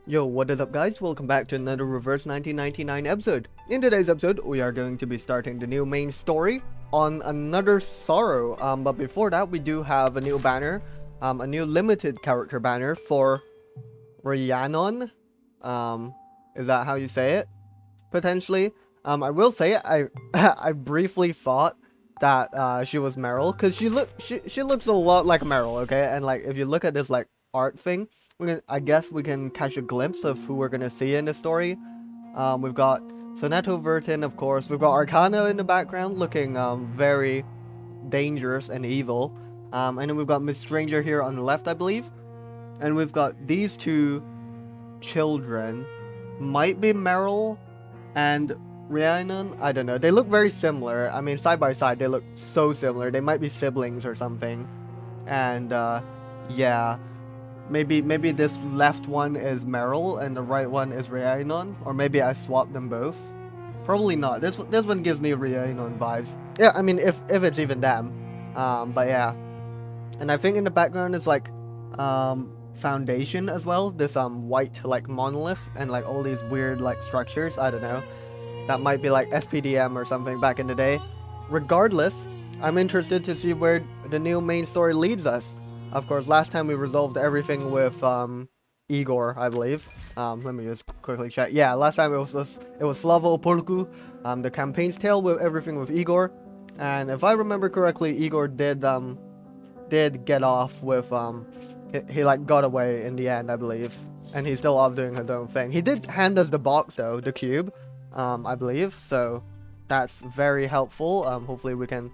Yo, what is up guys? Welcome back to another Reverse 1999 episode. In today's episode, we are going to be starting the new main story on another Sorrow. But before that, we do have a new banner, a new limited character banner for Rhiannon. Is that how you say it? Potentially. I will say I I briefly thought that she was Meryl because she looks a lot like Meryl, okay? And like if you look at this like art thing, I guess we can catch a glimpse of who we're gonna see in the story. We've got Soneto Vertin, of course. We've got Arcana in the background, looking very dangerous and evil. And then we've got Miss Stranger here on the left, I believe. And we've got these two children. Might be Meryl and Rhiannon. I don't know. They look very similar. I mean, side by side, they look so similar. They might be siblings or something. And yeah. Maybe this left one is Meryl and the right one is Rhiannon, or maybe I swapped them both. Probably not. This one gives me Rhiannon vibes. Yeah, I mean if it's even them. But yeah. And I think in the background is like foundation as well. This white like monolith and like all these weird like structures. I don't know. That might be like SPDM or something back in the day. Regardless, I'm interested to see where the new main story leads us. Of course, last time we resolved everything with Igor, I believe. Let me just quickly check. Yeah, last time it was Slavo Polku, the campaign's tale with everything with Igor. And if I remember correctly, Igor did get off with he like got away in the end, I believe. And he's still off doing his own thing. He did hand us the box though, the cube, I believe. So that's very helpful. Hopefully we can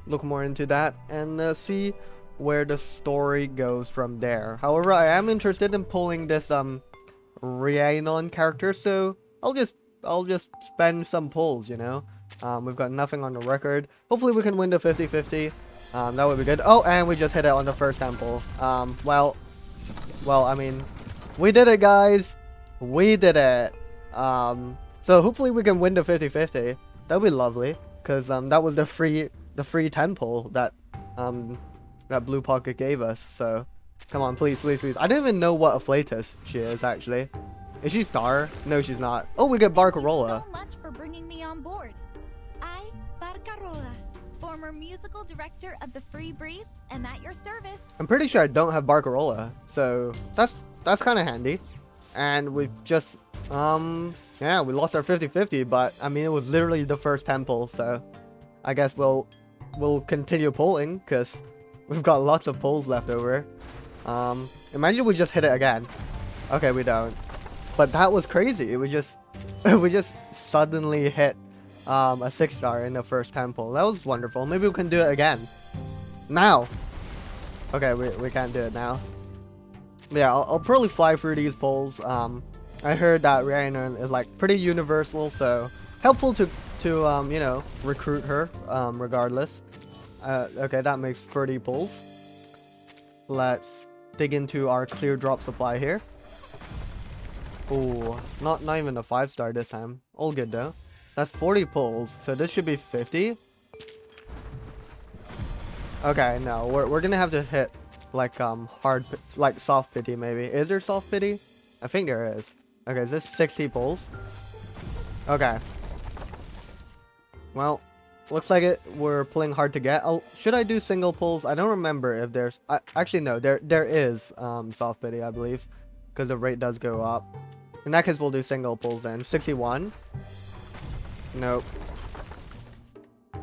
look more into that and see where the story goes from there. However, I am interested in pulling this Rhiannon character, so I'll just spend some pulls, you know. We've got nothing on the record. Hopefully we can win the 50-50. That would be good. Oh, and we just hit it on the first temple. Well, I mean, we did it, guys. We did it. So hopefully we can win the 50-50. That would be lovely, because that was the free temple that that Blue Pocket gave us. So come on, please. I don't even know what Afflatus she is actually. Is she Star? No, she's not. Oh, we get Barcarola. Thank you so much for bringing me on board. I, Barcarola, former musical director of the Free Breeze, am at your service. I'm pretty sure I don't have Barcarola, so that's kind of handy. And we've just yeah, we lost our 50-50, but I mean it was literally the first temple, so I guess we'll continue pulling because we've got lots of pulls left over. Imagine we just hit it again. Okay, we don't. But that was crazy. We just suddenly hit a 6-star in the first temple. That was wonderful. Maybe we can do it again. Now. Okay, we can't do it now. But yeah, I'll probably fly through these pulls. I heard that Rhiannon is like pretty universal, so helpful to you know, recruit her regardless. Okay, that makes 30 pulls. Let's dig into our clear drop supply here. Oh, not even a 5-star this time. All good though. That's 40 pulls, so this should be 50. Okay, no, we're gonna have to hit like like soft pity maybe. Is there soft pity? I think there is. Okay, is this 60 pulls? Okay. Well, looks like we're pulling hard to get. Oh, should I do single pulls? I don't remember if there's actually no, there is soft pity, I believe, because the rate does go up. In that case, we'll do single pulls then. 61. Nope.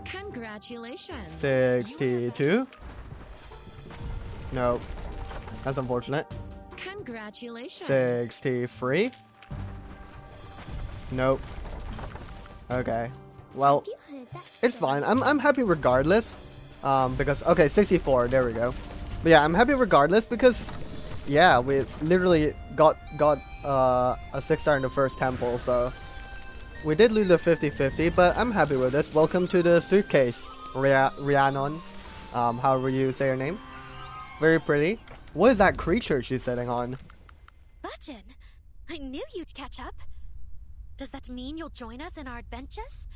Congratulations. 62. Nope. That's unfortunate. Congratulations. 63. Nope. Okay. Well, it's fine. I'm happy regardless. Because okay, 64. There we go. But yeah, I'm happy regardless because yeah, we literally got a 6-star in the first temple, so we did lose a 50-50, but I'm happy with this. Welcome to the suitcase, Rhiannon. However you say your name. Very pretty. What is that creature she's sitting on? Button, I knew you'd catch up. Does that mean you'll join us in our adventures?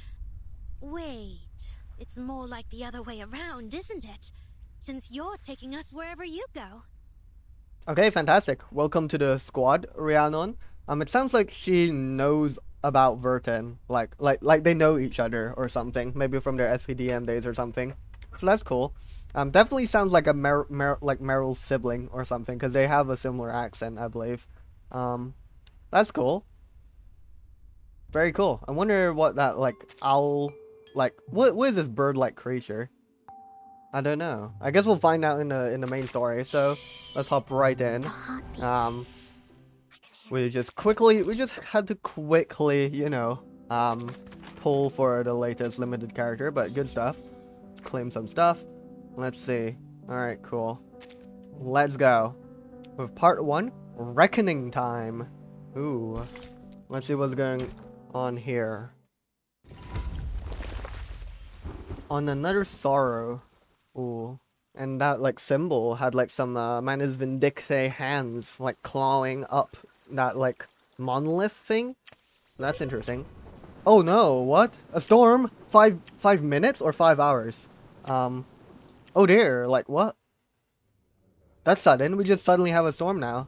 Wait, it's more like the other way around, isn't it? Since you're taking us wherever you go. Okay, fantastic. Welcome to the squad, Rhiannon. It sounds like she knows about Vertin, like they know each other or something, maybe from their SPDM days or something. So that's cool. Definitely sounds like a like Meryl's sibling or something, because they have a similar accent, I believe. That's cool. Very cool. I wonder what that like owl, like what is this bird-like creature? I don't know. I guess we'll find out in the main story. So let's hop right in. The heartbeat. Um, I can hear we just had to quickly, you know, pull for the latest limited character, but good stuff. Claim some stuff. Let's see. All right, cool. Let's go with part 1, Reckoning Time. Ooh, let's see what's going on here. On another sorrow. Ooh. And that like symbol had like some Manus Vindictae hands like clawing up that like monolith thing. That's interesting. Oh no, what? A storm? 5 minutes or 5 hours? Oh dear, like what? That's sudden. We just suddenly have a storm now.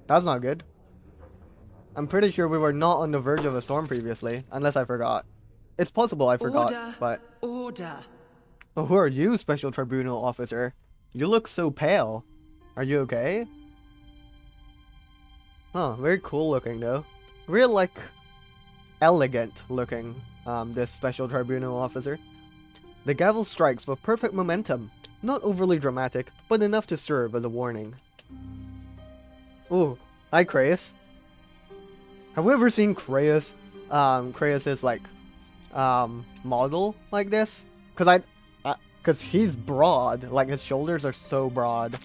That's not good. I'm pretty sure we were not on the verge of a storm previously, unless I forgot. It's possible I forgot, Order. but... Order. Oh, who are you, Special Tribunal Officer? You look so pale. Are you okay? Huh, very cool looking though. Real like elegant looking, this Special Tribunal Officer. The gavel strikes with perfect momentum. Not overly dramatic, but enough to serve as a warning. Ooh, hi Kraus. Have we ever seen Kraus? Kraus's like, model like this? Cause he's broad, like his shoulders are so broad.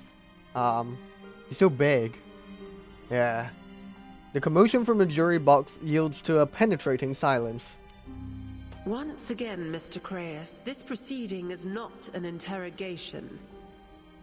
He's so big. Yeah. The commotion from the jury box yields to a penetrating silence. Once again, Mr. Kraus, this proceeding is not an interrogation.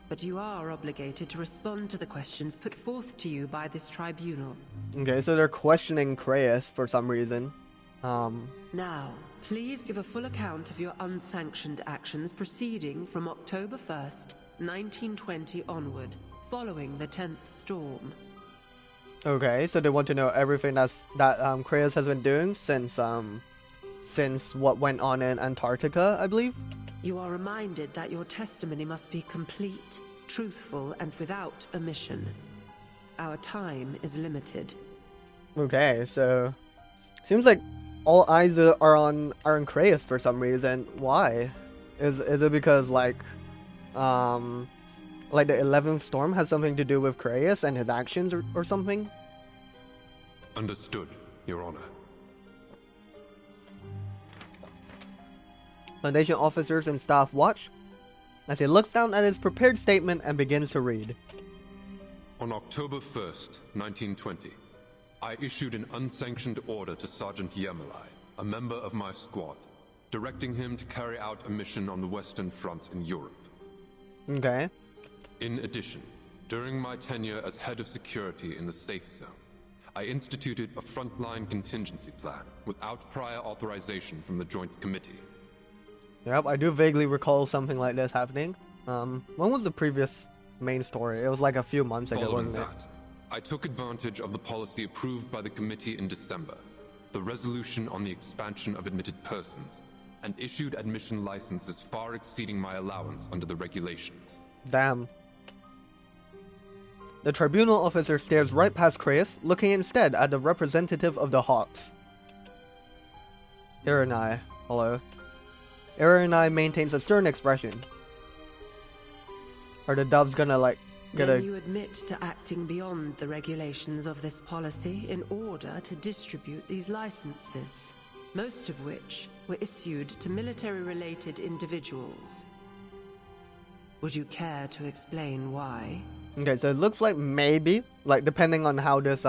But you are obligated to respond to the questions put forth to you by this tribunal. Okay, so they're questioning Kraus for some reason. Now, please give a full account of your unsanctioned actions proceeding from October 1st, 1920 onward, following the 10th storm. Okay, so they want to know everything that Kraus has been doing since what went on in Antarctica, I believe. You are reminded that your testimony must be complete, truthful, and without omission. Our time is limited. Okay, so seems like all eyes are on Kraus for some reason. Why? Is it because like the 11th storm has something to do with Kraus and his actions or something? Understood, Your Honor. Foundation officers and staff watch as he looks down at his prepared statement and begins to read. On October 1st, 1920, I issued an unsanctioned order to Sergeant Yermolai, a member of my squad, directing him to carry out a mission on the Western Front in Europe. Okay. In addition, during my tenure as head of security in the Safe Zone, I instituted a frontline contingency plan without prior authorization from the Joint Committee. Yep, I do vaguely recall something like this happening. When was the previous main story? It was like a few months ago, Following wasn't it? that, I took advantage of the policy approved by the committee in December, the resolution on the expansion of admitted persons, and issued admission licenses far exceeding my allowance under the regulations. Damn. The tribunal officer stares right past Kraus, looking instead at the representative of the Hawks. Iranai, hello. Iranai maintains a stern expression. Are the doves gonna like Then you admit to acting beyond the regulations of this policy in order to distribute these licenses, most of which were issued to military-related individuals. Would you care to explain why? Okay, so it looks like maybe, like depending on how this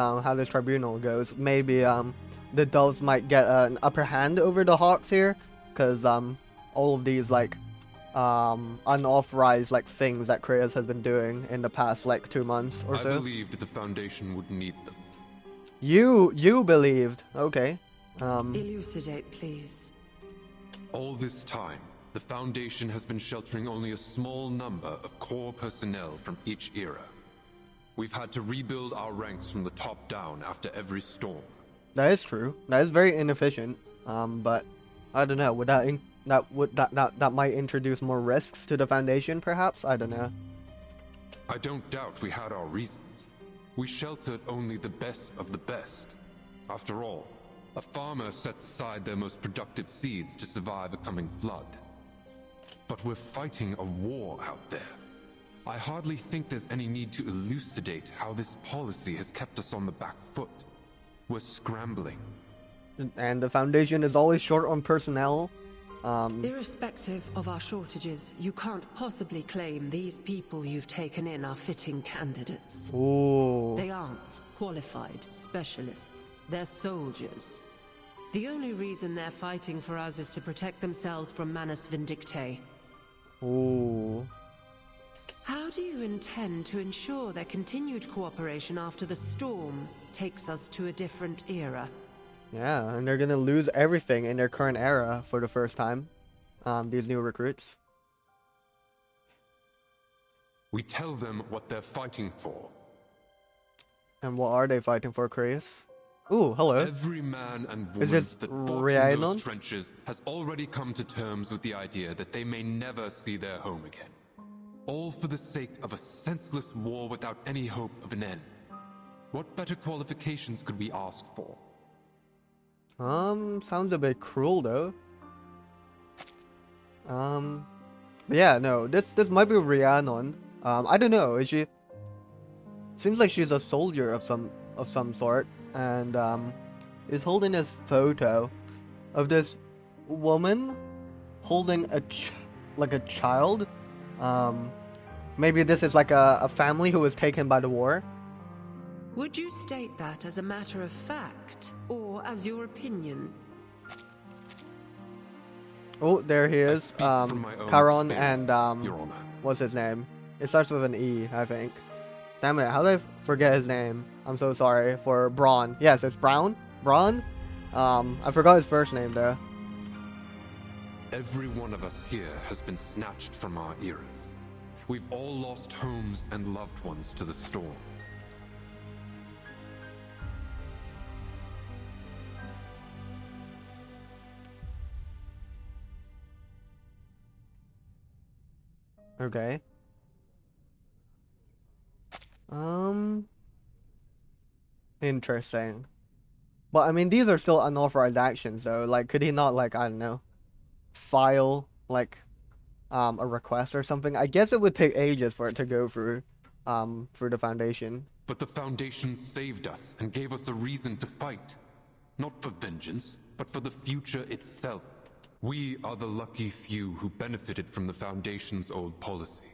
tribunal goes, maybe the doves might get an upper hand over the Hawks here, because all of these like unauthorized like things that Kraus has been doing in the past like 2 months or so. I believed that the Foundation would need them. You believed. Okay. Elucidate, please. All this time, the Foundation has been sheltering only a small number of core personnel from each era. We've had to rebuild our ranks from the top down after every storm. That is true. That is very inefficient. But I don't know. Would that might introduce more risks to the Foundation, perhaps? I don't know. I don't doubt we had our reasons. We sheltered only the best of the best. After all, a farmer sets aside their most productive seeds to survive a coming flood. But we're fighting a war out there. I hardly think there's any need to elucidate how this policy has kept us on the back foot. We're scrambling. And the Foundation is always short on personnel. Irrespective of our shortages, you can't possibly claim these people you've taken in are fitting candidates. Ooh. They aren't qualified specialists. They're soldiers. The only reason they're fighting for us is to protect themselves from Manus Vindictae. Ooh. How do you intend to ensure their continued cooperation after the storm takes us to a different era? Yeah, and they're gonna lose everything in their current era for the first time. These new recruits. We tell them what they're fighting for. And what are they fighting for, Chris? Ooh, hello. Every man and woman Is this that fought in Rhiannon? those trenches has already come to terms with the idea that they may never see their home again. All for the sake of a senseless war without any hope of an end. What better qualifications could we ask for? Sounds a bit cruel though. But yeah, no, this might be Rhiannon. I don't know. Is she? Seems like she's a soldier of some sort, and is holding this photo of this woman holding like a child. Maybe this is like a family who was taken by the war. Would you state that as a matter of fact, or as your opinion? Oh, there he is. speak from my own Charon and experience, Your Honor. what's his name? It starts with an E, I think. Damn it, how did I forget his name? I'm so sorry. For Braun. Yes, it's Brown? Braun? I forgot his first name though. Every one of us here has been snatched from our eras. We've all lost homes and loved ones to the storm. Okay. Interesting. But I mean, these are still unauthorized actions though. Like, could he not, like, I don't know, file like a request or something? I guess it would take ages for it to go through the Foundation. But the Foundation saved us and gave us a reason to fight. Not for vengeance, but for the future itself. We are the lucky few who benefited from the Foundation's old policy.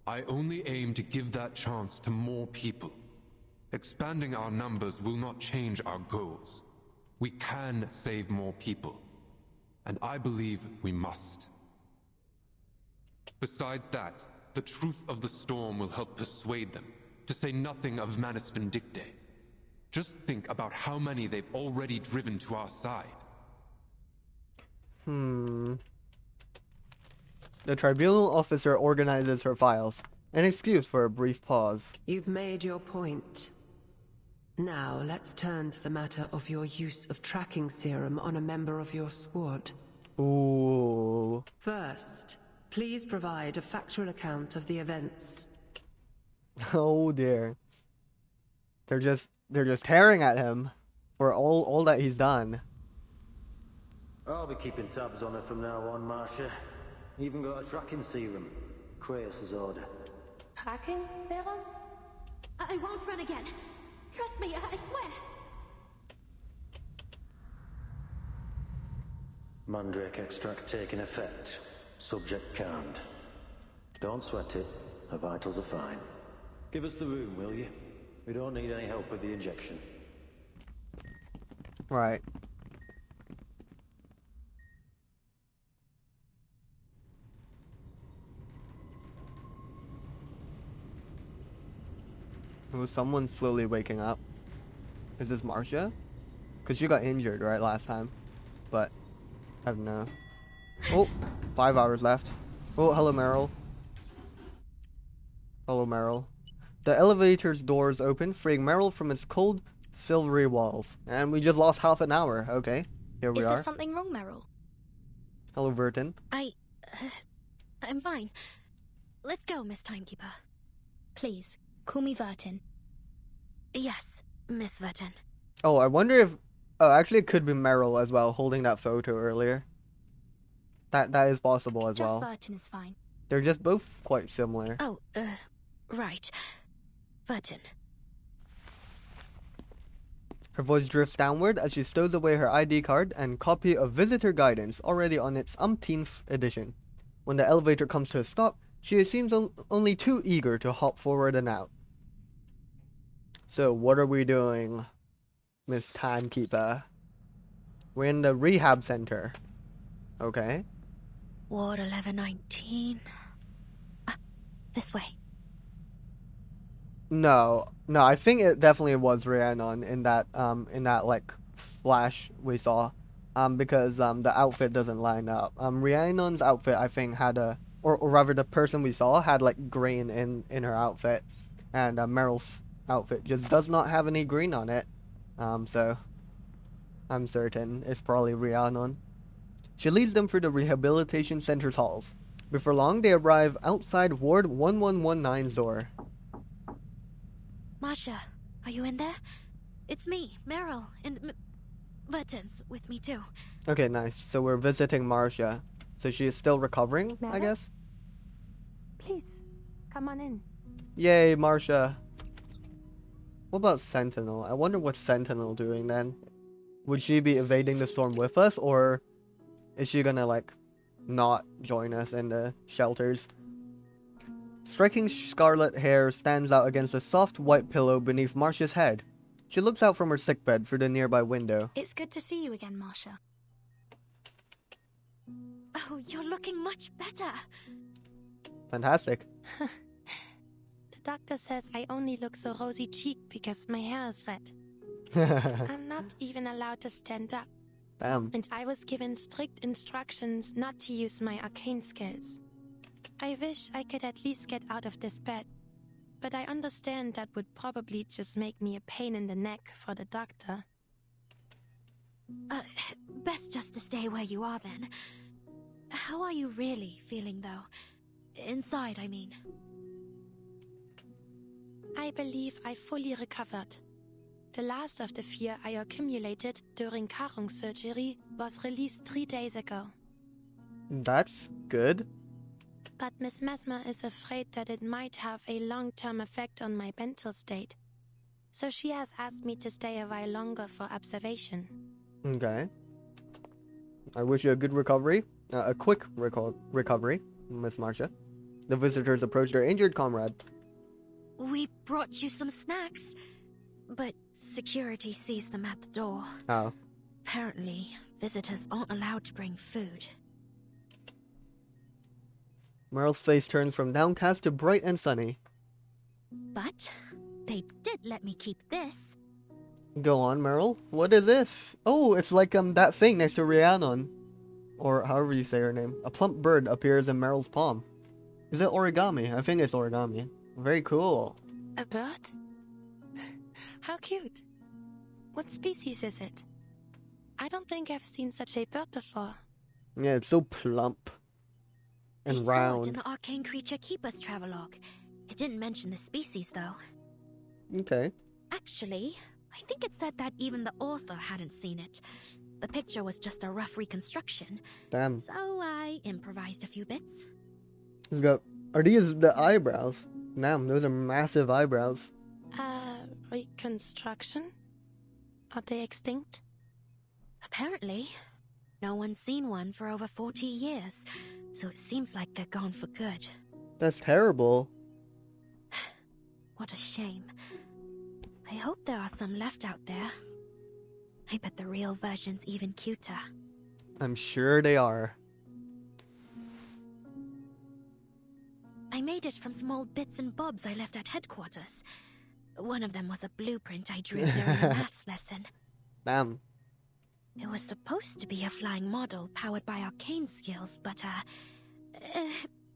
I only aim to give that chance to more people. Expanding our numbers will not change our goals. We can save more people, and I believe we must. Besides that, the truth of the storm will help persuade them, to say nothing of Manus Vindictae. Just think about how many they've already driven to our side. The tribunal officer organizes her files. An excuse for a brief pause. You've made your point. Now, let's turn to the matter of your use of tracking serum on a member of your squad. Ooh. First, please provide a factual account of the events. Oh dear. They're just tearing at him for all that he's done. I'll be keeping tabs on her from now on, Marcia. Even got a tracking serum. Kratos' order. Tracking serum? I won't run again. Trust me, I swear. Mandrake extract taking effect. Subject calmed. Don't sweat it. Her vitals are fine. Give us the room, will you? We don't need any help with the injection. Right. Oh, someone's slowly waking up. Is this Marcia? Because she got injured, right, last time. But, I don't know. Oh, 5 hours left. Oh, hello, Meryl. Hello, Meryl. The elevator's doors open, freeing Meryl from its cold, silvery walls. And we just lost half an hour. Okay, here we Is are. there something wrong, Meryl? Hello, Verton. I'm fine. Let's go, Miss Timekeeper. Please, call me Vertin. Yes, Miss Vertin. Oh, I wonder if... Oh, actually it could be Meryl as well, holding that photo earlier. That is possible as well. Just Vertin is fine. They're just both quite similar. Oh, right. Vertin. Her voice drifts downward as she stows away her ID card and copy of Visitor Guidance, already on its umpteenth edition. When the elevator comes to a stop, she seems only too eager to hop forward and out. So, what are we doing, Miss Timekeeper? We're in the rehab center. Okay. Ward 1119. This way. No, I think it definitely was Rhiannon in that like flash we saw, because the outfit doesn't line up. Rhiannon's outfit I think had or rather the person we saw had like green in her outfit, and Meryl's outfit just does not have any green on it. So I'm certain it's probably Rhiannon. She leads them through the rehabilitation center's halls. Before long, they arrive outside Ward 1119's door. Marsha, are you in there? It's me, Meryl, and Vertin's with me too. Okay, nice. So we're visiting Marcia. So she is still recovering, I Meryl? guess? Please, come on in. Yay, Marcia. What about Sentinel? I wonder what's Sentinel doing then. Would she be evading the storm with us, or is she gonna, like, not join us in the shelters? Striking scarlet hair stands out against a soft white pillow beneath Marcia's head. She looks out from her sickbed through the nearby window. It's good to see you again, Marsha. Oh, you're looking much better. Fantastic. The doctor says I only look so rosy-cheeked because my hair is red. I'm not even allowed to stand up, Damn. and I was given strict instructions not to use my arcane skills. I wish I could at least get out of this bed, but I understand that would probably just make me a pain in the neck for the doctor. Best just to stay where you are then. How are you really feeling, though? Inside, I mean. I believe I fully recovered. The last of the fear I accumulated during Karung surgery was released 3 days ago. That's good. But Miss Mesmer is afraid that it might have a long-term effect on my mental state. So she has asked me to stay a while longer for observation. Okay. I wish you a good recovery. A quick recovery, Miss Marcia. The visitors approach their injured comrade. We brought you some snacks, but security sees them at the door. Oh. Apparently, visitors aren't allowed to bring food. Meryl's face turns from downcast to bright and sunny. But they did let me keep this. Go on, Meryl. What is this? Oh, it's like that thing next to Rhiannon. Or however you say her name. A plump bird appears in Meryl's palm. Is it origami? I think it's origami. Very cool. A bird? How cute. What species is it? I don't think I've seen such a bird before. Yeah, it's so plump. And I round. saw it in the Arcane Creature Keeper's travelogue. It didn't mention the species, though. Okay. Actually, I think it said that even the author hadn't seen it. The picture was just a rough reconstruction. Damn. So I improvised a few bits. He's got... Are these the eyebrows? Damn, those are massive eyebrows. Reconstruction? Are they extinct? Apparently. No one's seen one for over 40 years, so it seems like they're gone for good. That's terrible. What a shame. I hope there are some left out there. I bet the real version's even cuter. I'm sure they are. I made it from some old bits and bobs I left at headquarters. One of them was a blueprint I drew during a maths lesson. Damn. It was supposed to be a flying model powered by arcane skills, but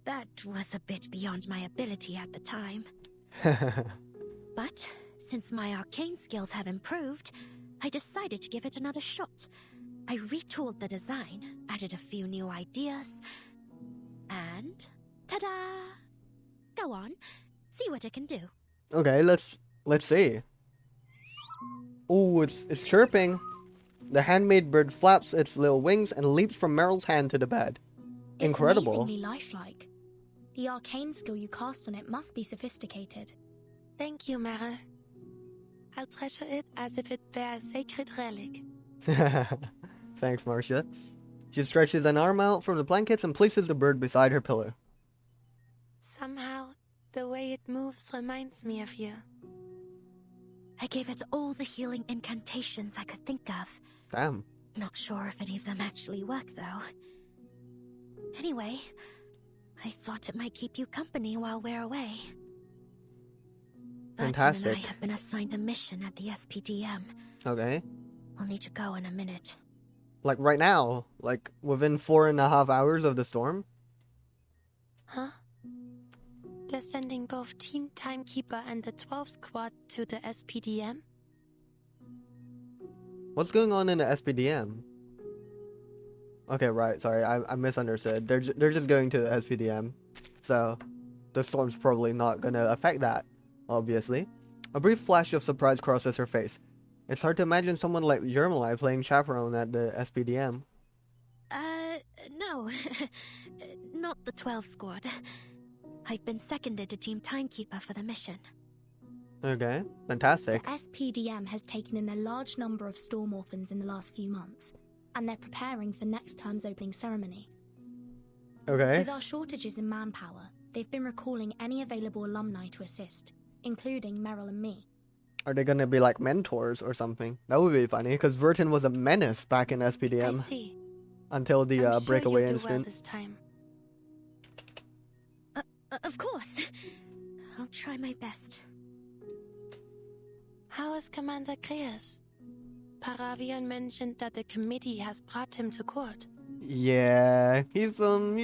that was a bit beyond my ability at the time. But since my arcane skills have improved, I decided to give it another shot. I retooled the design, added a few new ideas, and ta-da! Go on, see what it can do. Okay, let's see. Oh, it's chirping. The handmade bird flaps its little wings and leaps from Meryl's hand to the bed. Incredible. It's amazingly lifelike. The arcane skill you cast on it must be sophisticated. Thank you, Meryl. I'll treasure it as if it were a sacred relic. Thanks, Marcia. She stretches an arm out from the blankets and places the bird beside her pillow. Somehow, the way it moves reminds me of you. I gave it all the healing incantations I could think of. Damn. Not sure if any of them actually work, though. Anyway, I thought it might keep you company while we're away. Burton and Fantastic. I have been assigned a mission at the SPDM. Okay. We'll need to go in a minute. Like right now? Like within 4.5 hours of the storm? Huh? They're sending both Team Timekeeper and the 12 Squad to the SPDM? What's going on in the SPDM? Okay, right. Sorry, I misunderstood. They're just going to the SPDM, so the storm's probably not gonna affect that. Obviously, a brief flash of surprise crosses her face. It's hard to imagine someone like Yermali playing chaperone at the SPDM. No. Not the 12 Squad. I've been seconded to Team Timekeeper for the mission. Okay, fantastic. The SPDM has taken in a large number of storm orphans in the last few months, and they're preparing for next term's opening ceremony. Okay. With our shortages in manpower, they've been recalling any available alumni to assist, including Meryl and me. Are they gonna be like mentors or something? That would be funny, because Vertin was a menace back in I SPDM see. until the I'm sure breakaway you'll do incident. well this time. Of course. I'll try my best. How is Commander Kreas? Paravian mentioned that the committee has brought him to court. Yeah, he's doing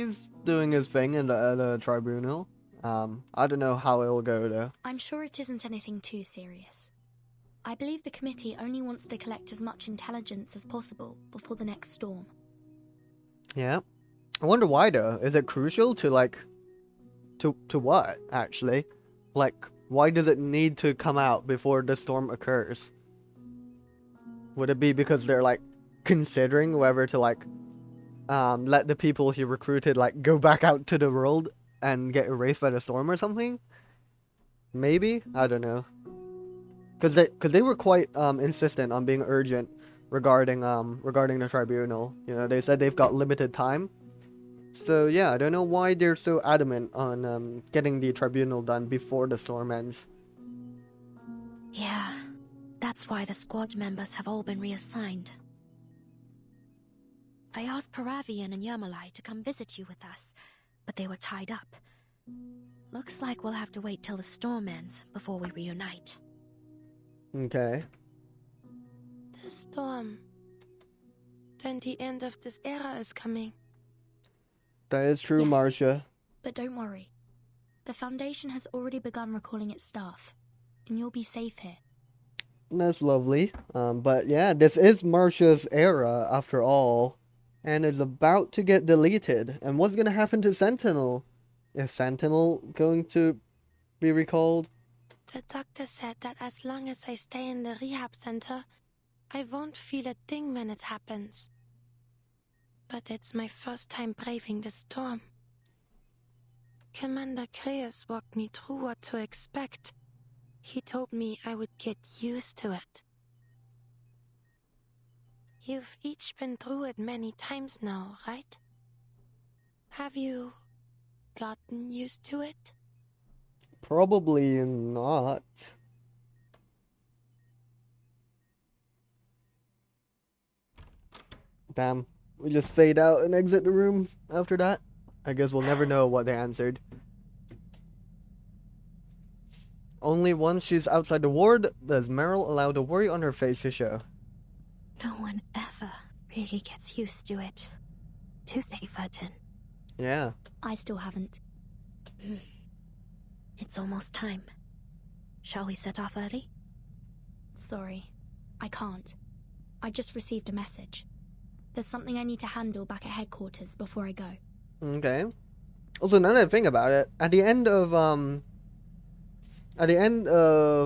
his thing in the tribunal. I don't know how it'll go though. I'm sure it isn't anything too serious. I believe the committee only wants to collect as much intelligence as possible before the next storm. Yeah, I wonder why though. Is it crucial to like, to what actually? Like, why does it need to come out before the storm occurs? Would it be because they're like considering whether to like let the people he recruited like go back out to the world and get erased by the storm or something? Maybe, I don't know. Cause they were quite insistent on being urgent regarding the tribunal. You know, they said they've got limited time. So yeah, I don't know why they're so adamant on getting the tribunal done before the storm ends. Yeah, that's why the squad members have all been reassigned. I asked Paravian and Yermali to come visit you with us, but they were tied up. Looks like we'll have to wait till the storm ends before we reunite. Okay. The storm. Then the end of this era is coming. That is true, Yes. Marcia. But don't worry. The Foundation has already begun recalling its staff, and you'll be safe here. That's lovely. But yeah, this is Marcia's era after all, and it's about to get deleted. And what's gonna happen to Sentinel? Is Sentinel going to be recalled? The doctor said that as long as I stay in the rehab center, I won't feel a thing when it happens. But it's my first time braving the storm. Commander Kreas walked me through what to expect. He told me I would get used to it. You've each been through it many times now, right? Have you gotten used to it? Probably not. Damn. We just fade out and exit the room after that. I guess we'll never know what they answered. Only once she's outside the ward does Meryl allow the worry on her face to show. No one ever really gets used to it, do they, Vertin? Yeah. I still haven't. It's almost time. Shall we set off early? Sorry, I can't. I just received a message. There's something I need to handle back at headquarters before I go. Okay. Also, now that I think about it, at the end of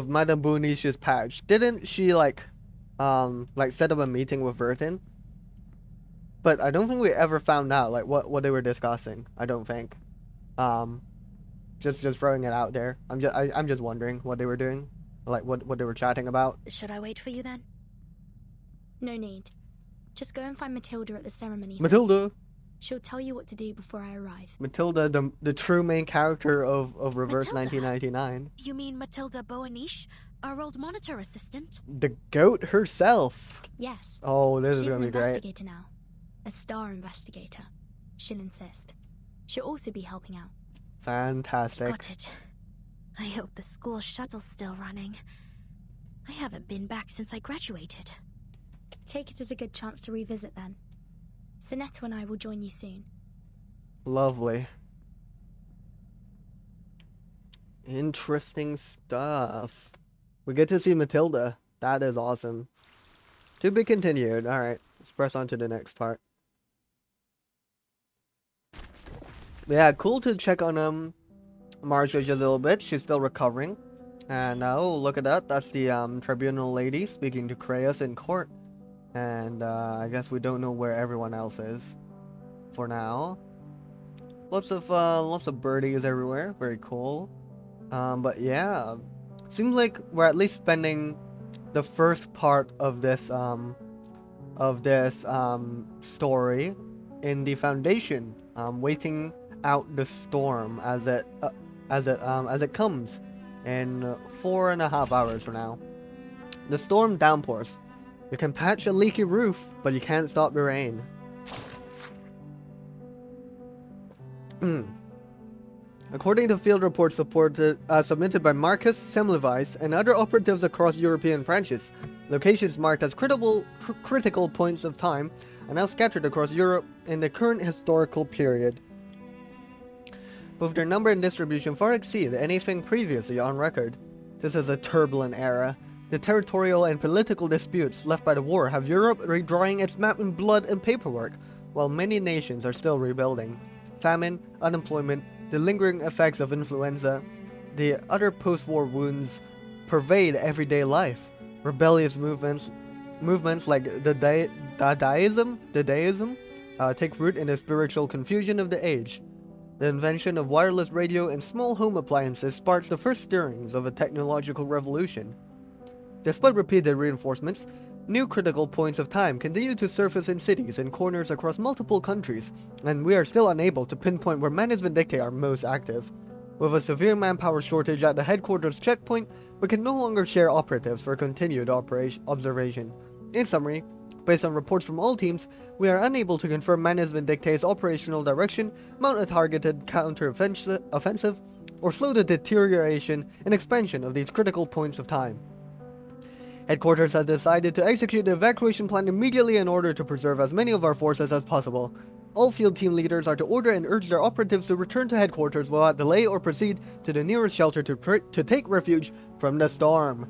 Madame Booniche's patch, didn't she like set up a meeting with Vertin? But I don't think we ever found out like what they were discussing. I don't think. Um, just throwing it out there. I'm just wondering what they were doing, like what they were chatting about. Should I wait for you then? No need. Just go and find Matilda at the ceremony hall. Matilda. She'll tell you what to do before I arrive. Matilda, the true main character of Reverse Matilda? 1999. You mean Matilda Boaniche, our old monitor assistant? The goat herself. Yes. Oh, this is She's an gonna be great. investigator now. A star investigator. She'll insist. She'll also be helping out. Fantastic. Got it. I hope the school shuttle's still running. I haven't been back since I graduated. Take it as a good chance to revisit then. Sonetto and I will join you soon. Lovely. Interesting stuff. We get to see Matilda. That is awesome. To be continued. Alright, let's press on to the next part. Yeah, cool to check on Marcia just a little bit. She's still recovering. And oh, look at that. That's the tribunal lady speaking to Creus in court. And I guess we don't know where everyone else is for now. Lots of birdies everywhere. Very cool. But yeah, seems like we're at least spending the first part of this story in the Foundation, waiting out the storm as it comes in 4.5 hours from now. The storm downpours. You can patch a leaky roof, but you can't stop the rain. According to field reports submitted by Marcus, Semmelweis, and other operatives across European branches, locations marked as critical points of time are now scattered across Europe in the current historical period. Both their number and distribution far exceed anything previously on record. This is a turbulent era. The territorial and political disputes left by the war have Europe redrawing its map in blood and paperwork, while many nations are still rebuilding. Famine, unemployment, the lingering effects of influenza, the other post-war wounds pervade everyday life. Rebellious movements like the Dadaism take root in the spiritual confusion of the age. The invention of wireless radio and small home appliances sparks the first stirrings of a technological revolution. Despite repeated reinforcements, new critical points of time continue to surface in cities and corners across multiple countries, and we are still unable to pinpoint where Manus Vindictae are most active. With a severe manpower shortage at the headquarters checkpoint, we can no longer share operatives for continued observation. In summary, based on reports from all teams, we are unable to confirm Manus Vindictae's operational direction, mount a targeted counter-offensive, or slow the deterioration and expansion of these critical points of time. Headquarters has decided to execute the evacuation plan immediately in order to preserve as many of our forces as possible. All field team leaders are to order and urge their operatives to return to headquarters without delay or proceed to the nearest shelter to take refuge from the storm.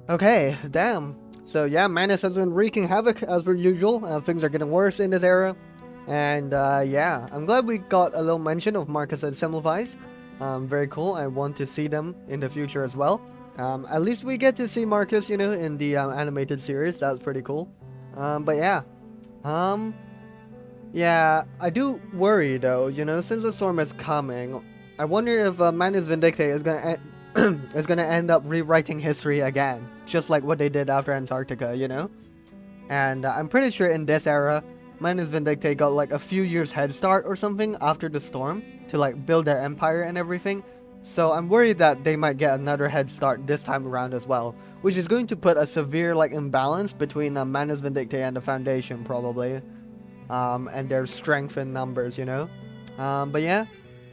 Okay, damn. So yeah, Manus has been wreaking havoc as per usual. Things are getting worse in this era. And yeah, I'm glad we got a little mention of Marcus and Semmelweis. Very cool. I want to see them in the future as well. At least we get to see Marcus, you know, in the animated series. That's pretty cool. But yeah. Yeah, I do worry though, you know, since the storm is coming. I wonder if Manus Vindictae is gonna end up rewriting history again, just like what they did after Antarctica, you know. And I'm pretty sure in this era, Manus Vindictae got like a few years head start or something after the storm to like build their empire and everything. So I'm worried that they might get another head start this time around as well, which is going to put a severe like imbalance between Manus Vindictae and the Foundation probably, and their strength in numbers, you know. But yeah,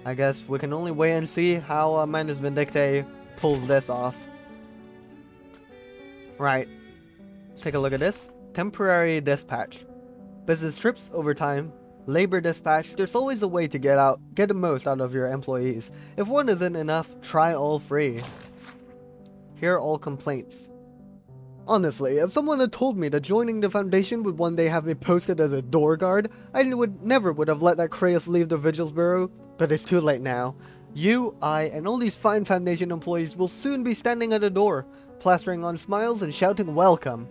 I guess we can only wait and see how Manus Vindictae pulls this off. Right, let's take a look at this. Temporary dispatch. Business trips, overtime, labor dispatch. There's always a way to get the most out of your employees. If one isn't enough, try all 3. hear all complaints. Honestly, if someone had told me that joining the Foundation would one day have me posted as a door guard, I never would have let that Kratos leave the Vigil's Bureau, but it's too late now. You, I, and all these fine Foundation employees will soon be standing at the door, plastering on smiles and shouting welcome.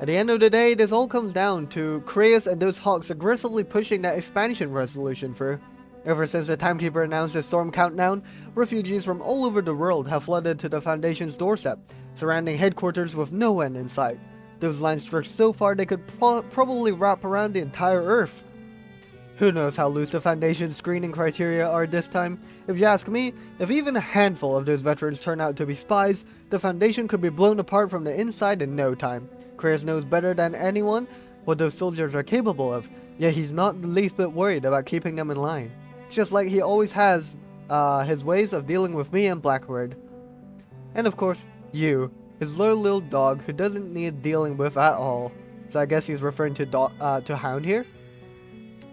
At the end of the day, this all comes down to Kratos and those hawks aggressively pushing that expansion resolution through. Ever since the Timekeeper announced the storm countdown, refugees from all over the world have flooded to the Foundation's doorstep, surrounding headquarters with no end in sight. Those lines stretch so far they could probably wrap around the entire Earth. Who knows how loose the Foundation's screening criteria are this time? If you ask me, if even a handful of those veterans turn out to be spies, the Foundation could be blown apart from the inside in no time. Kratos knows better than anyone what those soldiers are capable of, yet he's not the least bit worried about keeping them in line. Just like he always has his ways of dealing with me and Blackbird. And of course, you, his loyal little dog who doesn't need dealing with at all. So I guess he's referring to Hound here?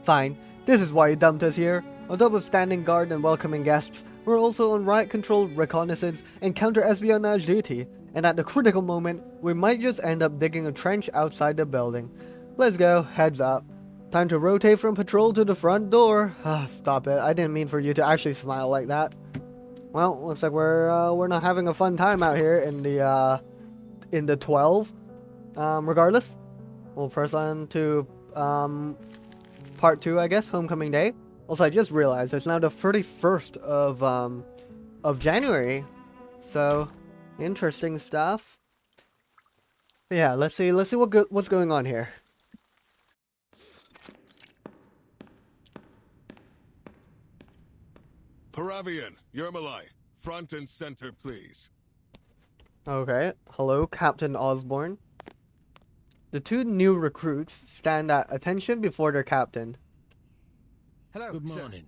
Fine, this is why he dumped us here. On top of standing guard and welcoming guests, we're also on riot control, reconnaissance, and counter-espionage duty. And at the critical moment, we might just end up digging a trench outside the building. Let's go, heads up. Time to rotate from patrol to the front door. Stop it. I didn't mean for you to actually smile like that. Well, looks like we're not having a fun time out here in the 12. Regardless, we'll press on to part 2, I guess, Homecoming Day. Also, I just realized it's now the 31st of January. So, interesting stuff. But yeah, let's see what's going on here. Paravian, Yermalai, front and center, please. Okay, hello, Captain Osborne. The two new recruits stand at attention before their captain. Hello, Good sir. morning.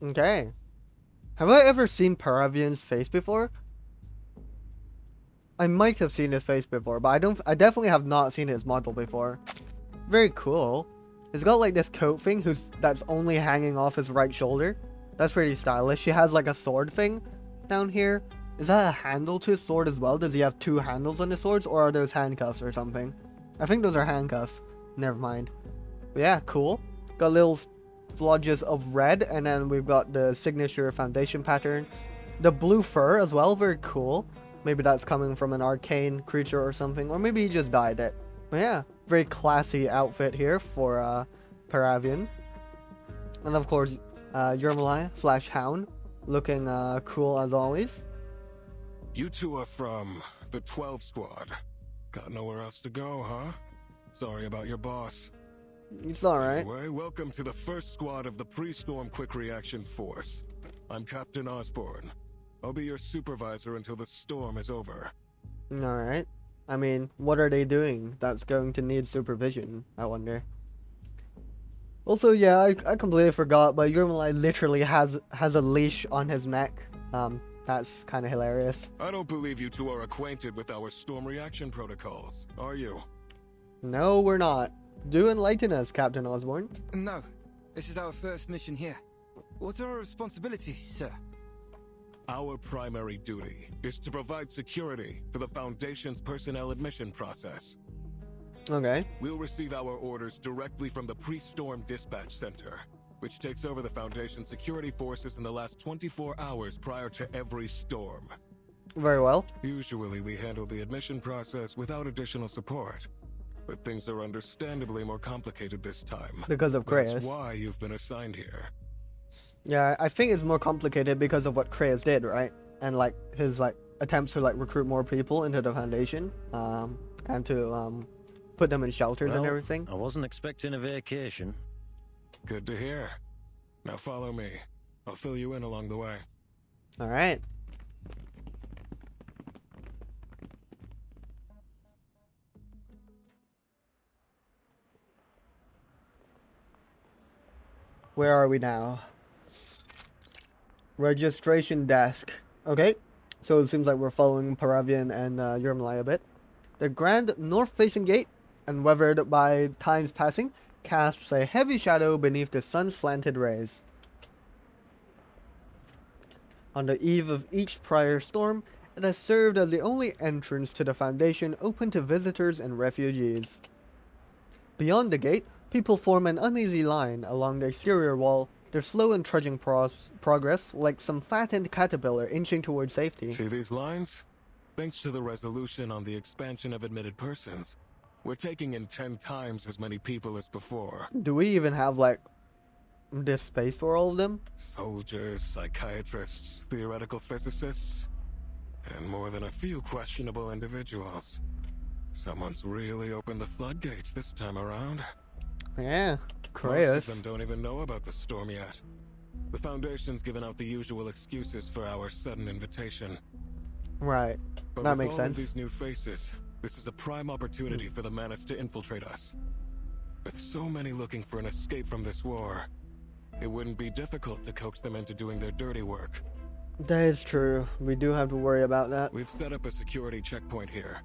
Okay. Have I ever seen Paravian's face before? I might have seen his face before, but I definitely have not seen his model before. Very cool. He's got like this coat thing that's only hanging off his right shoulder. That's pretty stylish. He has like a sword thing down here. Is that a handle to his sword as well? Does he have two handles on his swords, or are those handcuffs or something? I think those are handcuffs. Never mind. But yeah, cool. Got little splodges of red, and then we've got the signature Foundation pattern. The blue fur as well, very cool. Maybe that's coming from an arcane creature or something, or maybe he just dyed it. But yeah, very classy outfit here for Paravian. And of course, Yermalai / Hound, looking cool as always. You two are from the 12 Squad. Got nowhere else to go, huh? Sorry about your boss. It's alright. Anyway, welcome to the first squad of the Pre-Storm Quick Reaction Force. I'm Captain Osborne. I'll be your supervisor until the storm is over. Alright. I mean, what are they doing that's going to need supervision, I wonder. Also, yeah, I completely forgot, but Yermalai literally has a leash on his neck. That's kind of hilarious. I don't believe you two are acquainted with our storm reaction protocols, are you? No, we're not. Do enlighten us, Captain Osborne. No, this is our first mission here. What are our responsibilities, sir? Our primary duty is to provide security for the Foundation's personnel admission process. Okay. We'll receive our orders directly from the Pre-Storm Dispatch Center, which takes over the Foundation security forces in the last 24 hours prior to every storm. Very well. Usually we handle the admission process without additional support, but things are understandably more complicated this time. Because of Kratos. That's why you've been assigned here. Yeah, I think it's more complicated because of what Kratos did, right? And like his attempts to recruit more people into the Foundation, and to put them in shelters and everything. I wasn't expecting a vacation. Good to hear. Now follow me. I'll fill you in along the way. All right. Where are we now? Registration desk. Okay, so it seems like we're following Paravian and Yermalai a bit. The grand north-facing gate, and weathered by time's passing, casts a heavy shadow beneath the sun's slanted rays. On the eve of each prior storm, it has served as the only entrance to the Foundation open to visitors and refugees. Beyond the gate, people form an uneasy line along the exterior wall, their slow and trudging progress like some fattened caterpillar inching towards safety. See these lines? Thanks to the resolution on the expansion of admitted persons, we're taking in 10 times as many people as before. Do we even have, like, this space for all of them? Soldiers, psychiatrists, theoretical physicists, and more than a few questionable individuals. Someone's really opened the floodgates this time around. Yeah, Most of them don't even know about the storm yet. The Foundation's given out the usual excuses for our sudden invitation. Right, But that with makes all sense. of these new faces, this is a prime opportunity for the Manus to infiltrate us. With so many looking for an escape from this war, it wouldn't be difficult to coax them into doing their dirty work. That is true. We do have to worry about that. We've set up a security checkpoint here.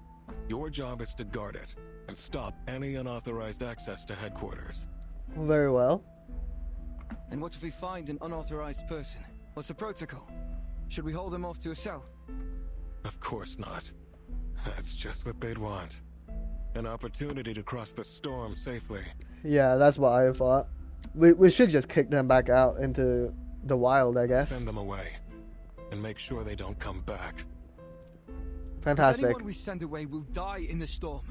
Your job is to guard it and stop any unauthorized access to headquarters. Very well. And what if we find an unauthorized person? What's the protocol? Should we hold them off to a cell? Of course not. That's just what they'd want. An opportunity to cross the storm safely. Yeah, that's what I thought. We should just kick them back out into the wild, I guess. Send them away. And make sure they don't come back. Fantastic. Anyone we send away will die in the storm.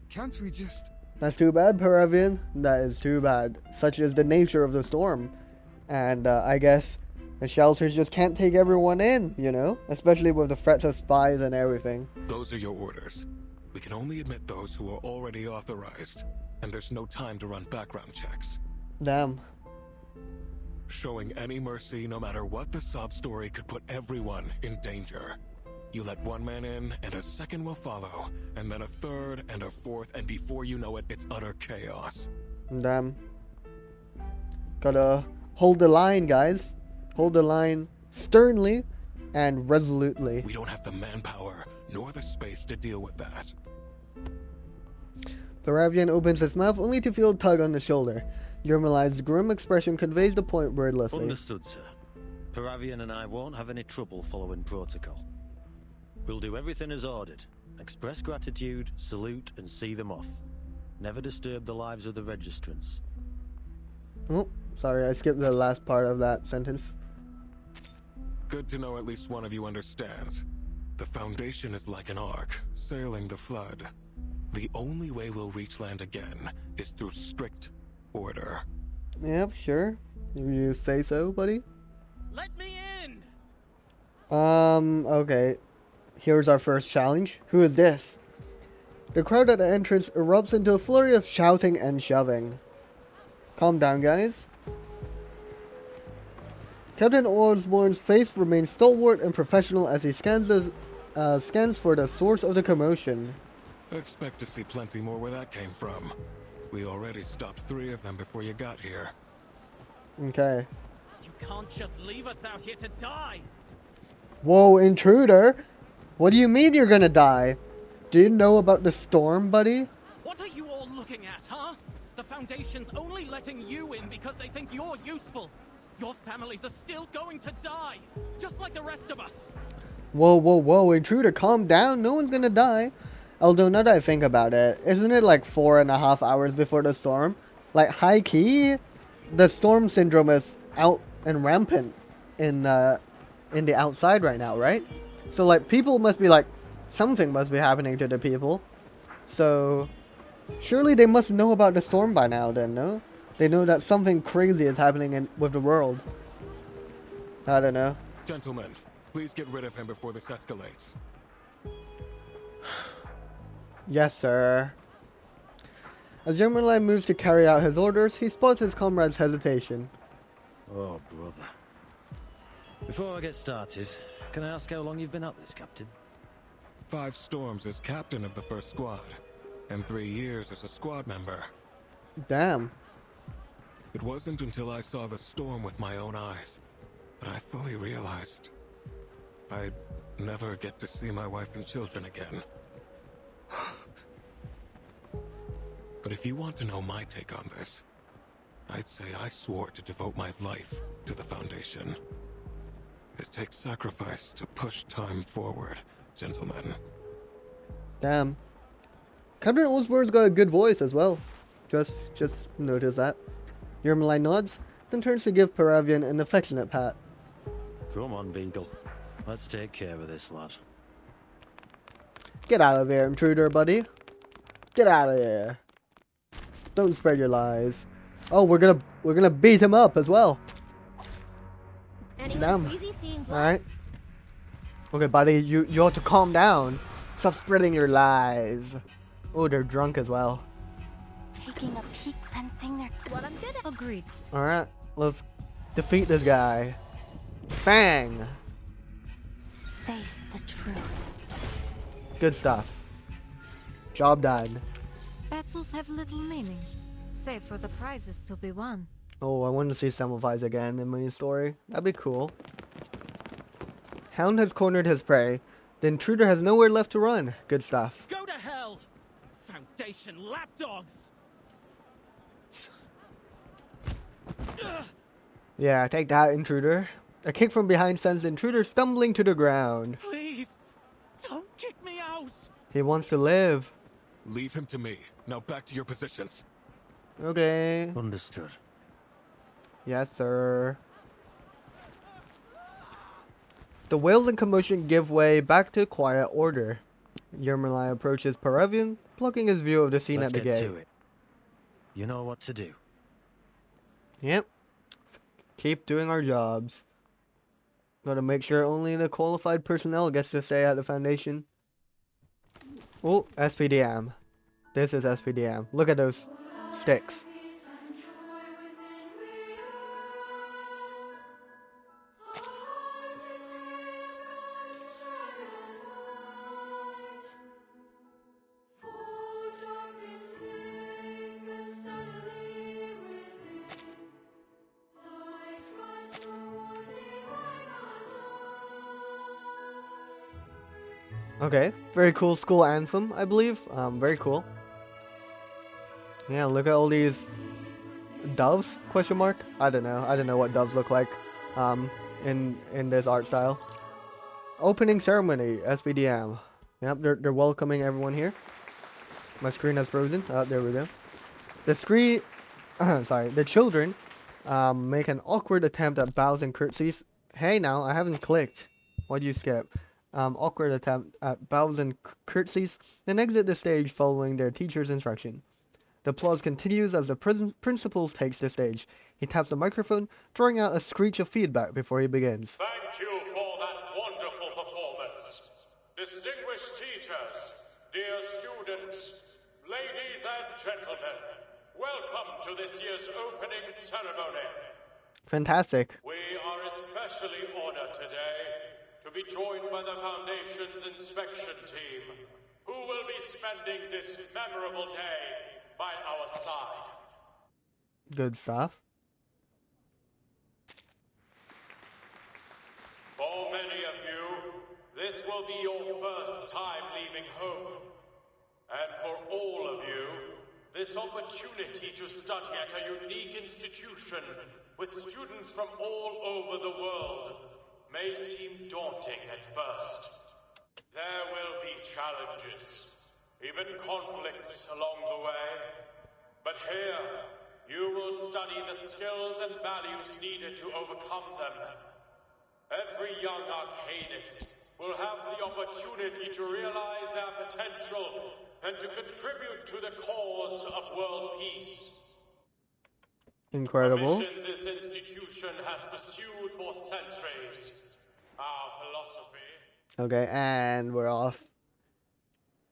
Can't we just... That's too bad, Paravian. That is too bad. Such is the nature of the storm. And I guess the shelters just can't take everyone in, you know? Especially with the threats of spies and everything. Those are your orders. We can only admit those who are already authorized. And there's no time to run background checks. Damn. Showing any mercy, no matter what the sob story, could put everyone in danger. You let one man in, and a second will follow, and then a third, and a fourth, and before you know it, it's utter chaos. Damn. Gotta hold the line, guys. Hold the line sternly and resolutely. We don't have the manpower, nor the space to deal with that. Paravian opens his mouth only to feel a tug on the shoulder. Yermolai's grim expression conveys the point wordlessly. Understood, sir. Paravian and I won't have any trouble following protocol. We'll do everything as ordered. Express gratitude, salute, and see them off. Never disturb the lives of the registrants. Oh, sorry, I skipped the last part of that sentence. Good to know at least one of you understands. The Foundation is like an ark, sailing the flood. The only way we'll reach land again is through strict order. Yep, sure. If you say so, buddy. Let me in! Okay. Here's our first challenge. Who is this? The crowd at the entrance erupts into a flurry of shouting and shoving. Calm down, guys. Captain Osborne's face remains stalwart and professional as he scans for the source of the commotion. Expect to see plenty more where that came from. We already stopped 3 of them before you got here. Okay. You can't just leave us out here to die! Whoa, intruder! What do you mean you're gonna die? Do you know about the storm, buddy? What are you all looking at, huh? The Foundation's only letting you in because they think you're useful. Your families are still going to die, just like the rest of us. Whoa, whoa, whoa, intruder, calm down. No one's gonna die. Although, now that I think about it, isn't it like 4.5 hours before the storm? Like, high key, the storm syndrome is out and rampant in the outside right now, right? So, like, people must be like, something must be happening to the people. So, surely they must know about the storm by now then, no? They know that something crazy is happening with the world. I don't know. Gentlemen, please get rid of him before this escalates. Yes, sir. As Yermolai moves to carry out his orders, he spots his comrade's hesitation. Oh, brother. Before I get started, can I ask how long you've been at this, Captain? 5 storms as captain of the first squad, and 3 years as a squad member. Damn. It wasn't until I saw the storm with my own eyes that I fully realized I'd never get to see my wife and children again. But if you want to know my take on this, I'd say I swore to devote my life to the Foundation. It takes sacrifice to push time forward, gentlemen. Damn. Captain Osborne's got a good voice as well. Just notice that. Yermalai nods, then turns to give Paravian an affectionate pat. Come on, Beagle. Let's take care of this lad. Get out of here, intruder, buddy. Get out of here. Don't spread your lies. Oh, we're gonna beat him up as well. Anyone Damn. crazy seeing blood? Alright. Okay, buddy, you have to calm down. Stop spreading your lies. Oh, they're drunk as well. Taking a peek, sensing their what I'm good at. Agreed. Alright, let's defeat this guy. Bang! Face the truth. Good stuff. Job done. Battles have little meaning, save for the prizes to be won. Oh, I want to see Semmelweis again in my story. That'd be cool. Hound has cornered his prey. The intruder has nowhere left to run. Good stuff. Go to hell! Foundation lapdogs! Yeah, take that, intruder. A kick from behind sends the intruder stumbling to the ground. Please, don't kick me out! He wants to live. Leave him to me. Now back to your positions. Okay. Understood. Yes, sir. The wails and commotion give way back to quiet order. Yermalai approaches Paravian, blocking his view of the scene Let's at the get gate. to it. You know what to do. Yep. Keep doing our jobs. Gotta make sure only the qualified personnel gets to stay at the Foundation. Oh, SPDM. This is SPDM. Look at those sticks. Okay, very cool school anthem, I believe. Very cool. Yeah, look at all these doves? Question mark? I don't know what doves look like. In this art style. Opening ceremony, SPDM. Yep, they're welcoming everyone here. My screen has frozen. Oh, there we go. The screen, sorry, the children make an awkward attempt at bows and curtsies. Hey, now I haven't clicked. Why'd you skip? Awkward attempt at bows and curtsies, then exit the stage following their teacher's instruction. The applause continues as the principal takes the stage. He taps the microphone, drawing out a screech of feedback before he begins. Thank you for that wonderful performance. Distinguished teachers, dear students, ladies and gentlemen, welcome to this year's opening ceremony. Fantastic. We are especially honored today to be joined by the Foundation's inspection team, who will be spending this memorable day by our side. Good stuff. For many of you, this will be your first time leaving home. And for all of you, this opportunity to study at a unique institution with students from all over the world may seem daunting at first. There will be challenges, even conflicts along the way. But here, you will study the skills and values needed to overcome them. Every young arcanist will have the opportunity to realize their potential and to contribute to the cause of world peace. Incredible. A mission this institution has pursued for centuries. Our philosophy. Okay, and we're off.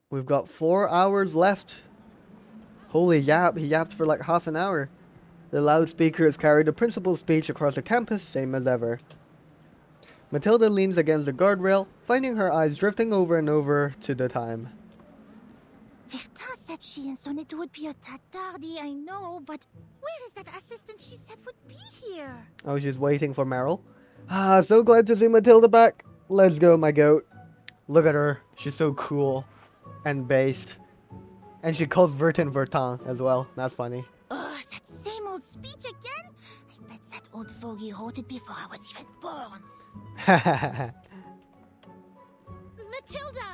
We've got 4 hours left. Holy yap, he yapped for like half an hour. The loudspeakers carry the principal's speech across the campus, same as ever. Matilda leans against the guardrail, finding her eyes drifting over and over to the time. Bertin said she and Sonnet would be a tad tardy, I know, but where is that assistant she said would be here? Oh, she's waiting for Meryl. Ah, so glad to see Matilda back. Let's go, my goat. Look at her. She's so cool and based. And she calls Vertin as well. That's funny. Ugh, that same old speech again? I bet that old fogey wrote it before I was even born. Matilda!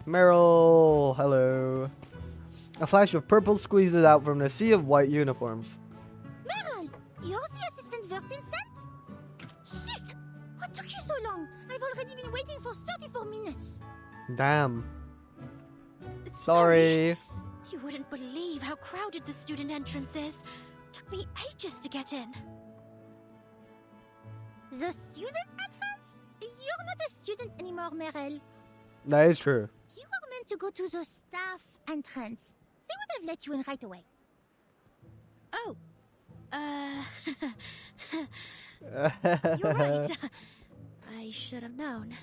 Meryl, hello. A flash of purple squeezes out from the sea of white uniforms. Meryl, you're the assistant Vertin sent? Shit! What took you so long? I've already been waiting for 34 minutes. Damn. Sorry. You wouldn't believe how crowded the student entrance is. Took me ages to get in. The student entrance? You're not a student anymore, Meryl. That is true. You were meant to go to the staff entrance. They would have let you in right away. Oh. You're right. I should have known.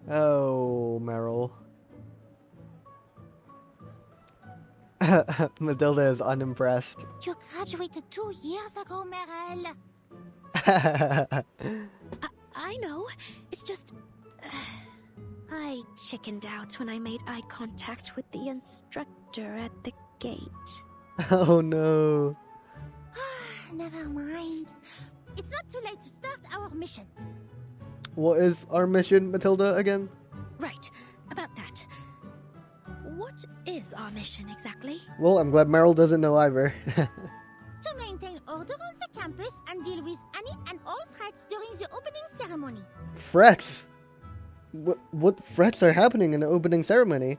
Oh, Meryl. Matilda is unimpressed. You graduated 2 years ago, Meryl. I know. It's just... I chickened out when I made eye contact with the instructor at the gate. Oh no. Never mind. It's not too late to start our mission. What is our mission, Matilda, again? Right. About that. What is our mission exactly? Well, I'm glad Meryl doesn't know either. To maintain order on the campus and deal with any and all threats during the opening ceremony. Threats? What threats are happening in the opening ceremony?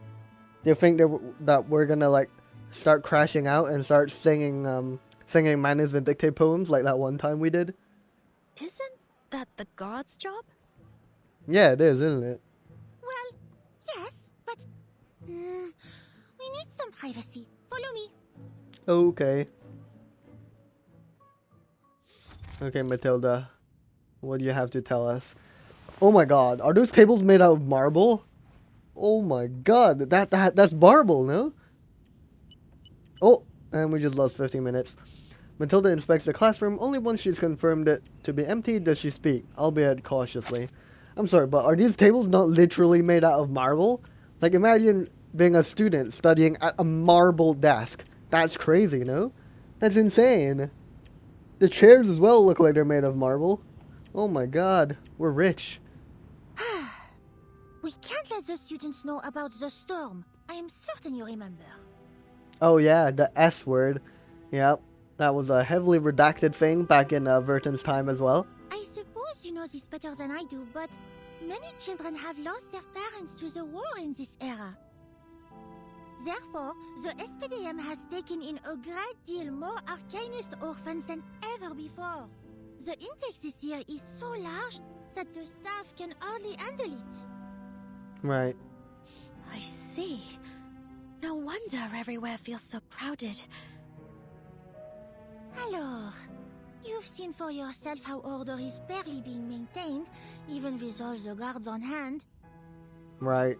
Do you think that we're gonna like start crashing out and start singing singing Manus Vindictae poems like that one time we did? Isn't that the god's job? Yeah, it is, isn't it? Well, yes, but we need some privacy. Follow me. Okay. Okay, Matilda. What do you have to tell us? Oh my god, are those tables made out of marble? Oh my god, that's marble, no? Oh, and we just lost 15 minutes. Matilda inspects the classroom. Only once she's confirmed it to be empty does she speak, albeit cautiously. I'm sorry, but are these tables not literally made out of marble? Like, imagine being a student studying at a marble desk. That's crazy, no? That's insane. The chairs as well look like they're made of marble. Oh my god, we're rich. We can't let the students know about the storm. I am certain you remember. Oh yeah, the S word. Yep, that was a heavily redacted thing back in Verton's time as well. I suppose you know this better than I do, but many children have lost their parents to the war in this era. Therefore, the SPDM has taken in a great deal more Arcanist orphans than ever before. The intake this year is so large that the staff can hardly handle it. Right. I see. No wonder everywhere feels so crowded. Alors, you've seen for yourself how order is barely being maintained, even with all the guards on hand. Right.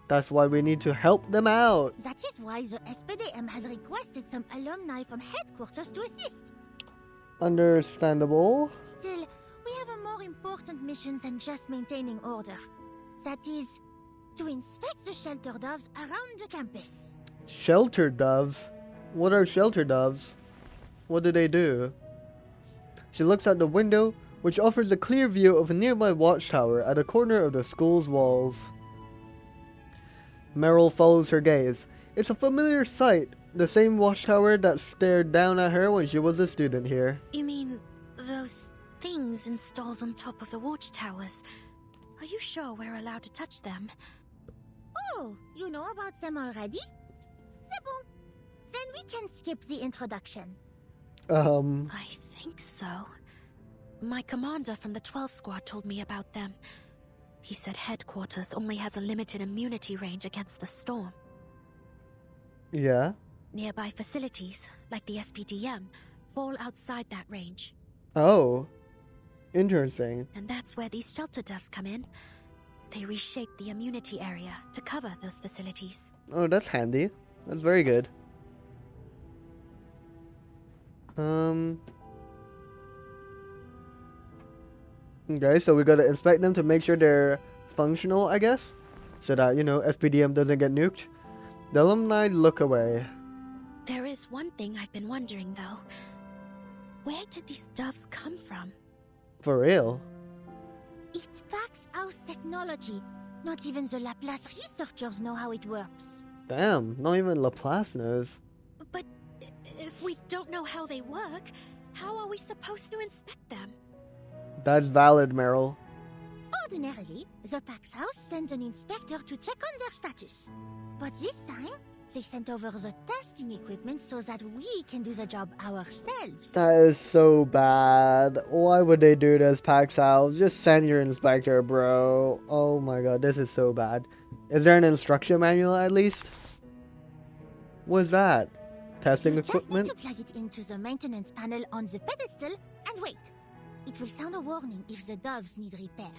That's why we need to help them out. That is why the SPDM has requested some alumni from headquarters to assist. Understandable. Still, we have a more important mission than just maintaining order. That is, to inspect the shelter doves around the campus. Shelter doves? What are shelter doves? What do they do? She looks out the window, which offers a clear view of a nearby watchtower at a corner of the school's walls. Meryl follows her gaze. It's a familiar sight, the same watchtower that stared down at her when she was a student here. You mean those things installed on top of the watchtowers? Are you sure we're allowed to touch them? Oh, you know about them already? C'est bon. Then we can skip the introduction. I think so. My commander from the 12 squad told me about them. He said headquarters only has a limited immunity range against the storm. Yeah? Nearby facilities, like the SPDM, fall outside that range. Oh. Interesting. And that's where these shelter doves come in. They reshape the immunity area to cover those facilities. Oh, that's handy. That's very good. Okay, so we gotta inspect them to make sure they're functional, I guess? So that, you know, SPDM doesn't get nuked. The alumni look away. There is one thing I've been wondering, though. Where did these doves come from? For real? It packs house technology. Not even the Laplace researchers know how it works. Damn, not even Laplace knows. But if we don't know how they work, how are we supposed to inspect them? That's valid, Meryl. Ordinarily, the PAX house sends an inspector to check on their status. But this time, they sent over the testing equipment so that we can do the job ourselves. That is so bad. Why would they do this, Pax House? Just send your inspector, bro. Oh my god, this is so bad. Is there an instruction manual at least? What's that? Testing equipment? You just need to plug it into the maintenance panel on the pedestal and wait. It will sound a warning if the doves need repair.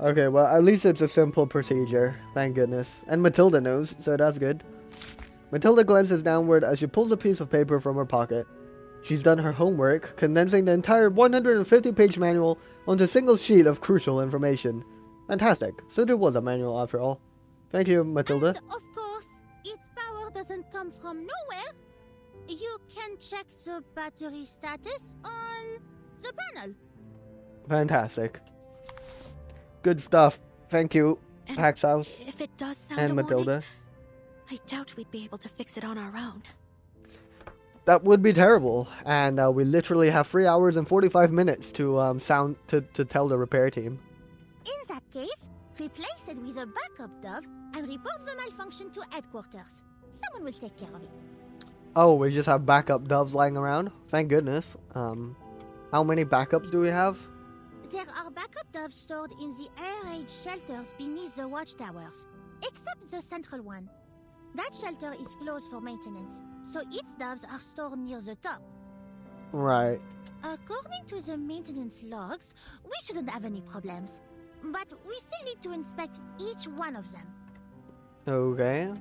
Okay, well, at least it's a simple procedure. Thank goodness. And Matilda knows, so that's good. Matilda glances downward as she pulls a piece of paper from her pocket. She's done her homework, condensing the entire 150-page manual onto a single sheet of crucial information. Fantastic. So there was a manual after all. Thank you, Matilda. And of course, its power doesn't come from nowhere. You can check the battery status on the panel. Fantastic. Good stuff. Thank you, And Pax House if it does sound and a Matilda. warning, I doubt we'd be able to fix it on our own. That would be terrible, and we literally have 3 hours and 45 minutes to tell the repair team. In that case, replace it with a backup dove and report the malfunction to headquarters. Someone will take care of it. Oh, we just have backup doves lying around? Thank goodness. How many backups do we have? There are backup doves stored in the air raid shelters beneath the watchtowers, except the central one. That shelter is closed for maintenance, so its doves are stored near the top. Right. According to the maintenance logs, we shouldn't have any problems, but we still need to inspect each one of them. Okay.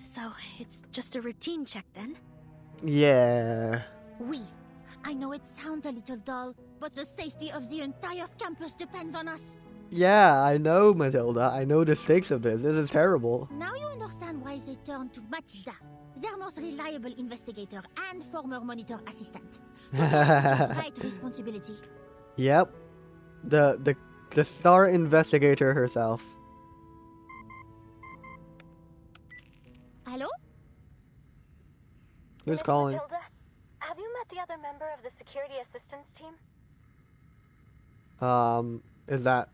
So it's just a routine check then? Yeah. I know it sounds a little dull, but the safety of the entire campus depends on us. Yeah, I know, Matilda. I know the stakes of this. This is terrible. Now you understand why they turned to Matilda, their most reliable investigator and former monitor assistant. To great responsibility. Yep. The star investigator herself. Hello? Who's calling? Matilda, have you met the other member of the security assistance team? Is that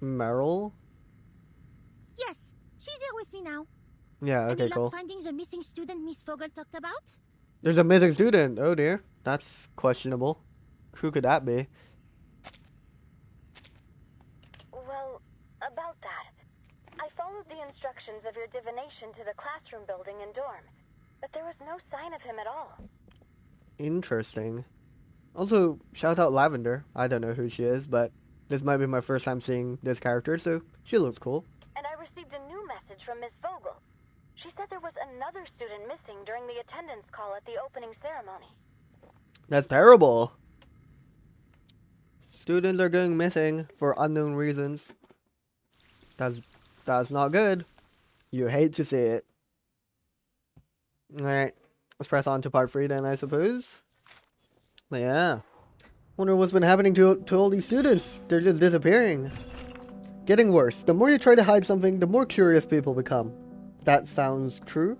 Meryl? Yes, she's here with me now. Yeah, okay, Any luck cool. finding the missing student Miss Vogel talked about? There's a missing student. Oh dear. That's questionable. Who could that be? Well, about that. I followed the instructions of your divination to the classroom building and dorm, but there was no sign of him at all. Interesting. Also, shout out Lavender. I don't know who she is, but this might be my first time seeing this character, so she looks cool. And I received a new message from Miss Vogel. She said there was another student missing during the attendance call at the opening ceremony. That's terrible. Students are going missing for unknown reasons. That's not good. You hate to see it. Alright, let's press on to part 3 then, I suppose. But yeah. Wonder what's been happening to all these students. They're just disappearing. Getting worse. The more you try to hide something, the more curious people become. That sounds true.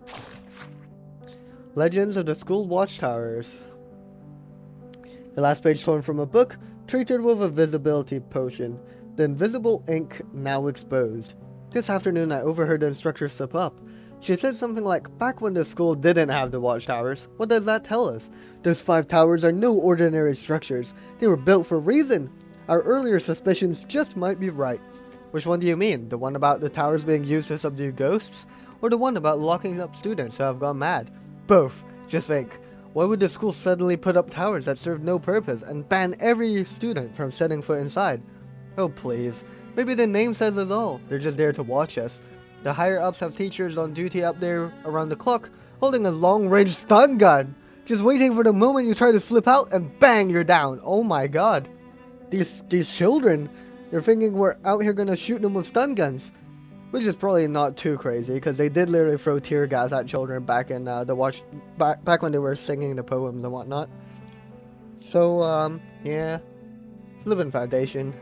Legends of the School Watchtowers. The last page torn from a book, treated with a visibility potion. The invisible ink now exposed. This afternoon I overheard the instructor slip up. She said something like, back when the school didn't have the watchtowers. What does that tell us? Those 5 towers are no ordinary structures. They were built for a reason. Our earlier suspicions just might be right. Which one do you mean? The one about the towers being used to subdue ghosts? Or the one about locking up students who have gone mad? Both. Just think. Why would the school suddenly put up towers that serve no purpose and ban every student from setting foot inside? Oh please. Maybe the name says it all. They're just there to watch us. The higher-ups have teachers on duty up there around the clock, holding a long-range stun gun. Just waiting for the moment you try to slip out and bang, you're down. Oh my god. These children, they're thinking we're out here gonna shoot them with stun guns. Which is probably not too crazy, because they did literally throw tear gas at children back in back when they were singing the poems and whatnot. So, yeah. Living Foundation.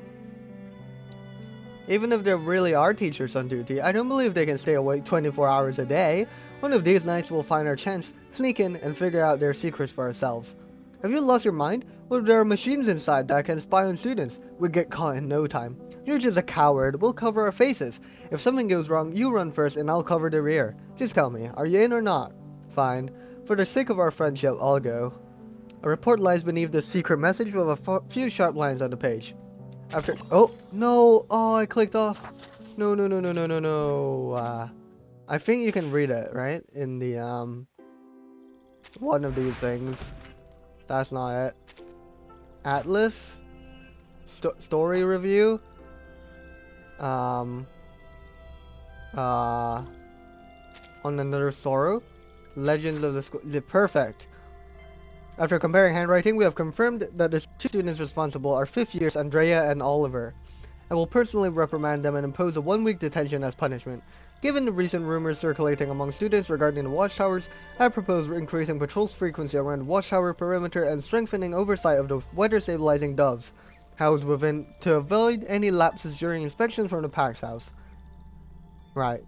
Even if there really are teachers on duty, I don't believe they can stay awake 24 hours a day. One of these nights we'll find our chance, sneak in, and figure out their secrets for ourselves. Have you lost your mind? What if there are machines inside that can spy on students? We'd get caught in no time. You're just a coward. We'll cover our faces. If something goes wrong, you run first and I'll cover the rear. Just tell me, are you in or not? Fine. For the sake of our friendship, I'll go. A report lies beneath the secret message with a few sharp lines on the page. After— oh, no! Oh, I clicked off. No, no, no, no, no, no, no. I think you can read it, right? In the, one of these things. That's not it. Atlas? Story review? On Another Sorrow? Legends of the School. Perfect. After comparing handwriting, we have confirmed that the two students responsible are 5th years Andrea and Oliver. I will personally reprimand them and impose a 1-week detention as punishment. Given the recent rumors circulating among students regarding the watchtowers, I propose increasing patrols frequency around the watchtower perimeter and strengthening oversight of the weather stabilizing doves housed within to avoid any lapses during inspections from the Pax house. Right.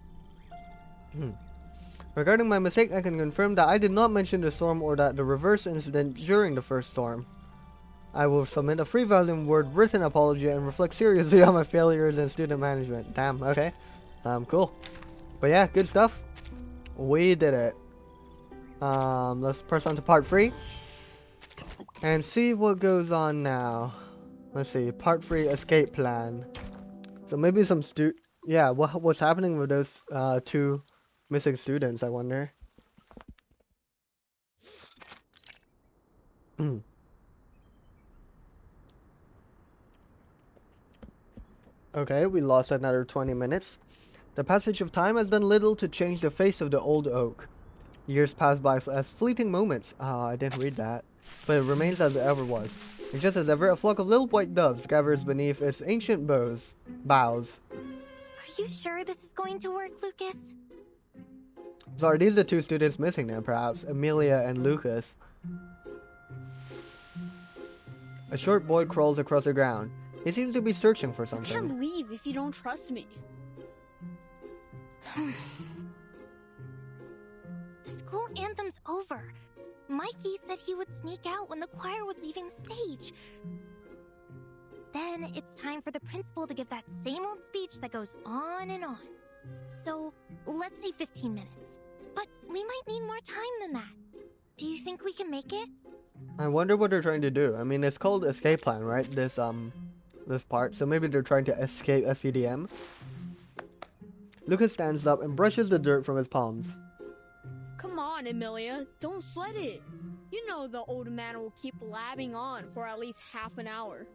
Regarding my mistake, I can confirm that I did not mention the storm or that the reverse incident during the first storm. I will submit a 3,000 word written apology and reflect seriously on my failures in student management. Damn, okay. Cool. But yeah, good stuff. We did it. Let's press on to part 3. And see what goes on now. Let's see, part 3, escape plan. So maybe some yeah, what's happening with those, 2 missing students, I wonder. Okay, we lost another 20 minutes. The passage of time has done little to change the face of the old oak. Years pass by as fleeting moments. I didn't read that. But it remains as it ever was. And just as ever, a flock of little white doves gathers beneath its ancient boughs. Are you sure this is going to work, Lucas? So are these the 2 students missing then, perhaps? Amelia and Lucas. A short boy crawls across the ground. He seems to be searching for something. You can't leave if you don't trust me. The school anthem's over. Mikey said he would sneak out when the choir was leaving the stage. Then it's time for the principal to give that same old speech that goes on and on. So, let's say 15 minutes. But we might need more time than that. Do you think we can make it? I wonder what they're trying to do. I mean, it's called escape plan, right? This part. So maybe they're trying to escape SPDM. Lucas stands up and brushes the dirt from his palms. Come on, Amelia. Don't sweat it. You know the old man will keep blabbing on for at least half an hour.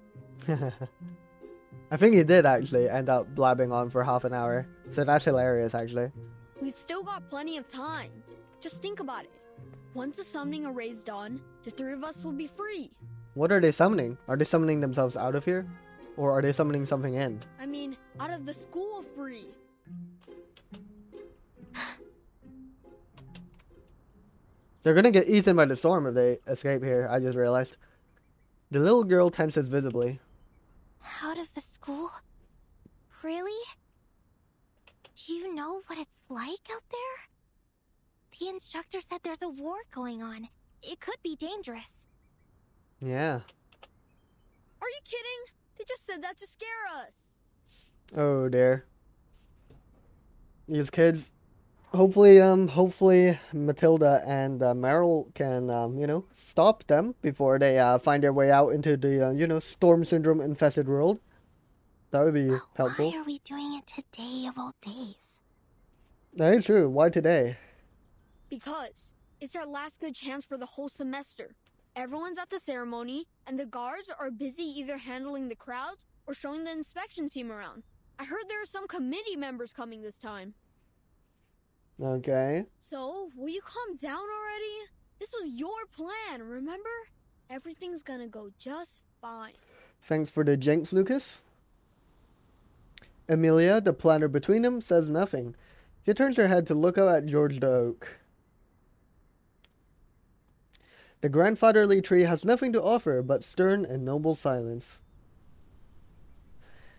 I think he did actually end up blabbing on for half an hour. So that's hilarious, actually. We've still got plenty of time. Just think about it. Once the summoning array's done, the 3 of us will be free. What are they summoning? Are they summoning themselves out of here? Or are they summoning something in? I mean, out of the school free. They're gonna get eaten by the storm if they escape here, I just realized. The little girl tenses visibly. Out of the school? Really? Do you know what it's like out there? The instructor said there's a war going on. It could be dangerous. Yeah. Are you kidding? They just said that to scare us. Oh dear. These kids. Hopefully Matilda and Meryl can, you know, stop them before they find their way out into the, you know, storm syndrome infested world. That would be helpful. Why are we doing it today of all days? That is true. Why today? Because it's our last good chance for the whole semester. Everyone's at the ceremony, and the guards are busy either handling the crowds or showing the inspection team around. I heard there are some committee members coming this time. Okay. So, will you calm down already? This was your plan, remember? Everything's gonna go just fine. Thanks for the jinx, Lucas. Amelia, the planner between them, says nothing. She turns her head to look out at George the Oak. The grandfatherly tree has nothing to offer but stern and noble silence.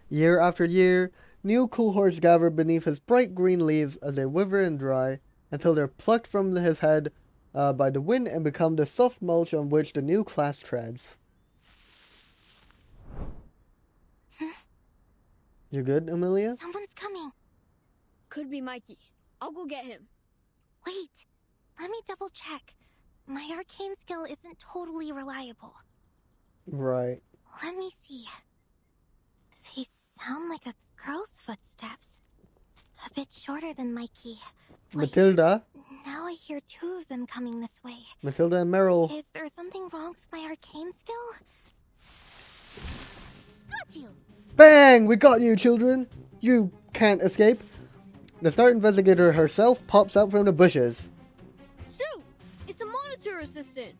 Year after year, new cohorts gather beneath his bright green leaves as they wither and dry, until they're plucked from his head by the wind and become the soft mulch on which the new class treads. You good, Amelia? Someone's coming. Could be Mikey. I'll go get him. Wait, let me double check. My arcane skill isn't totally reliable. Right. Let me see. They sound like a girl's footsteps. A bit shorter than Mikey. Wait, Matilda? now I hear two of them coming this way. Matilda and Meryl. Is there something wrong with my arcane skill? Got you! Bang! We got you, children! You can't escape. The star investigator herself pops out from the bushes. Shoot! It's a monitor assistant!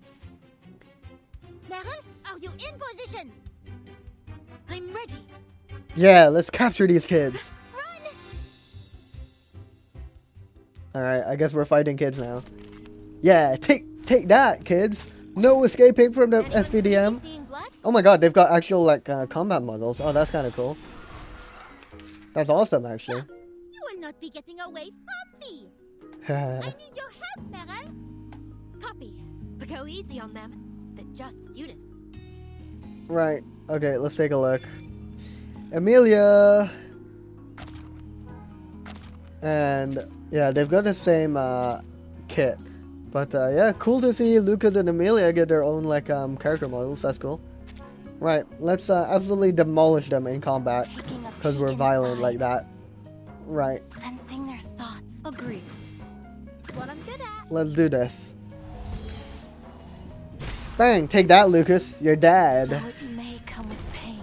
Meryl, are you in position? I'm ready. Yeah, let's capture these kids. Run! Alright, I guess we're fighting kids now. Yeah, take that, kids! No escaping from the SPDM. Oh my god, they've got actual, like, combat models. Oh, that's kind of cool. That's awesome, actually. You will not be getting away from me. I need your help, Meryl. Copy. But go easy on them. They're just students. Right. Okay, let's take a look. Amelia. And yeah, they've got the same kit. But yeah, cool to see Lucas and Amelia get their own like character models. That's cool. Right, let's absolutely demolish them in combat because we're violent like that. Right. Sensing their thoughts. Agreed. That's what I'm good at. Let's do this. Bang! Take that, Lucas. You're dead. Though it may come with pain.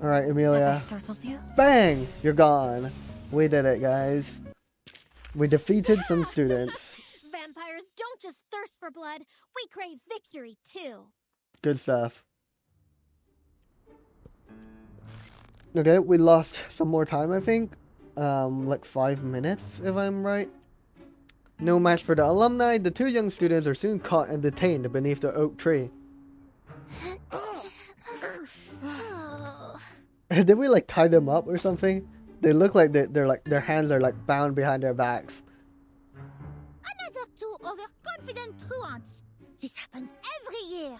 Alright, Amelia. Have I startled you? Bang! You're gone. We did it, guys. We defeated some students. Vampires don't just thirst for blood, we crave victory too. Good stuff. Okay, we lost some more time, I think. Like 5 minutes, if I'm right. No match for the alumni, the two young students are soon caught and detained beneath the oak tree. Did we like tie them up or something? They look like they're like their hands are like bound behind their backs. Another two overconfident truants. This happens every year.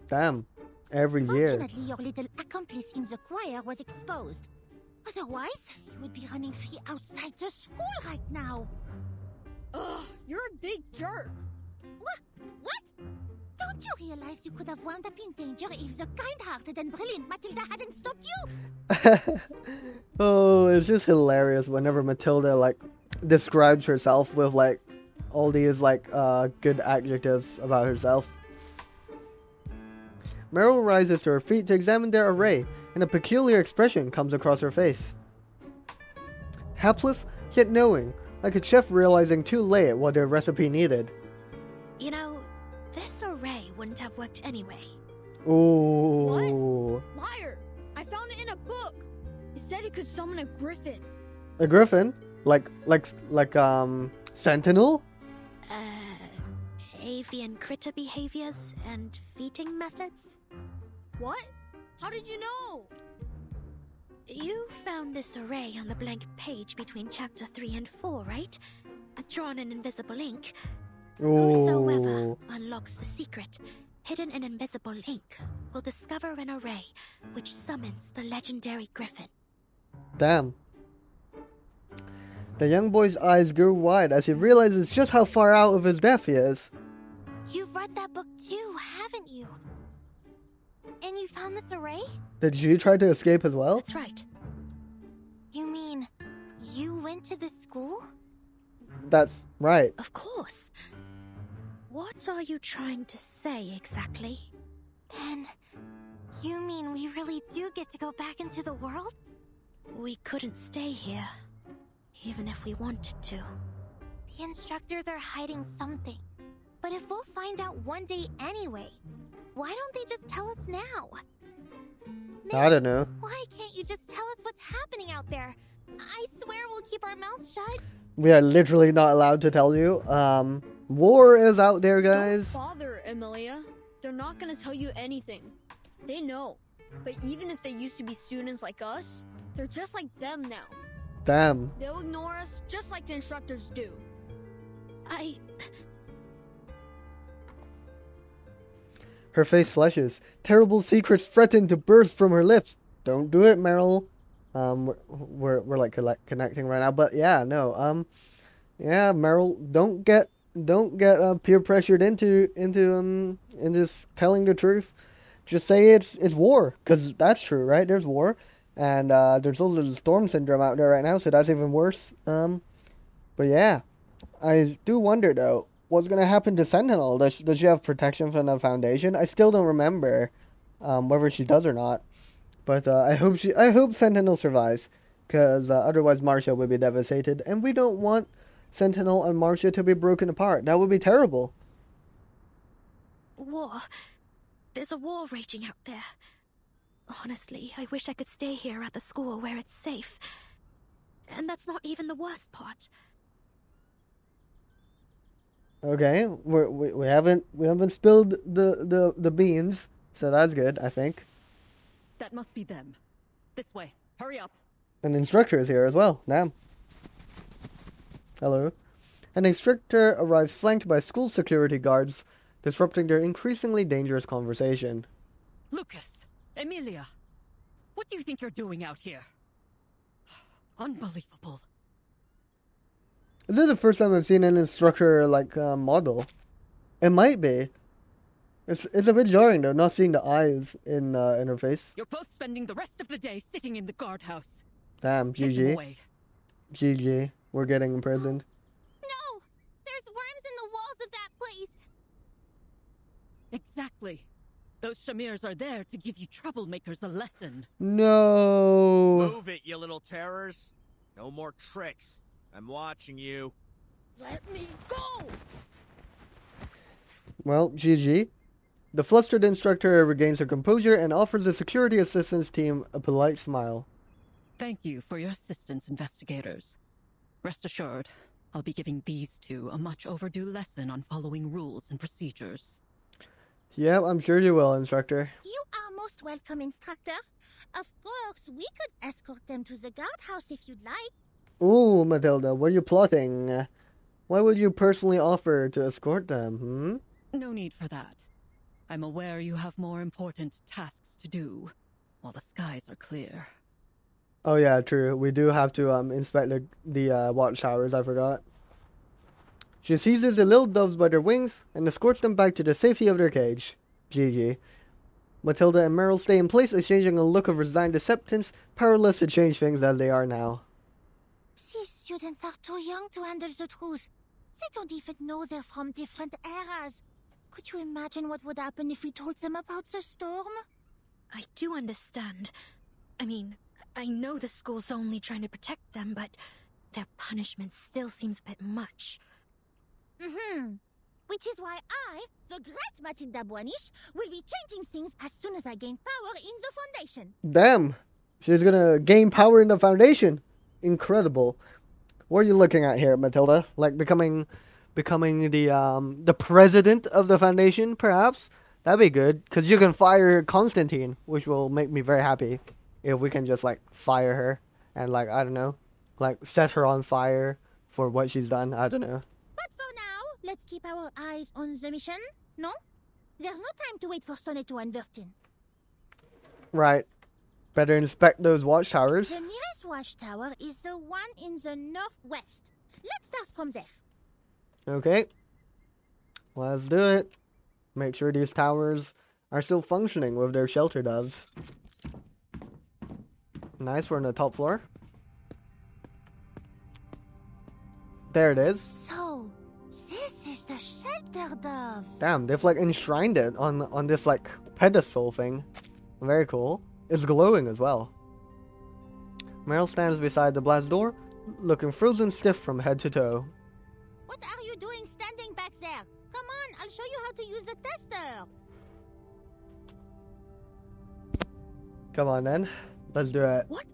Damn, every year. Fortunately, your little accomplice in the choir was exposed. Otherwise, you would be running free outside the school right now. Ugh, you're a big jerk. What? Don't you realize you could have wound up in danger if the kind-hearted and brilliant Matilda hadn't stopped you? Oh, it's just hilarious whenever Matilda like describes herself with like all these like good adjectives about herself. Meryl rises to her feet to examine their array, and a peculiar expression comes across her face. Helpless, yet knowing, like a chef realizing too late what their recipe needed. You know, this array wouldn't have worked anyway. Ooh. What? Liar! I found it in a book. It said it could summon a griffin. A griffin? Like Sentinel? Avian critter behaviors and feeding methods? What? How did you know? You found this array on the blank page between chapter 3 and 4, right? Drawn in invisible ink. Whosoever unlocks the secret, hidden in invisible ink, will discover an array which summons the legendary griffin. Damn. The young boy's eyes grew wide as he realizes just how far out of his depth he is. You've read that book too, haven't you? And you found this array? Did you try to escape as well? That's right. You mean you went to this school? That's right. Of course. What are you trying to say exactly? Then, you mean we really do get to go back into the world? We couldn't stay here, even if we wanted to. The instructors are hiding something. But if we'll find out one day anyway, why don't they just tell us now? I don't know. Why can't you just tell us what's happening out there? I swear we'll keep our mouths shut. We are literally not allowed to tell you. War is out there, guys. Don't bother, Amelia. They're not gonna tell you anything. They know. But even if they used to be students like us, they're just like them now. Damn. They'll ignore us just like the instructors do. Her face flushes. Terrible secrets threaten to burst from her lips. Don't do it, Meryl. We're like connecting right now, but yeah, no. Yeah, Meryl, don't get peer pressured into telling the truth. Just say it's war, because that's true, right? There's war, and there's also the storm syndrome out there right now, so that's even worse. But yeah, I do wonder though, what's gonna happen to Sentinel? Does she have protection from the Foundation? I still don't remember, whether she does or not. But I hope Sentinel survives, because otherwise Marcia will be devastated, and we don't want Sentinel and Marcia to be broken apart. That would be terrible. War. There's a war raging out there. Honestly, I wish I could stay here at the school where it's safe. And that's not even the worst part. Okay, we haven't spilled the beans, so that's good, I think. That must be them. This way. Hurry up. An instructor is here as well. Damn. Hello. An instructor arrives flanked by school security guards, disrupting their increasingly dangerous conversation. Lucas! Emilia! What do you think you're doing out here? Unbelievable. Is this the first time I've seen an instructor, like, model? It might be. It's a bit jarring, though, not seeing the eyes in her face. You're both spending the rest of the day sitting in the guardhouse. Damn, Get them GG. away. GG. We're getting imprisoned. No! There's worms in the walls of that place! Exactly. Those Shamirs are there to give you troublemakers a lesson. No! Move it, you little terrors. No more tricks. I'm watching you. Let me go! Well, GG. The flustered instructor regains her composure and offers the security assistance team a polite smile. Thank you for your assistance, investigators. Rest assured, I'll be giving these two a much overdue lesson on following rules and procedures. Yeah, I'm sure you will, instructor. You are most welcome, instructor. Of course, we could escort them to the guardhouse if you'd like. Ooh, Matilda, what are you plotting? Why would you personally offer to escort them, No need for that. I'm aware you have more important tasks to do, while the skies are clear. Oh yeah, true. We do have to inspect the watchtowers, I forgot. She seizes the little doves by their wings and escorts them back to the safety of their cage. GG. Matilda and Meryl stay in place, exchanging a look of resigned acceptance, powerless to change things as they are now. These students are too young to handle the truth. They don't even know they're from different eras. Could you imagine what would happen if we told them about the storm? I do understand. I mean, I know the school's only trying to protect them, but their punishment still seems a bit much. Which is why I, the great Matilda Boanish, will be changing things as soon as I gain power in the Foundation. Damn! She's gonna gain power in the Foundation. Incredible. What are you looking at here, Matilda? Like becoming the president of the Foundation, perhaps? That'd be good, because you can fire Constantine, which will make me very happy if we can just, like, fire her and, like, I don't know, like, set her on fire for what she's done. I don't know. But for now, let's keep our eyes on the mission, no? There's no time to wait for Sonetto and Vertin. Right. Better inspect those watchtowers. The nearest watchtower is the one in the northwest. Let's start from there. Okay. Let's do it. Make sure these towers are still functioning with their shelter doves. Nice, we're on the top floor. There it is. So, this is the shelter dove. Damn, they've like enshrined it on this like pedestal thing. Very cool. It's glowing as well. Meryl stands beside the blast door, looking frozen stiff from head to toe. What are you doing standing back there? Come on, I'll show you how to use the tester. Come on then, let's do it. What?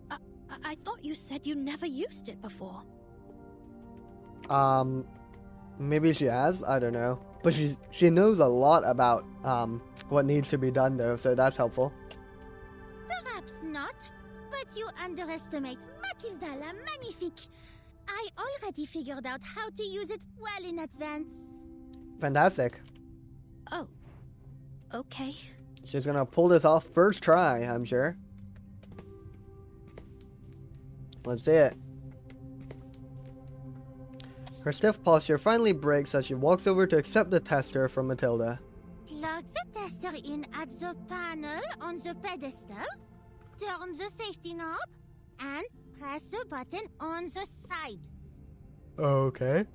I thought you said you never used it before. Maybe she has, I don't know. But she knows a lot about what needs to be done though, so that's helpful. underestimate Matilda la Magnifique. I already figured out how to use it well in advance. Fantastic. Oh. Okay. She's gonna pull this off first try, I'm sure. Let's see it. Her stiff posture finally breaks as she walks over to accept the tester from Matilda. Plug the tester in at the panel on the pedestal, turn the safety knob, and press the button on the side. Okay.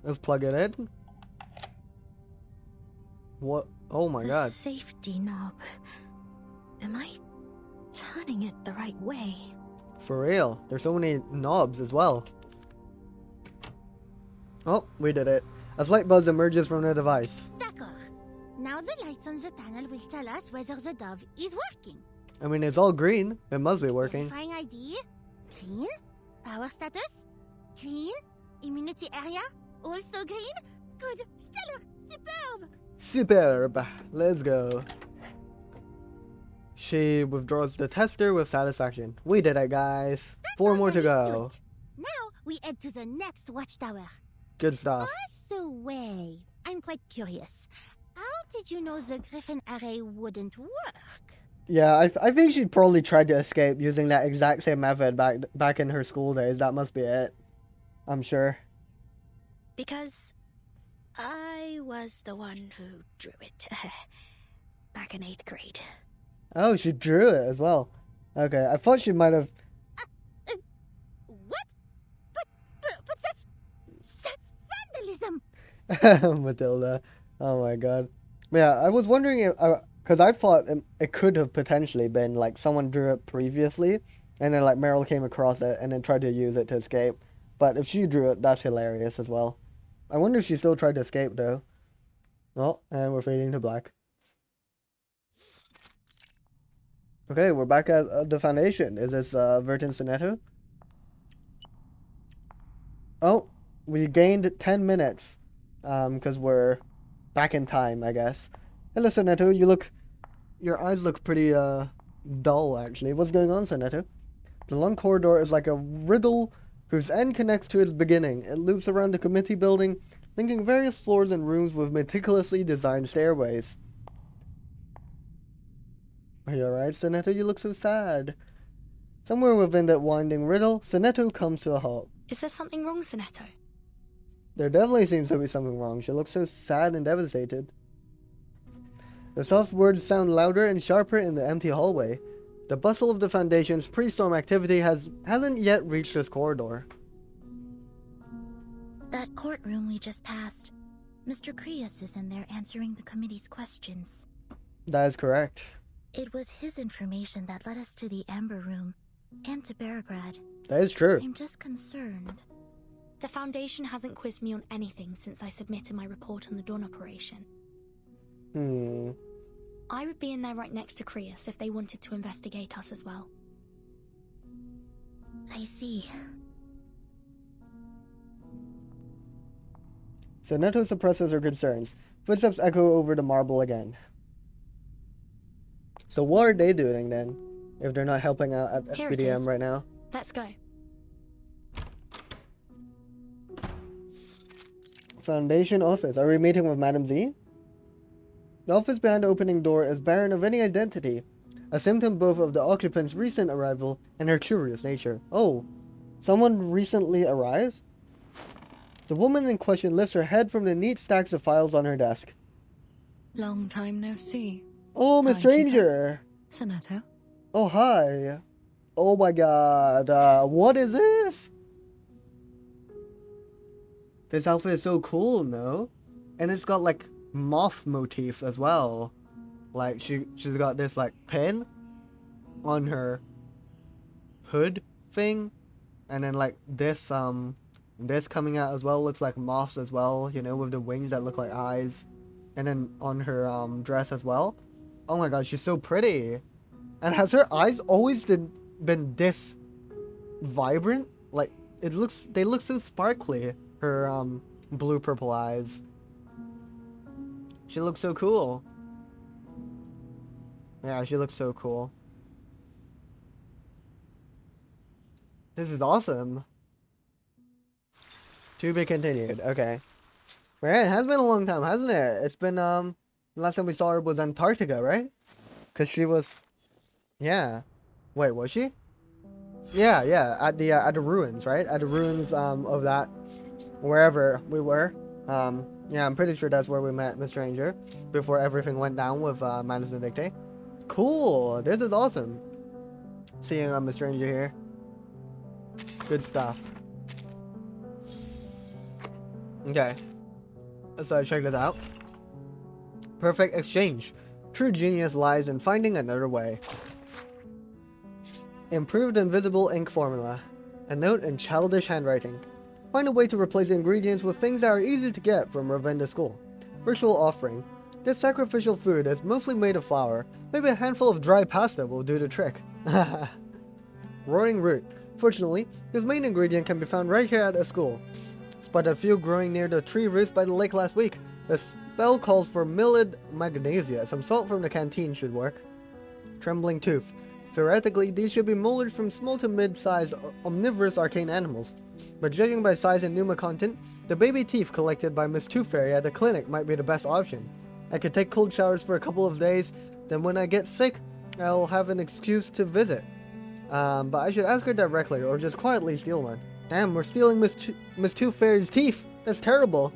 Let's plug it in. What? Oh my god. Safety knob. Am I turning it the right way? For real. There's so many knobs as well. Oh, we did it. A slight buzz emerges from the device. D'accord. Now the lights on the panel will tell us whether the dove is working. I mean, it's all green. It must be working. Verifying ID. Green. Power status. Green. Immunity area. Also green. Good. Stellar. Superb. Superb. Let's go. She withdraws the tester with satisfaction. We did it, guys. That's 4 more to go. understood. Now we head to the next watchtower. Good stuff. By the way, I'm quite curious. How did you know the Griffin array wouldn't work? Yeah, I think she probably tried to escape using that exact same method back in her school days. That must be it. I'm sure. Because I was the one who drew it back in 8th grade. Oh, she drew it as well. Okay, I thought she might have... What? But that's vandalism! Matilda. Oh my god. Yeah, I was wondering if... Because I thought it could have potentially been, like, someone drew it previously, and then, like, Meryl came across it and then tried to use it to escape. But if she drew it, that's hilarious as well. I wonder if she still tried to escape, though. Oh, and we're fading to black. Okay, we're back at the Foundation. Is this Vertin Sonetto? Oh, we gained 10 minutes. Because we're back in time, I guess. Hello, Sonetto. Your eyes look pretty, dull, actually. What's going on, Sonetto? The long corridor is like a riddle whose end connects to its beginning. It loops around the committee building, linking various floors and rooms with meticulously designed stairways. Are you alright, Sonetto? You look so sad. Somewhere within that winding riddle, Sonetto comes to a halt. Is there something wrong, Sonetto? There definitely seems to be something wrong. She looks so sad and devastated. The soft words sound louder and sharper in the empty hallway. The bustle of the Foundation's pre-storm activity hasn't yet reached this corridor. That courtroom we just passed. Mr. Krios is in there answering the committee's questions. That is correct. It was his information that led us to the Amber Room and to Beargrad. That is true. I'm just concerned. The Foundation hasn't quizzed me on anything since I submitted my report on the Dawn operation. I would be in there right next to Krios if they wanted to investigate us as well. I see. Sonetto suppresses her concerns. Footsteps echo over the marble again. So what are they doing then, if they're not helping out at Here it SPDM is. right now? Let's go. Foundation office. Are we meeting with Madam Z? The office behind the opening door is barren of any identity, a symptom both of the occupant's recent arrival and her curious nature. Oh, someone recently arrived? The woman in question lifts her head from the neat stacks of files on her desk. Long time no see. Oh, Miss Stranger! Sonetto. Oh, hi. Oh my god, what is this? This outfit is so cool, no? And it's got, like, moth motifs as well. Like, she's got this, like, pin on her hood thing. And then, like, this coming out as well looks like moths as well, you know, with the wings that look like eyes. And then on her, dress as well. Oh my god, she's so pretty. And has her eyes always been this vibrant? Like, they look so sparkly. Her, blue-purple eyes. She looks so cool. Yeah, she looks so cool. This is awesome. To be continued. Okay. Right, it has been a long time, hasn't it? It's been, the last time we saw her was Antarctica, right? Because she was... Yeah. Wait, was she? Yeah, at the ruins, right? At the ruins, of that... Wherever we were. Yeah, I'm pretty sure that's where we met Miss Stranger. Before everything went down with, Manus Vindictae. Cool! This is awesome. Seeing, Miss Stranger here. Good stuff. Okay. So check this out. Perfect exchange. True genius lies in finding another way. Improved invisible ink formula. A note in childish handwriting. Find a way to replace the ingredients with things that are easy to get from Ravenna School. Ritual offering. This sacrificial food is mostly made of flour. Maybe a handful of dry pasta will do the trick. Roaring root. Fortunately, this main ingredient can be found right here at the school. Spotted a few growing near the tree roots by the lake last week. The spell calls for milled magnesia. Some salt from the canteen should work. Trembling tooth. Theoretically, these should be molars from small to mid-sized omnivorous arcane animals. But judging by size and pneuma content, the baby teeth collected by Miss Tooth Fairy at the clinic might be the best option. I could take cold showers for a couple of days, then when I get sick, I'll have an excuse to visit. But I should ask her directly, or just quietly steal one. Damn, we're stealing Miss Tooth Fairy's teeth! That's terrible!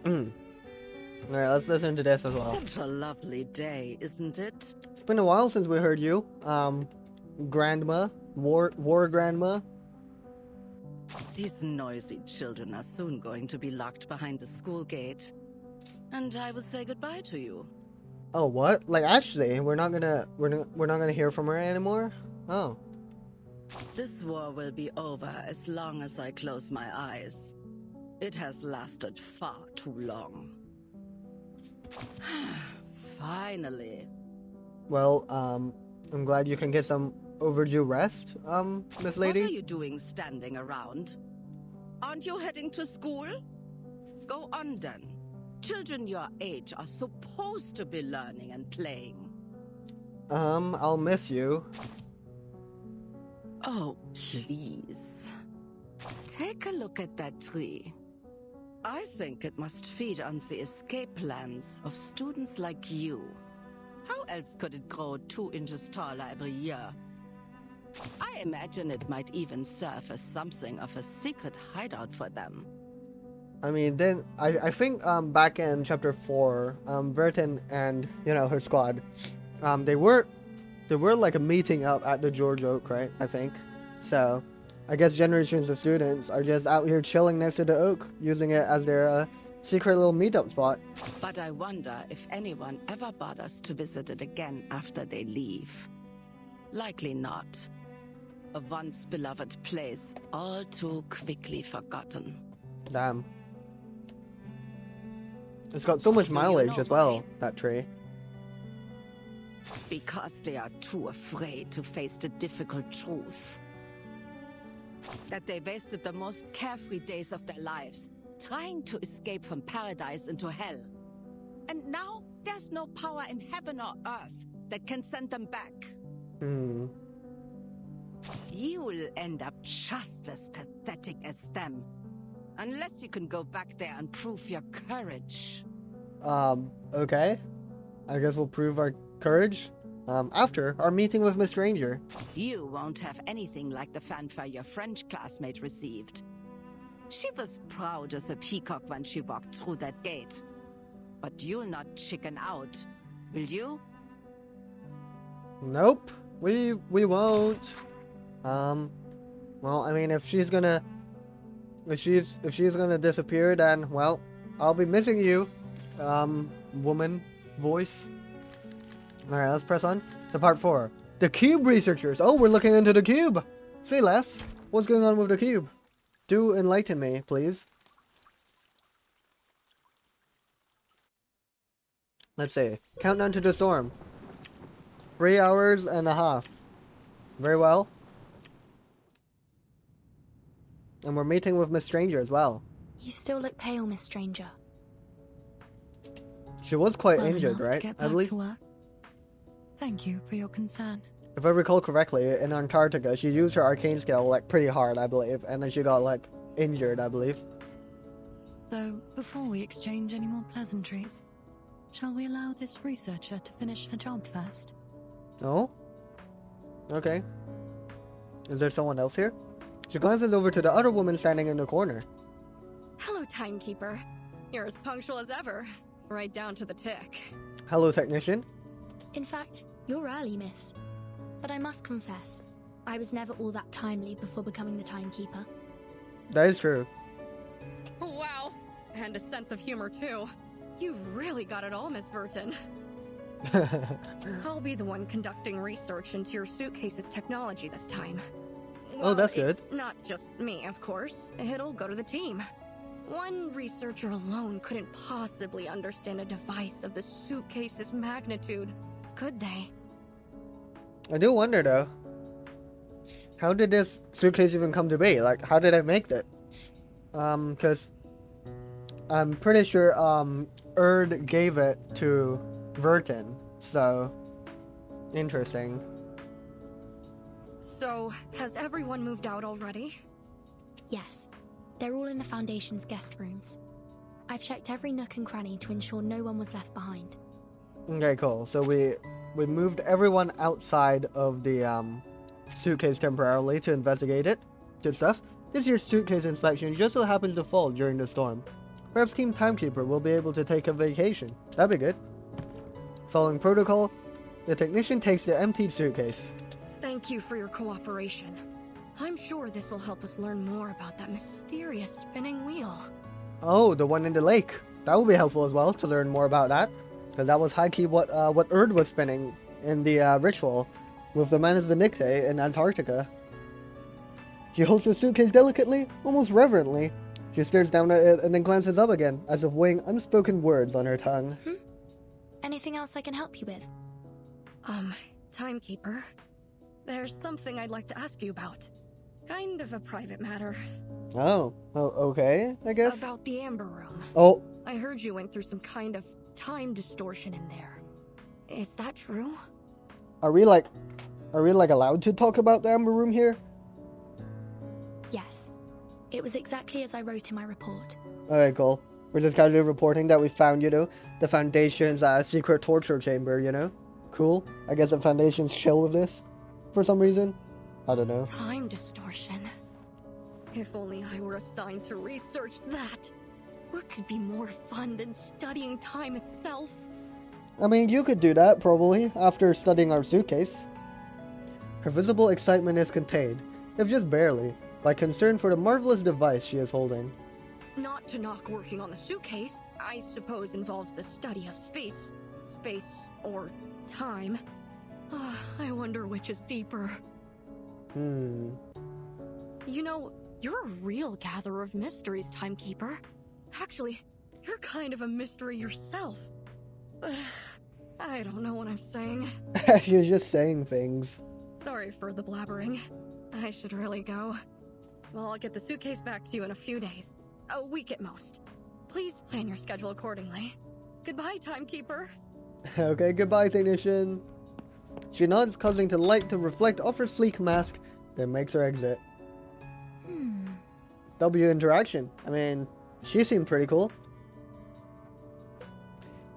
Alright, let's listen to this as well. Such a lovely day, isn't it? It's been a while since we heard you. Grandma. War Grandma. These noisy children are soon going to be locked behind the school gate. And I will say goodbye to you. Oh, what? Like, actually, we're not gonna hear from her anymore? Oh. This war will be over as long as I close my eyes. It has lasted far too long. Finally. Well, I'm glad you can get some overdue rest, Miss Lady. What are you doing standing around? Aren't you heading to school? Go on then. Children your age are supposed to be learning and playing. I'll miss you. Oh, please. Take a look at that tree. I think it must feed on the escape plans of students like you. How else could it grow 2 inches taller every year? I imagine it might even serve as something of a secret hideout for them. I mean, then I think back in chapter 4, Vertin and her squad, they were like a meeting up at the George Oak, right? I think. So, I guess generations of students are just out here chilling next to the oak, using it as their secret little meetup spot. But I wonder if anyone ever bothers to visit it again after they leave. Likely not. A once beloved place, all too quickly forgotten. Damn. It's got so much mileage as well, that tree. Because they are too afraid to face the difficult truth. That they wasted the most carefree days of their lives trying to escape from paradise into hell. And now there's no power in heaven or earth that can send them back. You'll end up just as pathetic as them. Unless you can go back there and prove your courage. Okay. I guess we'll prove our courage after our meeting with Miss Stranger. You won't have anything like the fanfare your French classmate received. She was proud as a peacock when she walked through that gate. But you'll not chicken out, will you? Nope, we won't. Well, I mean, if she's gonna disappear, then well, I'll be missing you, woman voice. All right, let's press on to part 4. The cube researchers. Oh, we're looking into the cube. Say less. What's going on with the cube? Do enlighten me, please. Let's see. Countdown to the storm. 3 hours and a half. Very well. And we're meeting with Miss Stranger as well. You still look pale, Miss Stranger. She was quite Well injured, enough to right? get I back believe. to work. Thank you for your concern. If I recall correctly, in Antarctica, she used her arcane skill like pretty hard, I believe, and then she got like injured, I believe. Though, before we exchange any more pleasantries, shall we allow this researcher to finish her job first? Oh? Okay. Is there someone else here? She glances over to the other woman standing in the corner. Hello, timekeeper. You're as punctual as ever, right down to the tick. Hello, technician. In fact, you're early, miss. But I must confess, I was never all that timely before becoming the timekeeper. That is true. Wow, and a sense of humor too. You've really got it all, Miss Verton. I'll be the one conducting research into your suitcase's technology this time. Well, oh, that's good. It's not just me, of course. It'll go to the team. One researcher alone couldn't possibly understand a device of the suitcase's magnitude, could they? I do wonder though. How did this suitcase even come to be? Like, how did I make it? Because I'm pretty sure Erd gave it to Verton, so interesting. So, has everyone moved out already? Yes. They're all in the Foundation's guest rooms. I've checked every nook and cranny to ensure no one was left behind. Okay, cool. So we moved everyone outside of the suitcase temporarily to investigate it. Good stuff. This year's suitcase inspection just so happens to fall during the storm. Perhaps Team Timekeeper will be able to take a vacation. That'd be good. Following protocol, the technician takes the emptied suitcase. Thank you for your cooperation. I'm sure this will help us learn more about that mysterious spinning wheel. Oh, the one in the lake. That would be helpful as well to learn more about that. Because that was high-key what Erd was spinning in the ritual with the Manus Vindictae in Antarctica. She holds the suitcase delicately, almost reverently. She stares down at it and then glances up again, as if weighing unspoken words on her tongue. Anything else I can help you with? Timekeeper. There's something I'd like to ask you about. Kind of a private matter. Oh, okay, I guess. About the Amber Room. Oh. I heard you went through some kind of time distortion in there. Is that true? Are we like allowed to talk about the Amber Room here? Yes. It was exactly as I wrote in my report. Alright, cool. We're just casually reporting that we found, the Foundation's secret torture chamber, Cool. I guess the Foundation's chill with this for some reason. I don't know. Time distortion. If only I were assigned to research that. What could be more fun than studying time itself? I mean, you could do that, probably, after studying our suitcase. Her visible excitement is contained, if just barely, by concern for the marvelous device she is holding. Not to knock working on the suitcase, I suppose involves the study of space or time. I wonder which is deeper. You know, you're a real gatherer of mysteries, Timekeeper. Actually, you're kind of a mystery yourself. I don't know what I'm saying. You're just saying things. Sorry for the blabbering. I should really go. Well, I'll get the suitcase back to you in a few days. A week at most. Please plan your schedule accordingly. Goodbye, Timekeeper. Okay, goodbye, technician. She nods, causing the light to reflect off her sleek mask, then makes her exit. W interaction. I mean, she seemed pretty cool.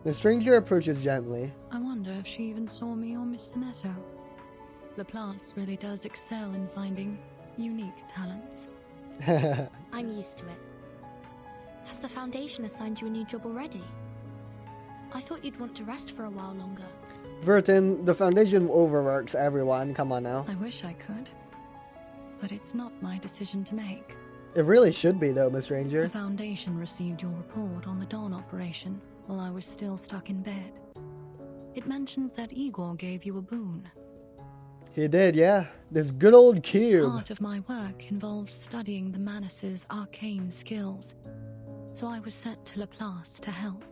The stranger approaches gently. I wonder if she even saw me or Miss Sinetto. Laplace really does excel in finding unique talents. I'm used to it. Has the Foundation assigned you a new job already? I thought you'd want to rest for a while longer. Verton, the Foundation overworks everyone. Come on now. I wish I could. But it's not my decision to make. It really should be, though, Miss Ranger. The Foundation received your report on the Dawn operation while I was still stuck in bed. It mentioned that Igor gave you a boon. He did, yeah. This good old cube. Part of my work involves studying the Manus's arcane skills, so I was sent to Laplace to help.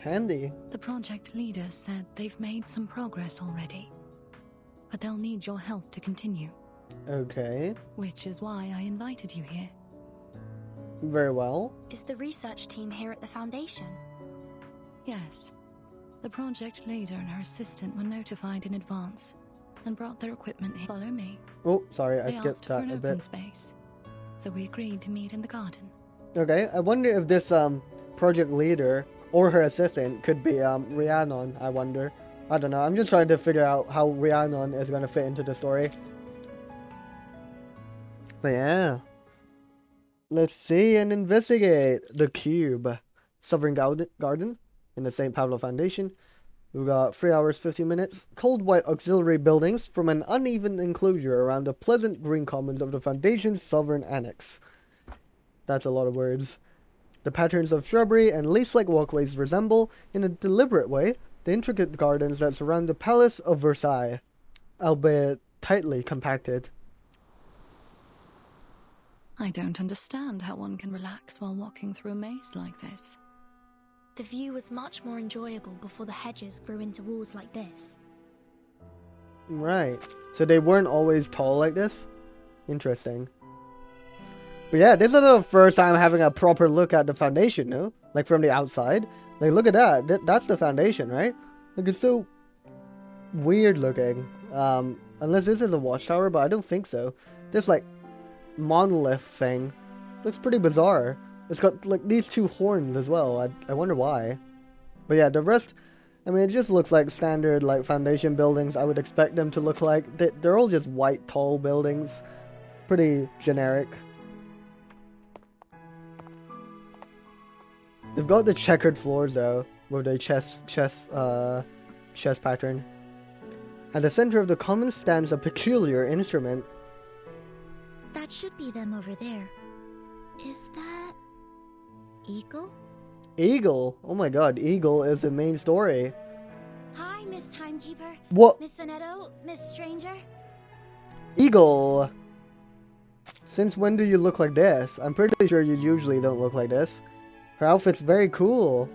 Handy. The project leader said they've made some progress already, but they'll need your help to continue. Okay. Which is why I invited you here. Very well. Is the research team here at the Foundation? Yes. The project leader and her assistant were notified in advance, and brought their equipment here. Follow me. Oh, sorry, I They skipped asked for that an a open bit. space, so we agreed to meet in the garden. Okay, I wonder if this project leader or her assistant could be Rhiannon, I wonder. I don't know, I'm just trying to figure out how Rhiannon is going to fit into the story. But yeah. Let's see and investigate the cube. Sovereign Garden in the St. Pablo Foundation. We've got 3 hours, 15 minutes. Cold white auxiliary buildings from an uneven enclosure around the pleasant green commons of the Foundation's Sovereign Annex. That's a lot of words. The patterns of shrubbery and lace-like walkways resemble, in a deliberate way, the intricate gardens that surround the Palace of Versailles, albeit tightly compacted. I don't understand how one can relax while walking through a maze like this. The view was much more enjoyable before the hedges grew into walls like this. Right. So they weren't always tall like this? Interesting. But yeah, this is the first time having a proper look at the Foundation, no? Like from the outside. Like, look at that. That's the Foundation, right? Like, it's so weird looking. Unless this is a watchtower, but I don't think so. This, like, monolith thing looks pretty bizarre. It's got like these two horns as well. I wonder why. But yeah, the rest, I mean, it just looks like standard like Foundation buildings I would expect them to look like. They're all just white tall buildings, pretty generic. They've got the checkered floors though, with a chess pattern. At the center of the common stands a peculiar instrument. That should be them over there. Is that... Eagle? Eagle? Oh my god, Eagle is the main story. Hi, Miss Timekeeper. What? Miss Sonetto? Miss Stranger? Eagle! Since when do you look like this? I'm pretty sure you usually don't look like this. Her outfit's very cool.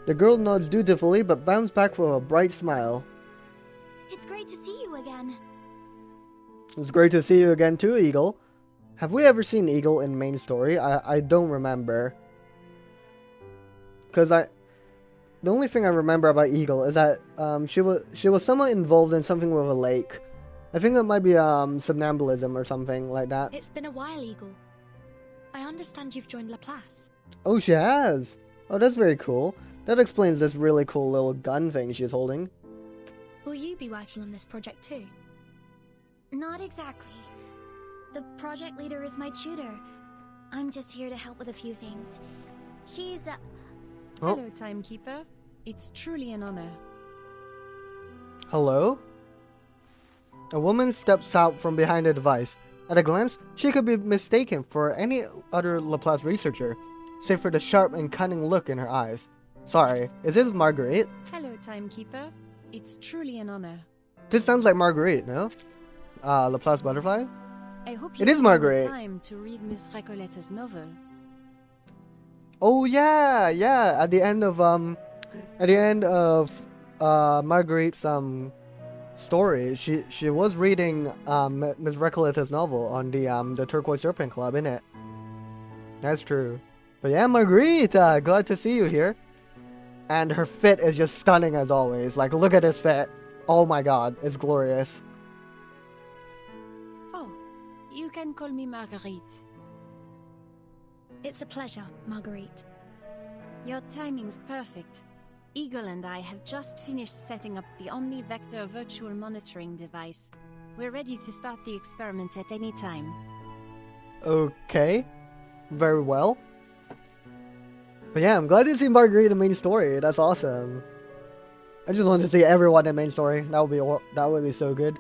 The girl nods dutifully, but bounds back with a bright smile. It's great to see you again. It's great to see you again too, Eagle. Have we ever seen Eagle in main story? I don't remember. Cause the only thing I remember about Eagle is that she was somewhat involved in something with a lake. I think that might be somnambulism or something like that. It's been a while, Eagle. I understand you've joined Laplace. Oh, she has. Oh, that's very cool. That explains this really cool little gun thing she's holding. Will you be working on this project too? Not exactly. The project leader is my tutor. I'm just here to help with a few things. She's Hello, Timekeeper. It's truly an honor. Hello? A woman steps out from behind a device. At a glance, she could be mistaken for any other Laplace researcher, save for the sharp and cunning look in her eyes. Sorry, is this Marguerite? Hello, Timekeeper. It's truly an honor. This sounds like Marguerite, no? Laplace Butterfly? I hope it you is Marguerite. Time to read Miss Recoletta's novel. Oh yeah, yeah. At the end of Marguerite's story, she was reading Miss Recoletta's novel on the Turquoise Serpent Club, innit? That's true. But yeah, Marguerite, glad to see you here. And her fit is just stunning as always. Like, look at this fit. Oh my god, it's glorious. Oh, you can call me Marguerite. It's a pleasure, Marguerite. Your timing's perfect. Eagle and I have just finished setting up the Omni-Vector virtual monitoring device. We're ready to start the experiment at any time. Okay. Very well. But yeah, I'm glad to see Marguerite in the main story. That's awesome. I just want to see everyone in the main story. That would be so good.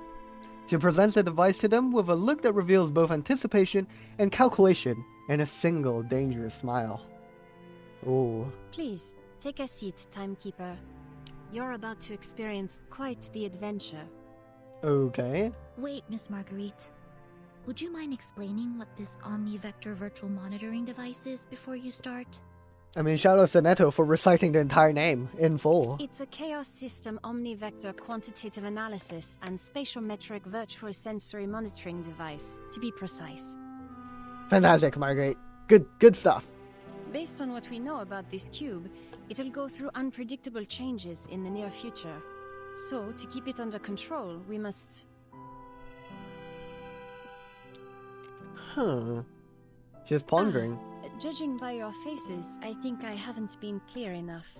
She presents the device to them with a look that reveals both anticipation and calculation in a single dangerous smile. Ooh. Please, take a seat, Timekeeper. You're about to experience quite the adventure. Okay. Wait, Miss Marguerite. Would you mind explaining what this Omni-Vector virtual monitoring device is before you start? I mean, shout out to Neto for reciting the entire name in full. It's a Chaos System Omni-Vector quantitative analysis and spatiometric virtual sensory monitoring device, to be precise. Fantastic, Marguerite. Good stuff. Based on what we know about this cube, it'll go through unpredictable changes in the near future. So, to keep it under control, we must... Huh. Just pondering. Judging by your faces, I think I haven't been clear enough.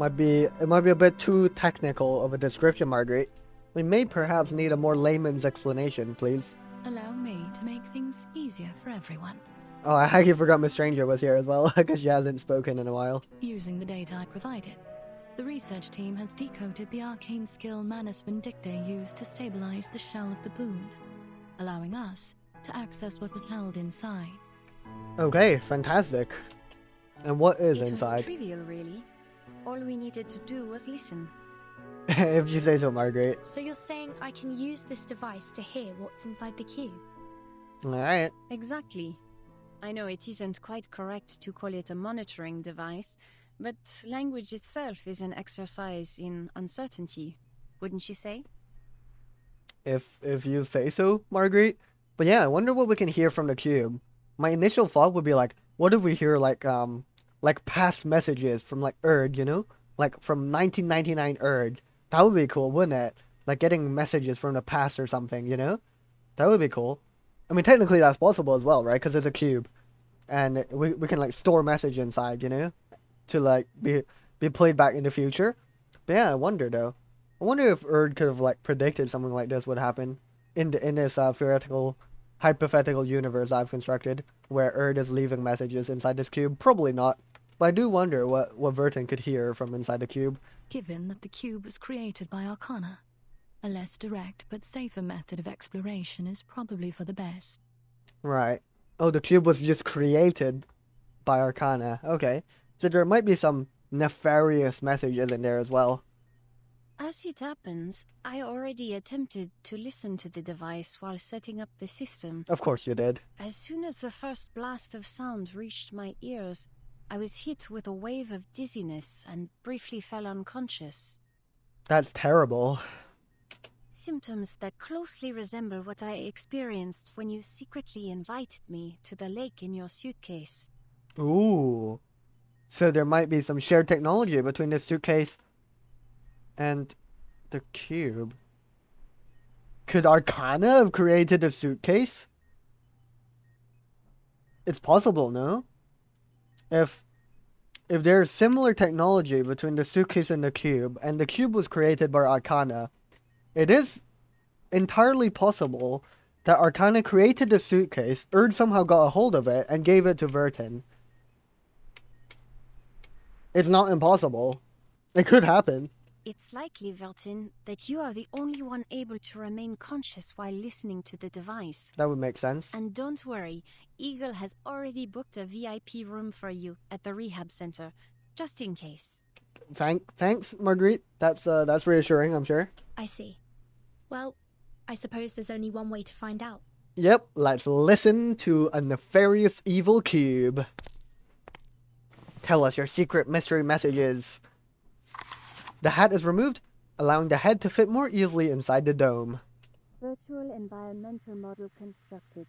It might be a bit too technical of a description, Margaret. We may perhaps need a more layman's explanation, please. Allow me to make things easier for everyone. Oh, I actually forgot Miss Stranger was here as well, because she hasn't spoken in a while. Using the data I provided, the research team has decoded the arcane skill Manus Vindictae used to stabilize the shell of the boon, allowing us to access what was held inside. Okay, fantastic. And what is inside? It was trivial, really. All we needed to do was listen. If you say so, Margaret. So you're saying I can use this device to hear what's inside the cube? Alright. Exactly. I know it isn't quite correct to call it a monitoring device, but language itself is an exercise in uncertainty, wouldn't you say? If you say so, Margaret. But yeah, I wonder what we can hear from the cube. My initial thought would be like, what if we hear like past messages from like Erd, you know? Like from 1999 Erd. That would be cool, wouldn't it? Like getting messages from the past or something, you know? That would be cool. I mean, technically that's possible as well, right? Because it's a cube. And we can like store message inside, you know? To like be played back in the future. But yeah, I wonder though. I wonder if Erd could have like predicted something like this would happen in this theoretical, hypothetical universe I've constructed, where Erd is leaving messages inside this cube. Probably not. But I do wonder what Vertin could hear from inside the cube. Given that the cube was created by Arcana, a less direct but safer method of exploration is probably for the best. Right. Oh, the cube was just created by Arcana. Okay. So there might be some nefarious messages in there as well. As it happens, I already attempted to listen to the device while setting up the system. Of course you did. As soon as the first blast of sound reached my ears, I was hit with a wave of dizziness and briefly fell unconscious. That's terrible. Symptoms that closely resemble what I experienced when you secretly invited me to the lake in your suitcase. Ooh. So there might be some shared technology between the suitcase and the cube. Could Arcana have created a suitcase? It's possible, no? If there's similar technology between the suitcase and the cube was created by Arcana, it is entirely possible that Arcana created the suitcase, Erd somehow got a hold of it, and gave it to Vertin. It's not impossible. It could happen. It's likely, Vertin, that you are the only one able to remain conscious while listening to the device. That would make sense. And don't worry, Eagle has already booked a VIP room for you at the rehab center, just in case. Thanks, Marguerite. That's reassuring, I'm sure. I see. Well, I suppose there's only one way to find out. Yep, let's listen to a nefarious evil cube. Tell us your secret mystery messages. The hat is removed, allowing the head to fit more easily inside the dome. Virtual environmental model constructed.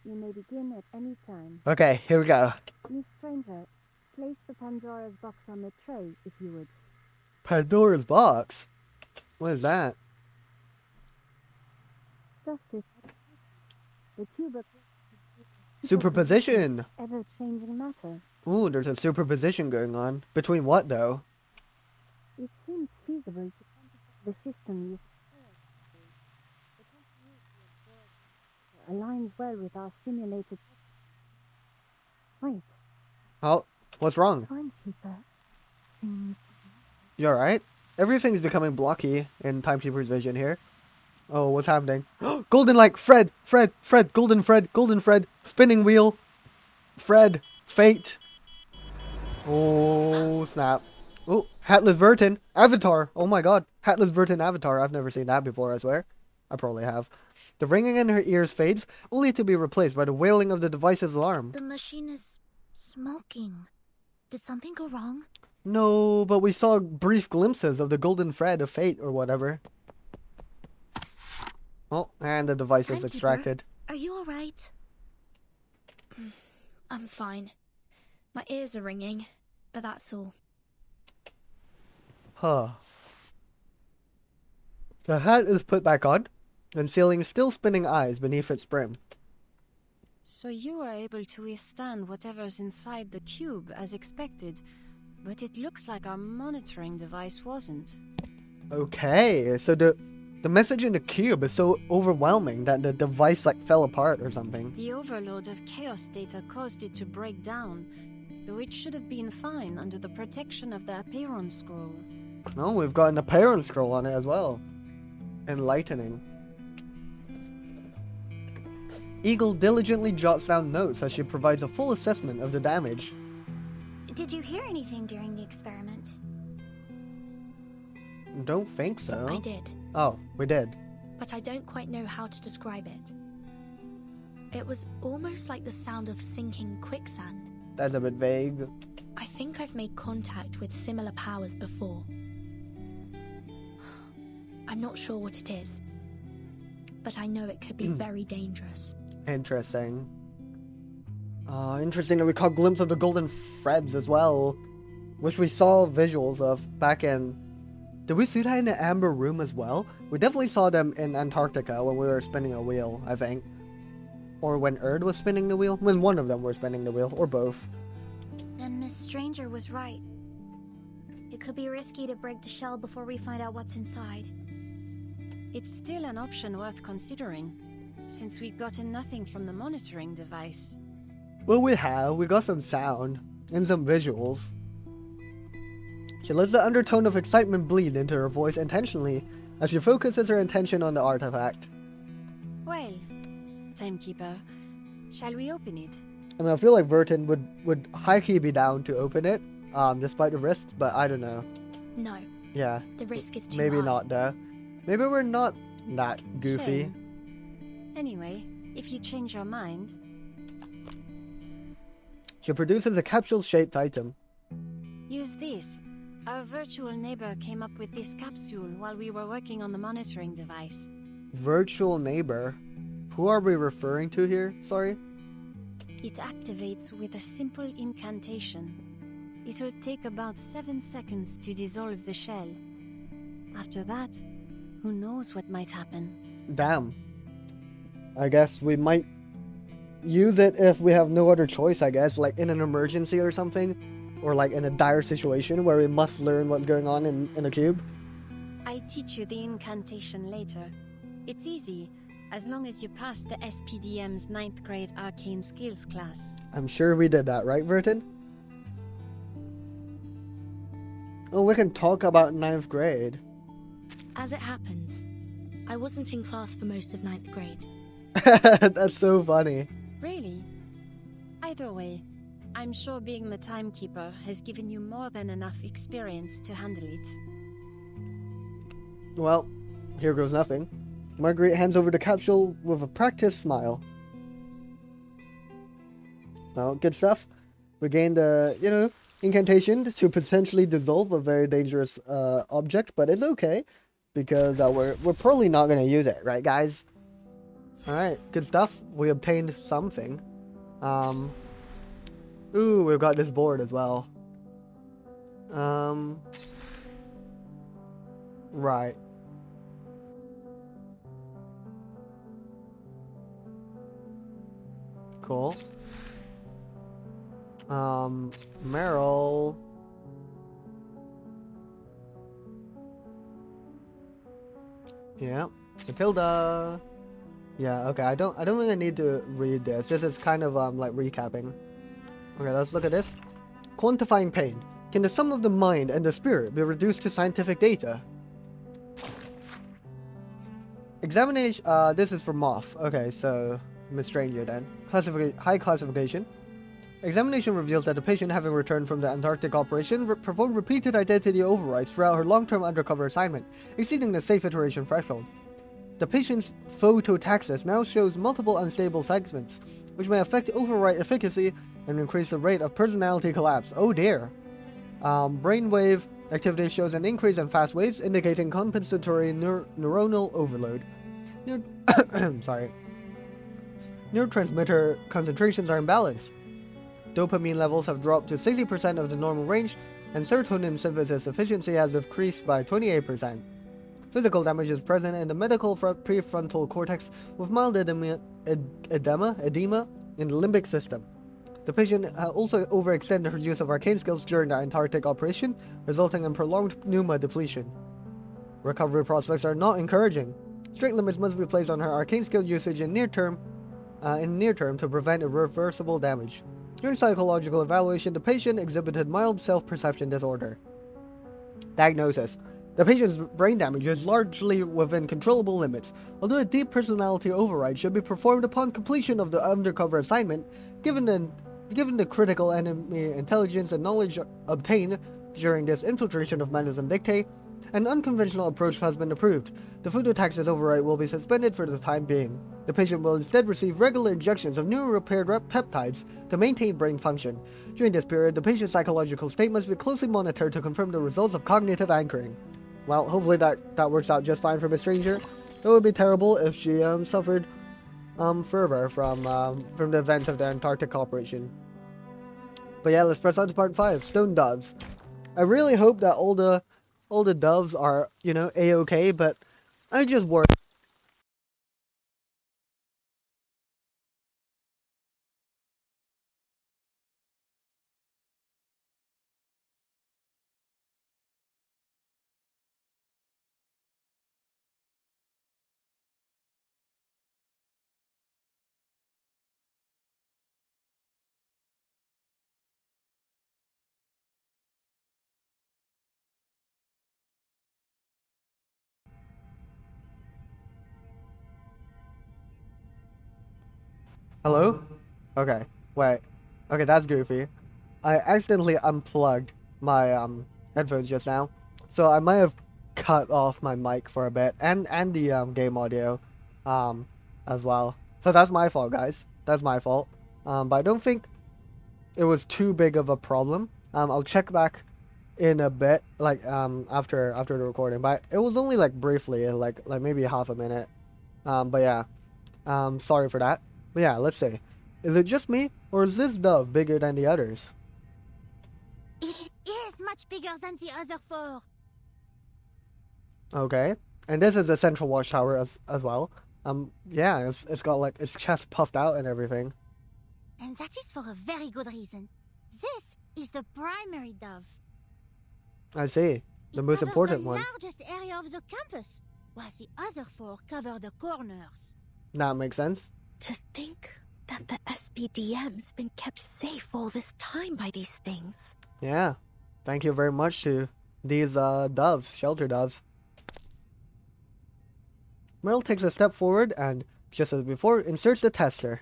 You may begin at any time. Okay, here we go. Miss Stranger, place the Pandora's box on the tray, if you would. Pandora's box? What is that? Justice. The cube of Superposition! ever-changing matter. Ooh, there's a superposition going on. Between what, though? It seems feasible to quantify the system you aligns well with our simulated. Wait. Oh, what's wrong? Timekeeper seems. You alright? Everything's becoming blocky in Timekeeper's vision here. Oh, what's happening? Golden light! Fred! Golden Fred! Spinning wheel! Fred! Fate! Oh, snap. Oh, Hatless Vertin! Avatar! Oh my god. Hatless Vertin Avatar. I've never seen that before, I swear. I probably have. The ringing in her ears fades, only to be replaced by the wailing of the device's alarm. The machine is smoking. Did something go wrong? No, but we saw brief glimpses of the Golden Fred of Fate or whatever. Oh, and the device is extracted. Are you alright? I'm fine. My ears are ringing, but that's all. Huh. The hat is put back on, concealing still spinning eyes beneath its brim. So you were able to withstand whatever's inside the cube as expected, but it looks like our monitoring device wasn't. Okay, so the message in the cube is so overwhelming that the device like fell apart or something. The overload of chaos data caused it to break down, though it should have been fine under the protection of the Apeiron scroll. No, we've got an Apeiron scroll on it as well. Enlightening. Eagle diligently jots down notes as she provides a full assessment of the damage. Did you hear anything during the experiment? Don't think so. I did. Oh, we did. But I don't quite know how to describe it. It was almost like the sound of sinking quicksand. That's a bit vague. I think I've made contact with similar powers before. I'm not sure what it is, but I know it could be very dangerous. Interesting. Interesting that we caught a glimpse of the golden threads as well, which we saw visuals of back in... Did we see that in the Amber Room as well? We definitely saw them in Antarctica when we were spinning a wheel, I think. Or when Erd was spinning the wheel? When one of them were spinning the wheel, or both. Then Miss Stranger was right. It could be risky to break the shell before we find out what's inside. It's still an option worth considering, since we've gotten nothing from the monitoring device. Well, we have. We got some sound and some visuals. She lets the undertone of excitement bleed into her voice intentionally as she focuses her attention on the artifact. Well, Timekeeper, shall we open it? I mean, I feel like Vertin would high-key be down to open it, despite the risks, but I don't know. No. Yeah. The risk is too Maybe high. not, though. Maybe we're not that goofy. Shame. Anyway, if you change your mind... She produces a capsule-shaped item. Use this. Our virtual neighbor came up with this capsule while we were working on the monitoring device. Virtual neighbor? Who are we referring to here? Sorry? It activates with a simple incantation. It'll take about 7 seconds to dissolve the shell. After that, who knows what might happen. Damn. I guess we might use it if we have no other choice, I guess, like in an emergency or something. Or like in a dire situation where we must learn what's going on in a cube. I'll teach you the incantation later. It's easy, as long as you pass the SPDM's 9th grade arcane skills class. I'm sure we did that, right, Vertin? Oh, we can talk about 9th grade. As it happens, I wasn't in class for most of 9th grade. That's so funny. Really? Either way, I'm sure being the timekeeper has given you more than enough experience to handle it. Well, here goes nothing. Marguerite hands over the capsule with a practiced smile. Well, good stuff. We gained the, incantation to potentially dissolve a very dangerous object, but it's okay because we're probably not going to use it, right, guys? Alright, good stuff. We obtained something. Ooh, we've got this board as well. Right. Cool. Meryl. Yeah. Matilda. Yeah, okay, I don't really need to read this. This is kind of like recapping. Okay, let's look at this. Quantifying pain. Can the sum of the mind and the spirit be reduced to scientific data? Examination, this is for Moth. Okay, so Miss Stranger then. High classification. Examination reveals that the patient, having returned from the Antarctic operation, performed repeated identity overrides throughout her long-term undercover assignment, exceeding the safe iteration threshold. The patient's phototaxis now shows multiple unstable segments, which may affect override efficacy and increase the rate of personality collapse. Oh dear. Brainwave activity shows an increase in fast waves, indicating compensatory neuronal overload. Sorry. Neurotransmitter concentrations are imbalanced. dopamine levels have dropped to 60% of the normal range, and serotonin synthesis efficiency has decreased by 28%. Physical damage is present in the medial prefrontal cortex with mild edema in the limbic system. The patient also overextended her use of arcane skills during the Antarctic operation, resulting in prolonged pneuma depletion. Recovery prospects are not encouraging. Strict limits must be placed on her arcane skill usage in near term to prevent irreversible damage. During psychological evaluation, the patient exhibited mild self-perception disorder. Diagnosis: the patient's brain damage is largely within controllable limits, although a deep personality override should be performed upon completion of the undercover assignment, given the critical enemy intelligence and knowledge obtained during this infiltration of Manus and Vindictae. An unconventional approach has been approved. The pseudotaxis override will be suspended for the time being. The patient will instead receive regular injections of neuropeptides peptides to maintain brain function. During this period, the patient's psychological state must be closely monitored to confirm the results of cognitive anchoring. Well, hopefully that works out just fine for Miss Stranger. It would be terrible if she suffered further from the events of the Antarctic operation. But yeah, let's press on to part 5, Stone Doves. I really hope that all the doves are, you know, a-okay, but I just worry. Hello? Okay, wait. Okay, that's goofy. I accidentally unplugged my headphones just now, so I might have cut off my mic for a bit and the game audio as well. So that's my fault, guys. That's my fault. But I don't think it was too big of a problem. I'll check back in a bit, like after the recording, but it was only like briefly, like maybe half a minute. But yeah, sorry for that. But yeah, let's see. Is it just me, or is this dove bigger than the others? It is much bigger than the other 4. Okay, and this is the central watchtower as well. Yeah, it's got like its chest puffed out and everything. And that is for a very good reason. This is the primary dove. I see. The most important one. It covers the largest area of the campus, while the other 4 cover the corners. That makes sense. To think that the SPDM's been kept safe all this time by these things. Yeah. Thank you very much to these doves, shelter doves. Meryl takes a step forward and, just as before, inserts the tester.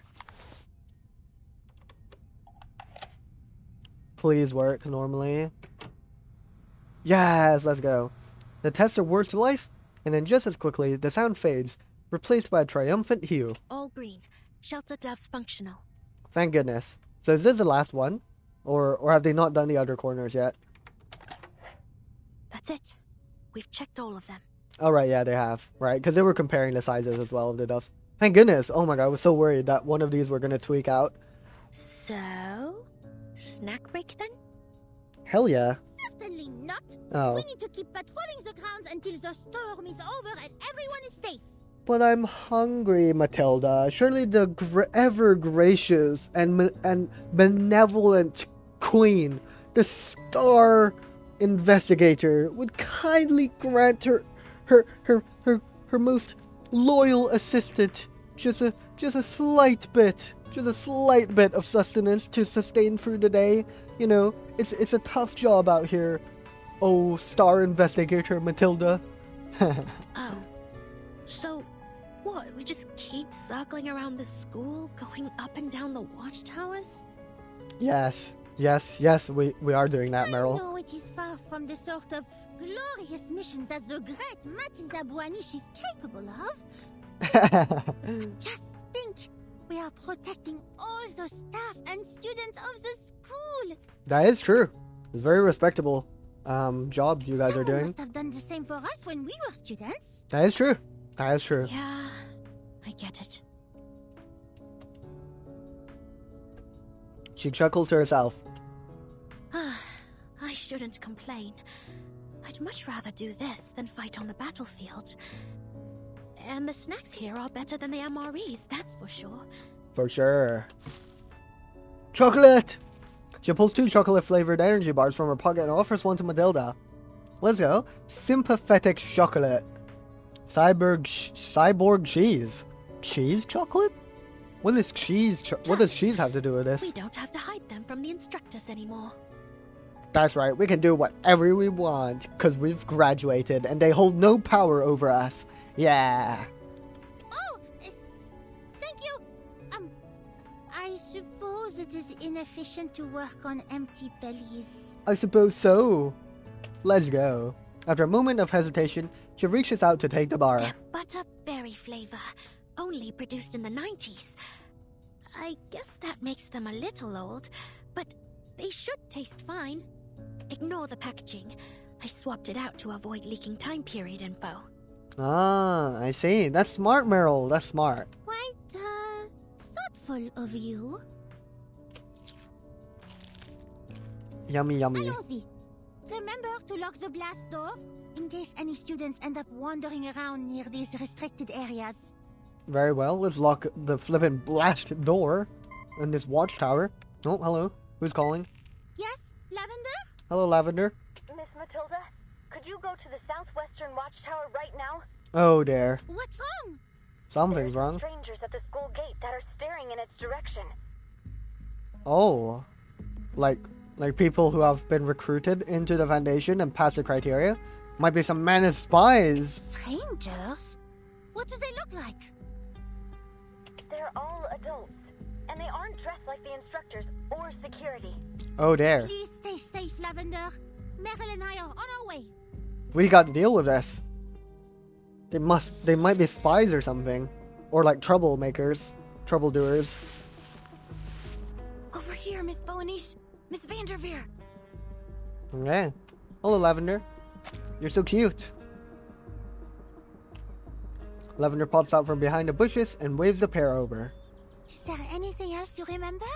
Please work normally. Yes, let's go. The tester works to life, and then just as quickly, the sound fades, replaced by a triumphant hue. All green. Shelter doves functional. Thank goodness. So is this the last one? Or have they not done the other corners yet? That's it. We've checked all of them. Oh right, yeah, they have. Right, because they were comparing the sizes as well of the doves. Thank goodness. Oh my god, I was so worried that one of these were going to tweak out. So, snack break then? Hell yeah. Certainly not. Oh. We need to keep patrolling the grounds until the storm is over and everyone is safe. But I'm hungry, Matilda. Surely the ever-gracious and benevolent queen, the star investigator, would kindly grant her most loyal assistant just a slight bit of sustenance to sustain through the day. You know, it's a tough job out here. Oh, star investigator Matilda. Oh. So, what? We just keep circling around the school, going up and down the watchtowers? Yes, we are doing that, Meryl. I know it is far from the sort of glorious mission that the great Matilda Boanish is capable of. Just think, we are protecting all the staff and students of the school. That is true. It's very respectable job you guys are doing. Must have done the same for us when we were students. That is true. That is true. Yeah, I get it. She chuckles to herself. I shouldn't complain. I'd much rather do this than fight on the battlefield. And the snacks here are better than the MREs, that's for sure. For sure. Chocolate! She pulls 2 chocolate-flavored energy bars from her pocket and offers one to Matilda. Let's go. Sympathetic chocolate. Cyborg cheese. Cheese chocolate? What does cheese have to do with this? We don't have to hide them from the instructors anymore. That's right, we can do whatever we want, because we've graduated, and they hold no power over us. Yeah. Oh, thank you. I suppose it is inefficient to work on empty bellies. I suppose so. Let's go. After a moment of hesitation, she reaches out to take the bar. Butterberry flavor, only produced in the 90s. I guess that makes them a little old, but they should taste fine. Ignore the packaging. I swapped it out to avoid leaking time period info. Ah, I see. That's smart, Meryl. That's smart. Quite, thoughtful of you. Yummy, yummy. Allons-y. Remember to lock the blast door, in case any students end up wandering around near these restricted areas. Very well. Let's lock the flippin' blast door in this watchtower. Oh, hello. Who's calling? Yes, Lavender? Hello, Lavender. Miss Matilda, could you go to the southwestern watchtower right now? Oh, dear. What's wrong? Something's wrong. Strangers at the school gate that are staring in its direction. Oh. Like people who have been recruited into the Foundation and passed the criteria? Might be some Manus spies. Strangers? What do they look like? They're all adults, and they aren't dressed like the instructors or security. Oh, dear. Please stay safe, Lavender. Meryl and I are on our way. We got to deal with this. They might be spies or something. Or like troublemakers. Troubledoers. Over here, Miss Boanish. Miss Vanderveer. Okay. Hello, Lavender. You're so cute. Lavender pops out from behind the bushes and waves the pair over. Is there anything else you remember?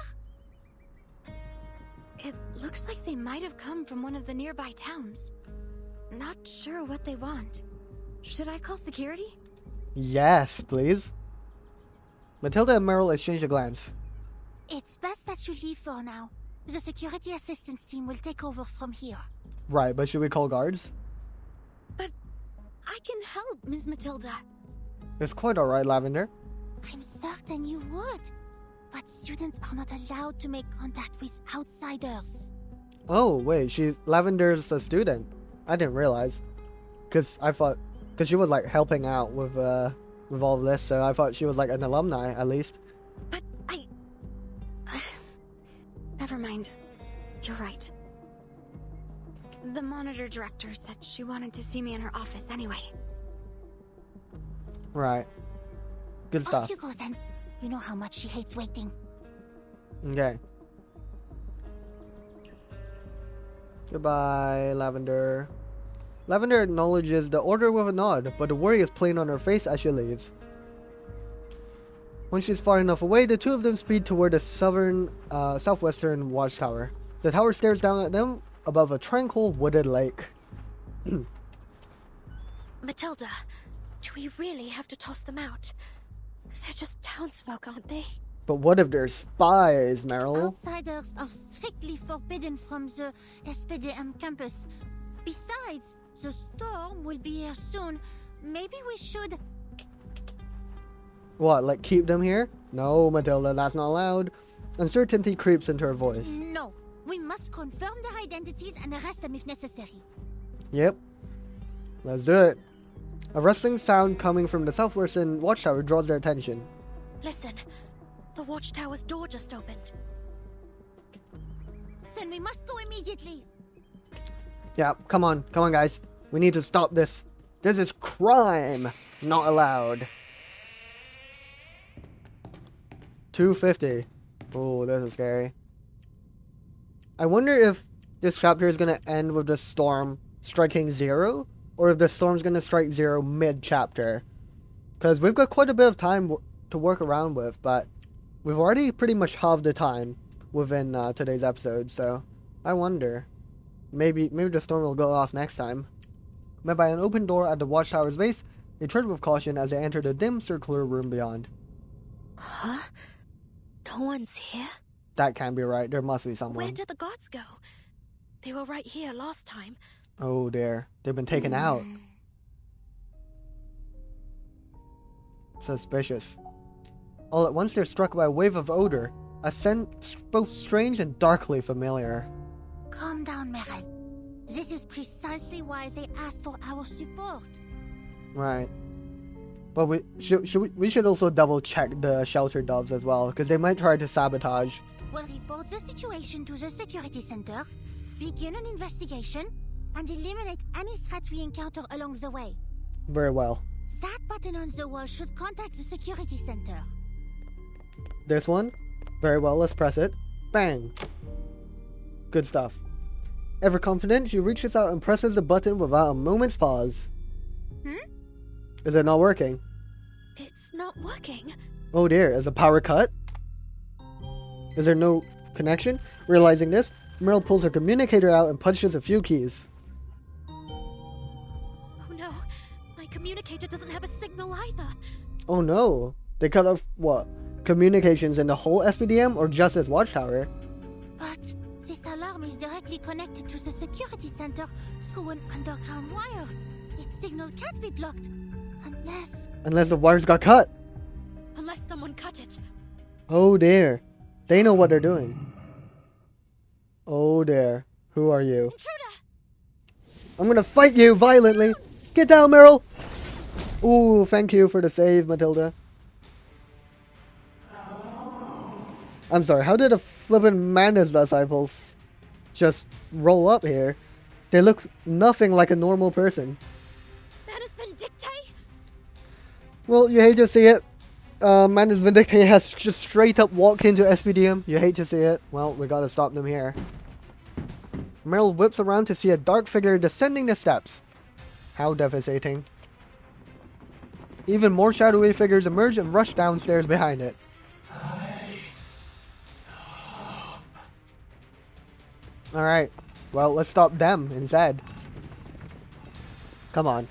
It looks like they might have come from one of the nearby towns. Not sure what they want. Should I call security? Yes, please. Matilda and Meryl exchange a glance. It's best that you leave for now. The security assistance team will take over from here. Right, but should we call guards? But I can help, Miss Matilda. It's quite alright, Lavender. I'm certain you would. But students are not allowed to make contact with outsiders. Oh, wait, Lavender's a student. I didn't realize. Because she was like helping out with all of this, so I thought she was like an alumni, at least. But never mind. You're right. The monitor director said she wanted to see me in her office anyway. Right. Good stuff. Off you go then. You know how much she hates waiting. Okay. Goodbye, Lavender. Lavender acknowledges the order with a nod, but the worry is plain on her face as she leaves. When she's far enough away, the two of them speed toward the southwestern watchtower. The tower stares down at them above a tranquil wooded lake. Matilda, do we really have to toss them out? They're just townsfolk, aren't they? But what if they're spies, Meryl? Outsiders are strictly forbidden from the SPDM campus. Besides, the storm will be here soon. Maybe we should... What, like keep them here? No, Matilda, that's not allowed. Uncertainty creeps into her voice. No, we must confirm their identities and arrest them if necessary. Yep. Let's do it. A rustling sound coming from the southwestern watchtower draws their attention. Listen, the watchtower's door just opened. Then we must go immediately. Yeah, come on guys. We need to stop this. This is crime. Not allowed. 250. Oh, this is scary. I wonder if this chapter is gonna end with the storm striking 0, or if the storm's gonna strike 0 mid-chapter. Because we've got quite a bit of time to work around with, but we've already pretty much halved the time within today's episode, so I wonder. Maybe the storm will go off next time. Met by an open door at the watchtower's base, they tread with caution as they enter the dim circular room beyond. Huh? No one's here? That can't be right. There must be someone. Where did the guards go? They were right here last time. Oh dear. They've been taken out. Suspicious. All at once they're struck by a wave of odor. A scent both strange and darkly familiar. Calm down, Merel. This is precisely why they asked for our support. Right. But we should also double check the shelter doves as well, because they might try to sabotage. We'll report the situation to the security center, begin an investigation, and eliminate any threats we encounter along the way. Very well. That button on the wall should contact the security center. This one? Very well, let's press it. Bang! Good stuff. Ever confident, she reaches out and presses the button without a moment's pause. Is it not working? It's not working. Oh dear, is the power cut? Is there no connection? Realizing this, Meryl pulls her communicator out and punches a few keys. Oh no, my communicator doesn't have a signal either. Oh no, they cut off what? Communications in the whole SPDM or just this watchtower? But this alarm is directly connected to the security center through an underground wire. Its signal can't be blocked unless the wires got cut. Unless someone cut it. Oh dear. They know what they're doing. Oh dear. Who are you? Intruder! I'm gonna fight you violently. Get down, Meryl. Ooh, thank you for the save, Matilda. I'm sorry, how did a flippin' Manus disciples just roll up here? They look nothing like a normal person. Manus Vindictae? Well, you hate to see it. Manus Vindictae has just straight up walked into SPDM. You hate to see it. Well, we gotta stop them here. Meryl whips around to see a dark figure descending the steps. How devastating. Even more shadowy figures emerge and rush downstairs behind it. Alright, well, let's stop them instead. Come on.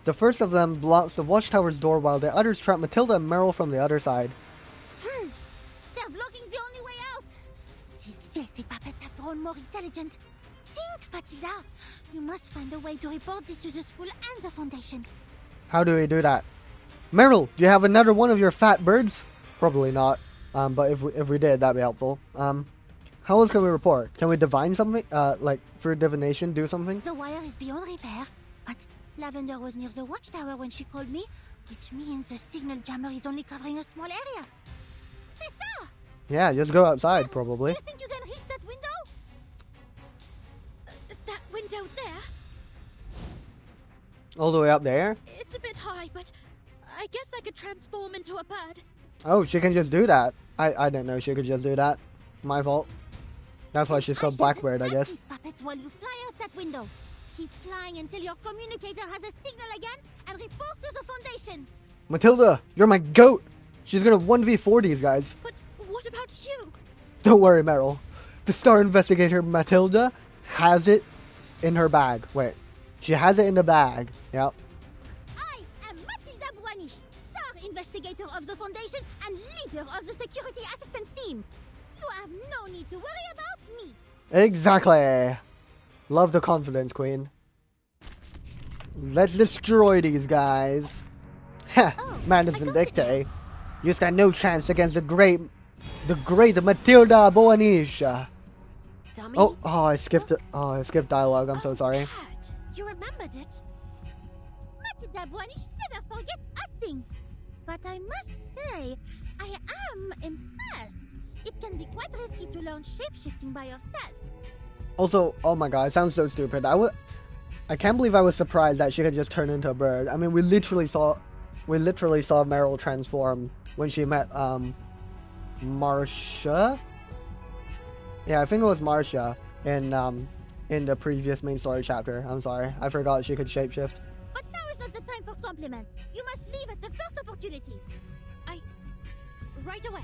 The first of them blocks the watchtower's door while the others trap Matilda and Meryl from the other side. They're blocking the only way out. These filthy puppets have grown more intelligent. Think, Matilda. You must find a way to report this to the school and the Foundation. How do we do that? Meryl, do you have another one of your fat birds? Probably not. But if we did, that'd be helpful. How else can we report? Can we divine something? Like, through divination, do something? The wire is beyond repair, but Lavender was near the watchtower when she called me, which means the signal jammer is only covering a small area. C'est ça! Yeah, just go outside, probably. Do you think you can reach that window? That window there? All the way up there? It's a bit high, but I guess I could transform into a bird. Oh, she can just do that. I didn't know she could just do that. My fault. That's why she's called Blackbird, I guess. These puppets while you fly out that window. Keep flying until your communicator has a signal again and report to the Foundation. Matilda, you're my goat. She's gonna 1v4 these guys. But what about you? Don't worry, Meryl. The star investigator Matilda has it in her bag. Wait, she has it in the bag. Yep. I am Matilda Buanish, star investigator of the Foundation and leader of the security assistance team. You have no need to worry about me. Exactly. Love the confidence, Queen. Let's destroy these guys. Ha! Manus Vindictae. You stand no chance against the great Matilda Buanish. Oh, I skipped dialogue. I'm so sorry. You remembered it. Matilda Buanish never forgets a thing. But I must say, I am impressed. It can be quite risky to learn shape-shifting by yourself. Also, oh my god, it sounds so stupid. I can't believe I was surprised that she could just turn into a bird. I mean, we literally saw Meryl transform when she met Marcia. Yeah, I think it was Marcia in the previous main story chapter. I'm sorry, I forgot she could shapeshift. But now is not the time for compliments. You must leave at the first opportunity. Right away.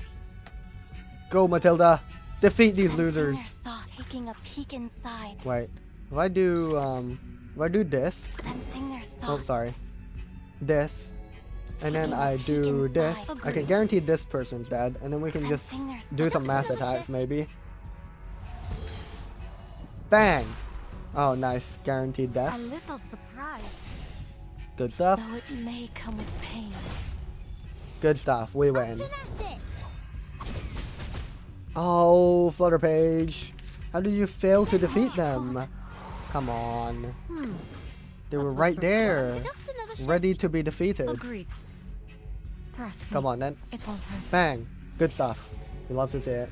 Go, Matilda. Defeat these losers. Taking a peek inside. Wait. If I do this. Sensing their Oh, thoughts. sorry. This. And then I do this. I can guarantee this person's dead. And then we can just do some mass attacks, maybe. Bang! Oh, nice. Guaranteed death. A little surprise. Good stuff. Though it may come with pain. Good stuff. We win. Oh, Flutter Page. How did you fail to defeat them? Come on. They were right there. Ready to be defeated. Agreed. Come on then. It won't hurt. Bang. Good stuff. We love to see it.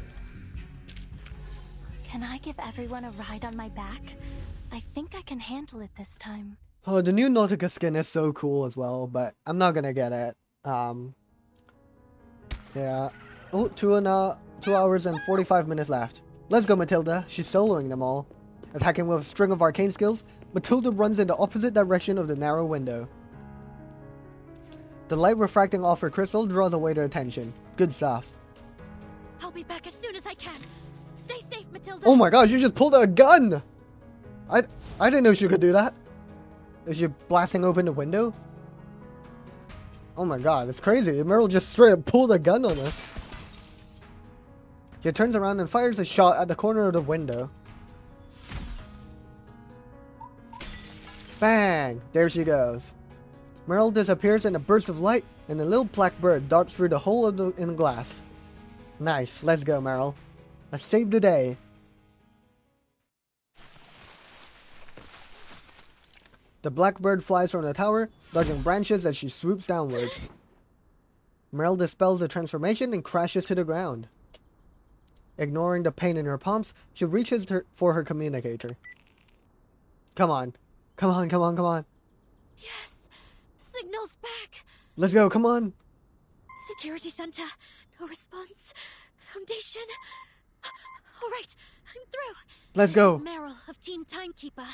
Can I give everyone a ride on my back? I think I can handle it this time. Oh, the new Nautica skin is so cool as well, but I'm not gonna get it. Yeah. Oh, 2 hours and 45 minutes left. Let's go, Matilda. She's soloing them all. Attacking with a string of arcane skills, Matilda runs in the opposite direction of the narrow window. The light refracting off her crystal draws away their attention. Good stuff. I'll be back as soon as I can. Stay safe, Matilda. Oh my gosh, you just pulled a gun! I didn't know she could do that. Is she blasting open the window? Oh my god, it's crazy. Meryl just straight up pulled a gun on us. She turns around and fires a shot at the corner of the window. Bang! There she goes. Meryl disappears in a burst of light, and a little black bird darts through the hole in the glass. Nice. Let's go, Meryl. Let's save the day. The black bird flies from the tower, dodging branches as she swoops downward. Meryl dispels the transformation and crashes to the ground. Ignoring the pain in her palms, she reaches for her communicator. Come on. Come on, come on, come on. Yes! Signal's back! Let's go, come on! Security center. No response. Foundation. Alright, I'm through. Let's go. Meryl of Team Timekeeper.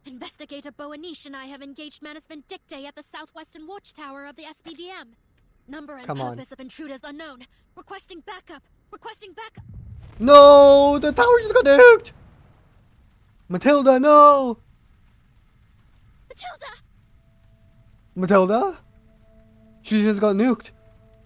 Investigator Boanish and I have engaged Manus Vindictae at the southwestern watchtower of the SPDM. Number and purpose of intruders unknown. Requesting backup. Requesting backup. No! The tower just got nuked! Matilda, no! Matilda! Matilda? She just got nuked.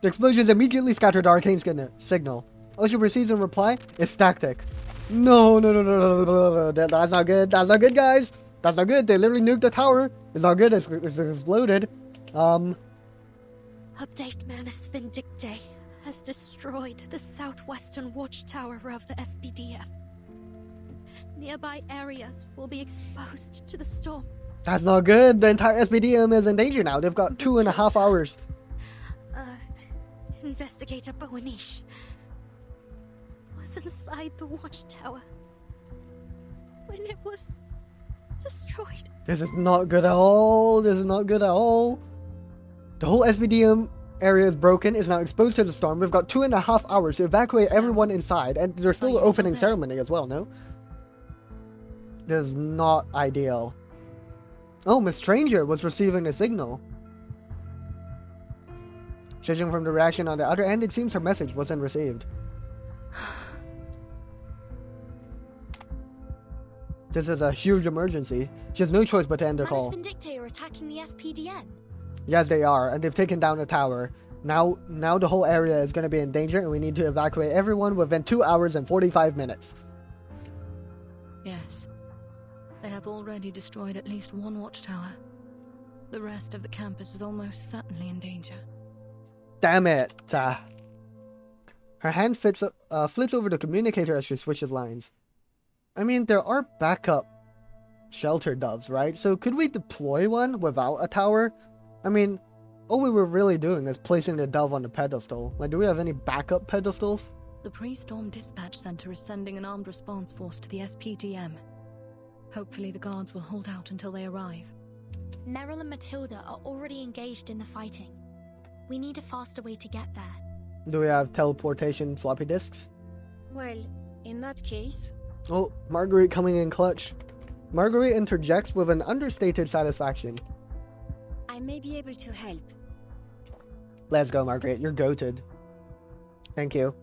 The explosions immediately scattered the arcane signal. All she receives in reply is tactic. No, no, no, no, no, no, no, no. That's not good. That's not good, guys. That's not good. They literally nuked the tower. It's not good. It's exploded. Update Manus Vindictae has destroyed the southwestern watchtower of the SPDM. Nearby areas will be exposed to the storm. That's not good. The entire SPDM is in danger now. They've got 2.5 hours. Investigator Boanish was inside the watchtower when it was destroyed. This is not good at all. This is not good at all. The whole SPDM area is broken. It's now exposed to the storm. We've got 2.5 hours to evacuate everyone inside, and there's still an opening ceremony as well, no? This is not ideal. Oh, Miss Stranger was receiving the signal. Judging from the reaction on the other end, it seems her message wasn't received. This is a huge emergency. She has no choice but to end the call. Manus Vindictae are attacking the SPDM. Yes, they are, and they've taken down the tower. Now the whole area is going to be in danger, and we need to evacuate everyone within 2 hours and 45 minutes. Yes. They have already destroyed at least one watchtower. The rest of the campus is almost certainly in danger. Damn it! Her hand flits over the communicator as she switches lines. I mean, there are backup shelter doves, right? So could we deploy one without a tower? I mean, all we were really doing is placing the dove on the pedestal. Like, do we have any backup pedestals? The pre-storm dispatch center is sending an armed response force to the SPDM. Hopefully the guards will hold out until they arrive. Meryl and Matilda are already engaged in the fighting. We need a faster way to get there. Do we have teleportation floppy disks? Well, in that case... Oh, Marguerite coming in clutch. Marguerite interjects with an understated satisfaction. I may be able to help. Let's go, Marguerite. You're goated. Thank you.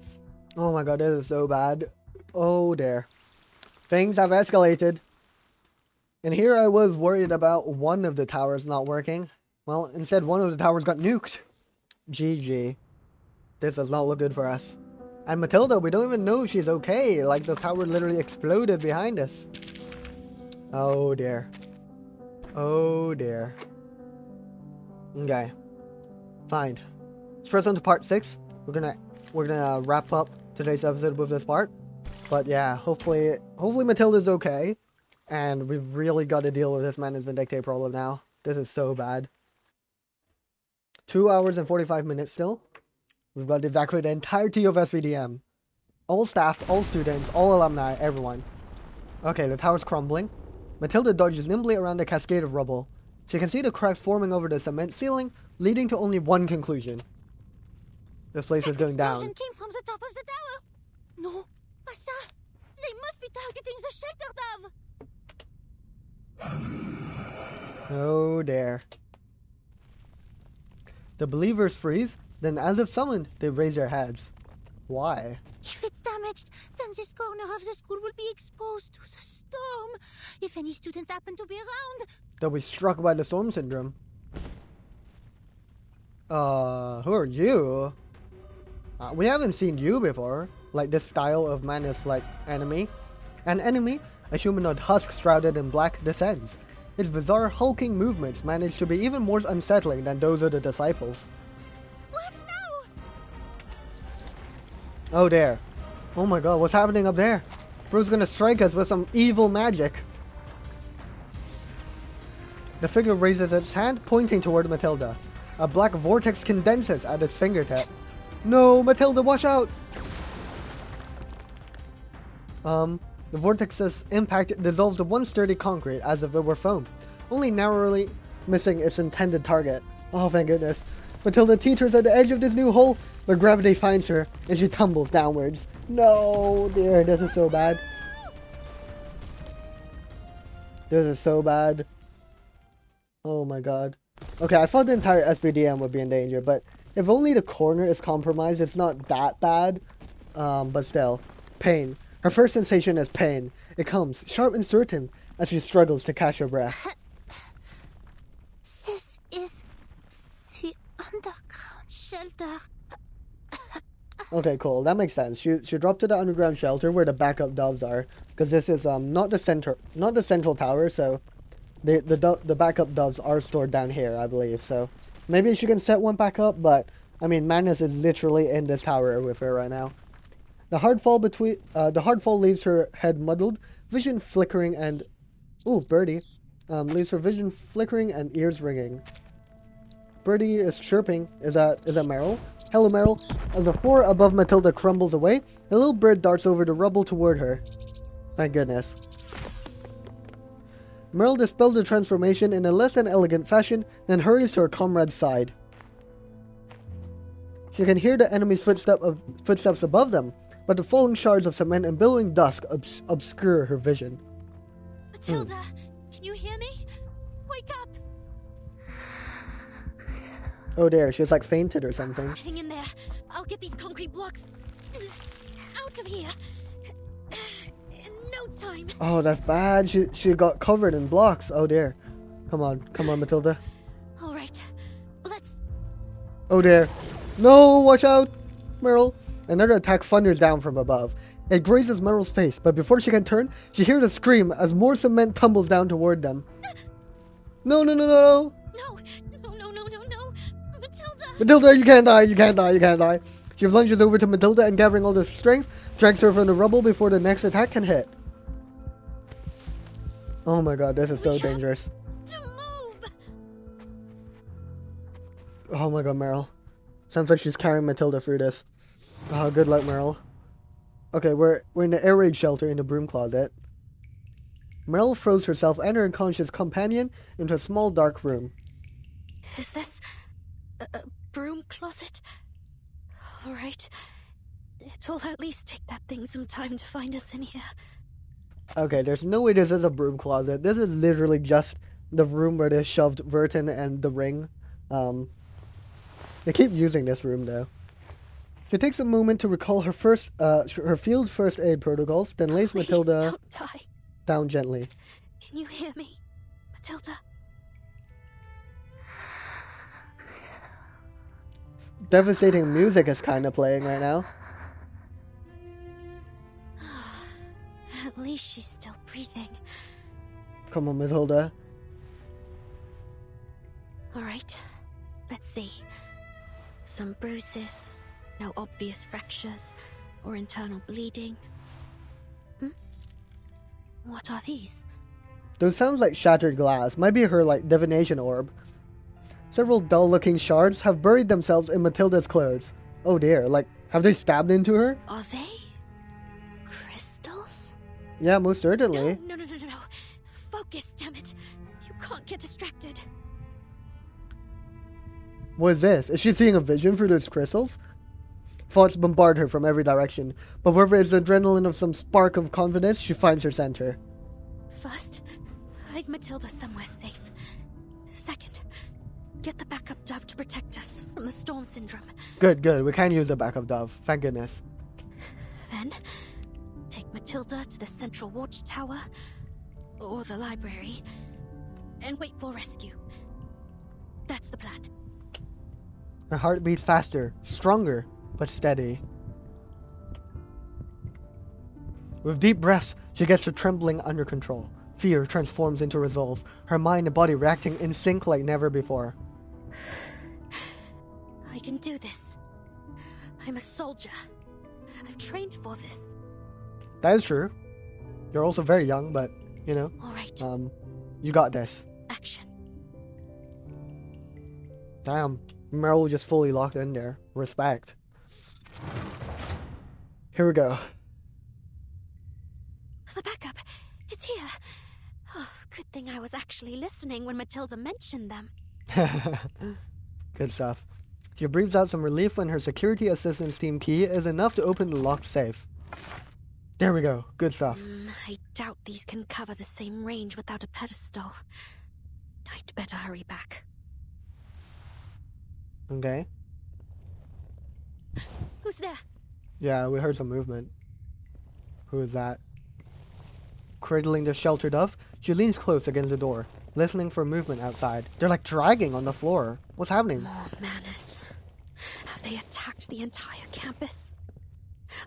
Oh my god, this is so bad. Oh dear. Things have escalated. And here I was worried about one of the towers not working. Well, instead one of the towers got nuked. GG. This does not look good for us. And Matilda, we don't even know she's okay. Like, the tower literally exploded behind us. Oh dear. Oh dear. Okay. Fine. Let's press on to part 6. We're gonna wrap up today's episode with this part. But yeah, hopefully Matilda's okay. And we've really got to deal with this Manus Vindictae problem now. This is so bad. 2 hours and 45 minutes still. We've got to evacuate the entirety of SVDM. All staff, all students, all alumni, everyone. Okay, the tower's crumbling. Matilda dodges nimbly around the cascade of rubble. She can see the cracks forming over the cement ceiling, leading to only one conclusion. This place is going down. Explosion came from the top of the tower. No, pas ça. They must be targeting the shelter dove. Oh dear. The believers freeze, then as if summoned, they raise their heads. Why? If it's damaged, then this corner of the school will be exposed to the storm. If any students happen to be around, They'll be struck by the storm syndrome. Who are you? We haven't seen you before. Like this style of Manus like enemy. An enemy, a humanoid husk shrouded in black, descends. Its bizarre hulking movements manage to be even more unsettling than those of the disciples. what now? Oh there. Oh my god, what's happening up there? Bro's gonna strike us with some evil magic. The figure raises its hand, pointing toward Matilda. A black vortex condenses at its fingertip. No, Matilda, watch out! The vortex's impact dissolves the once sturdy concrete as if it were foam, only narrowly missing its intended target. Oh, thank goodness. Matilda teeters at the edge of this new hole, but gravity finds her, and she tumbles downwards. No, dear, this is so bad. This is so bad. Oh my god. Okay, I thought the entire SBDM would be in danger, but if only the corner is compromised, it's not that bad. But still. Pain. Her first sensation is pain. It comes, sharp and certain, as she struggles to catch her breath. This is the underground shelter. Okay, cool. That makes sense. She dropped to the underground shelter where the backup doves are, because this is not the central tower, so the backup doves are stored down here, I believe. So maybe she can set one back up, but I mean, Manus is literally in this tower with her right now. The hard fall leaves her head muddled, vision flickering, and Birdie leaves her vision flickering and ears ringing. Birdie is chirping. Is that Meryl? Hello, Meryl. As the floor above Matilda crumbles away, the little bird darts over the rubble toward her. Thank goodness. Meryl dispels the transformation in a less than elegant fashion, then hurries to her comrade's side. She can hear the enemy's footsteps above them, but the falling shards of cement and billowing dusk obscure her vision. Matilda, can you hear me? Wake up! Oh dear, she's like fainted or something. Hang in there. I'll get these concrete blocks out of here in no time. Oh, that's bad. She got covered in blocks. Oh dear. Come on, Matilda. All right, let's. Oh dear. No, watch out, Meryl. Another attack thunders down from above. It grazes Meryl's face, but before she can turn, she hears a scream as more cement tumbles down toward them. No. No. Matilda, you can't die. She lunges over to Matilda and, gathering all her strength, drags her from the rubble before the next attack can hit. Oh my god, this is so dangerous. Oh my god, Meryl. Sounds like she's carrying Matilda through this. Oh, good luck, Meryl. Okay, we're in the air raid shelter in the broom closet. Meryl throws herself and her unconscious companion into a small dark room. Is this a broom closet? All right. It'll at least take that thing some time to find us in here. Okay, there's no way this is a broom closet. This is literally just the room where they shoved Vertin and the ring. They keep using this room though. She takes a moment to recall her field first aid protocols, then lays Please Matilda don't die. down gently. Can you hear me, Matilda? Devastating music is kind of playing right now. At least she's still breathing. Come on, Matilda. Alright, let's see. Some bruises, no obvious fractures or internal bleeding. What are these? Those sounds like shattered glass. Might be her, like, divination orb. Several dull-looking shards have buried themselves in Matilda's clothes. Oh dear, like, have they stabbed into her? Are they crystals? Yeah, most certainly. No. Focus, damn it. You can't get distracted. What is this? Is she seeing a vision through those crystals? Thoughts bombard her from every direction, but whether it's the adrenaline of some spark of confidence, she finds her center. First, hide Matilda somewhere safe. Second, get the backup dove to protect us from the storm syndrome. Good. We can use the backup dove. Thank goodness. Then, take Matilda to the central watchtower, or the library, and wait for rescue. That's the plan. Her heart beats faster, stronger, but steady. With deep breaths, she gets her trembling under control. Fear transforms into resolve, her mind and body reacting in sync like never before. I can do this. I'm a soldier. I've trained for this. That is true. You're also very young, but, you know. Alright. You got this. Action. Damn. Meryl just fully locked in there. Respect. Here we go. The backup. It's here. Oh, good thing I was actually listening when Matilda mentioned them. Good stuff. She breathes out some relief when her security assistance team key is enough to open the locked safe. There we go. Good stuff. I doubt these can cover the same range without a pedestal. I'd better hurry back. Okay. Who's there? Yeah, we heard some movement. Who is that? Cradling the shelter dove, she leans close against the door, listening for movement outside. They're like dragging on the floor. What's happening? More Manus. Have they attacked the entire campus?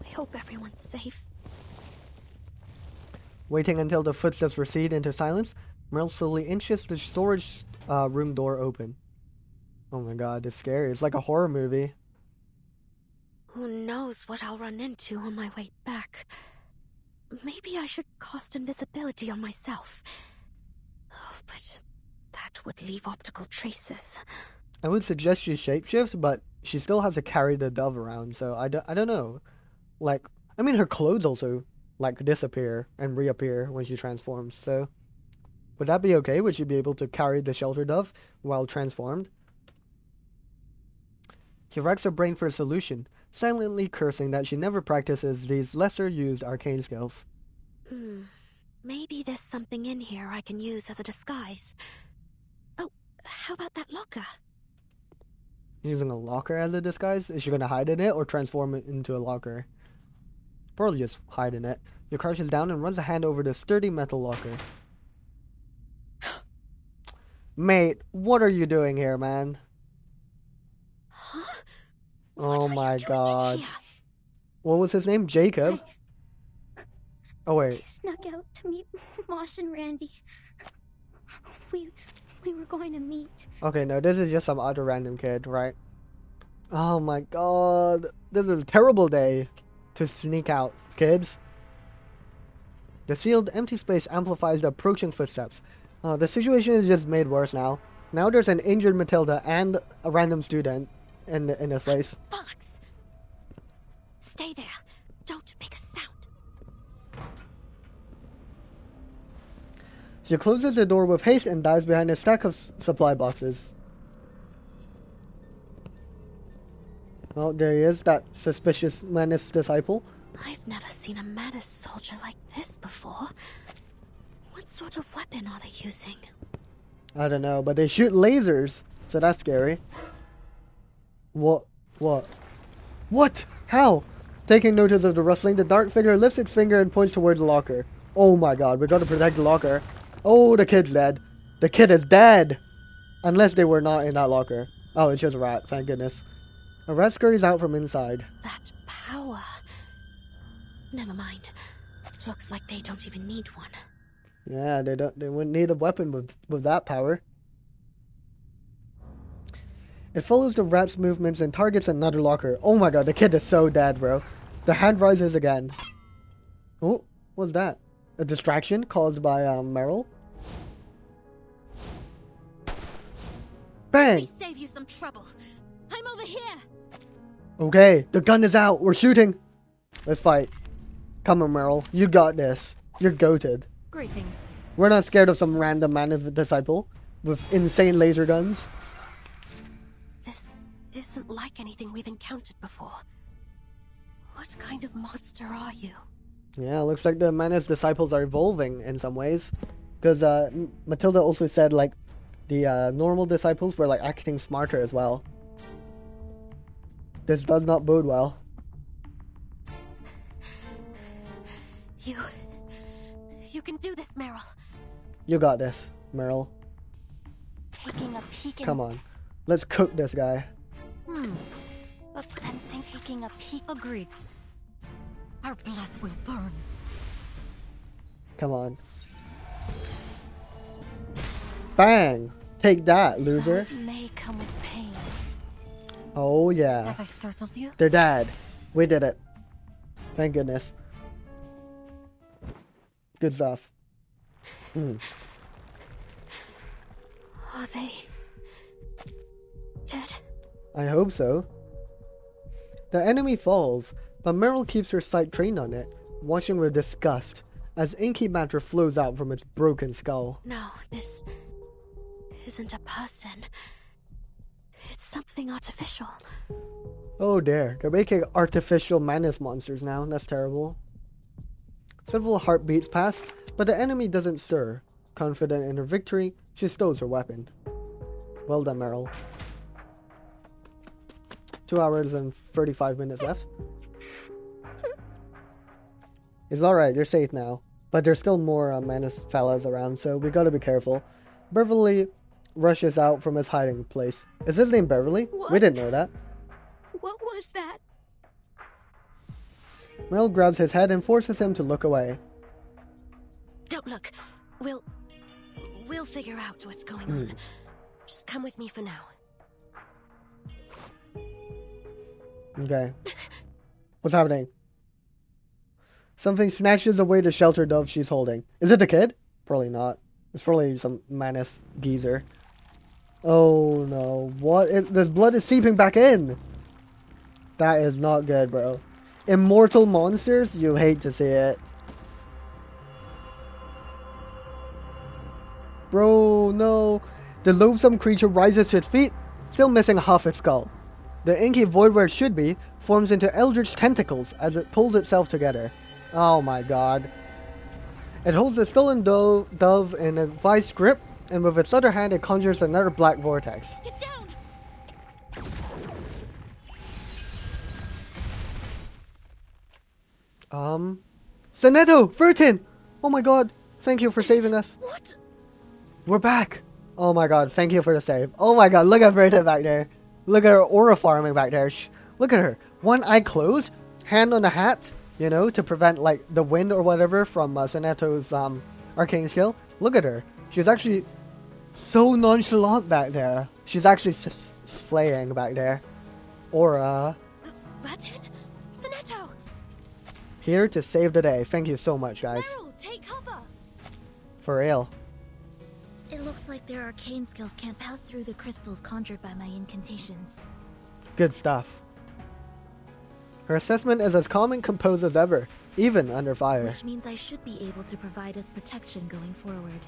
I hope everyone's safe. Waiting until the footsteps recede into silence, Meryl slowly inches the storage room door open. Oh my god, it's scary. It's like a horror movie. Who knows what I'll run into on my way back. Maybe I should cast invisibility on myself. Oh, but that would leave optical traces. I would suggest she shapeshifts, but she still has to carry the dove around, so I don't know. Like, I mean, her clothes also, like, disappear and reappear when she transforms, so... Would that be okay? Would she be able to carry the shelter dove while transformed? She racks her brain for a solution, silently cursing that she never practices these lesser-used arcane skills. Maybe there's something in here I can use as a disguise. Oh, how about that locker? Using a locker as a disguise? Is she gonna hide in it or transform it into a locker? Probably just hide in it. She crouches down and runs a hand over the sturdy metal locker. Mate, what are you doing here, man? Huh? Oh my god. What was his name? Jacob? Oh I wait. snuck out to meet Mosh and Randy. We were going to meet. Okay, no, this is just some other random kid, right? Oh my god. This is a terrible day to sneak out, kids. The sealed empty space amplifies the approaching footsteps. The situation is just made worse now. Now there's an injured Matilda and a random student in this place. Bollocks! Stay there. Don't make a sound. She closes the door with haste and dives behind a stack of supply boxes. Well, there he is, that suspicious Manus disciple. I've never seen a Manus soldier like this before. What sort of weapon are they using? I don't know, but they shoot lasers, so that's scary. What? How? Taking notice of the rustling, the dark figure lifts its finger and points towards the locker. Oh my god, we gotta protect the locker. Oh, the kid's dead. The kid is dead! Unless they were not in that locker. Oh, it's just a rat, thank goodness. A rat scurries out from inside. That power. Never mind. Looks like they don't even need one. Yeah, they wouldn't need a weapon with that power. It follows the rat's movements and targets another locker. Oh my god, the kid is so dead, bro. The hand rises again. Oh, what's that? A distraction caused by Meryl? Bang! Let me save you some trouble. I'm over here. Okay, the gun is out. We're shooting. Let's fight. Come on, Meryl. You got this. You're goated. Greetings. We're not scared of some random Manus disciple with insane laser guns. This isn't like anything we've encountered before. What kind of monster are you? Yeah, looks like the Manus disciples are evolving in some ways. Because Matilda also said like the normal disciples were like acting smarter as well. This does not bode well. You can do this, Meryl. You got this, Meryl. Taking a peek in... Come on. Let's cook this guy. But sensing taking a peek... Agreed. Our blood will burn. Come on. Bang! Take that, loser. Blood may come with pain. Oh yeah. Have I startled you? They're dead. We did it. Thank goodness. Good stuff. Are they dead? I hope so. The enemy falls, but Meryl keeps her sight trained on it, watching with disgust as inky matter flows out from its broken skull. No, this isn't a person. It's something artificial. Oh dear, they're making artificial Manus monsters now. That's terrible. Several heartbeats pass, but the enemy doesn't stir. Confident in her victory, she stows her weapon. Well done, Meryl. 2 hours and 35 minutes left. It's alright, you're safe now. But there's still more Manus fellas around, so we gotta be careful. Beverly rushes out from his hiding place. Is his name Beverly? What? We didn't know that. What was that? Meryl grabs his head and forces him to look away. Don't look. We'll figure out what's going on. Just come with me for now. Okay. What's happening? Something snatches away the shelter dove she's holding. Is it the kid? Probably not. It's probably some Manus geezer. Oh no. What? This blood is seeping back in. That is not good, bro. Immortal monsters? You hate to see it. Bro, no. The loathsome creature rises to its feet, still missing half its skull. The inky void where it should be forms into eldritch tentacles as it pulls itself together. Oh my god. It holds the stolen dove in a vice grip, and with its other hand it conjures another black vortex. Get down! Sonetto! Vertin! Oh my god, thank you for saving us. What? We're back! Oh my god, thank you for the save. Oh my god, look at Vertin back there. Look at her aura farming back there. Look at her. One eye closed, hand on the hat, you know, to prevent like the wind or whatever from Sonetto's arcane skill. Look at her. She's actually so nonchalant back there. She's actually slaying back there. Aura. Vertin? Sonetto! Here to save the day. Thank you so much, guys. Meryl, take cover! For real. It looks like their arcane skills can't pass through the crystals conjured by my incantations. Good stuff. Her assessment is as calm and composed as ever, even under fire. Which means I should be able to provide us protection going forward.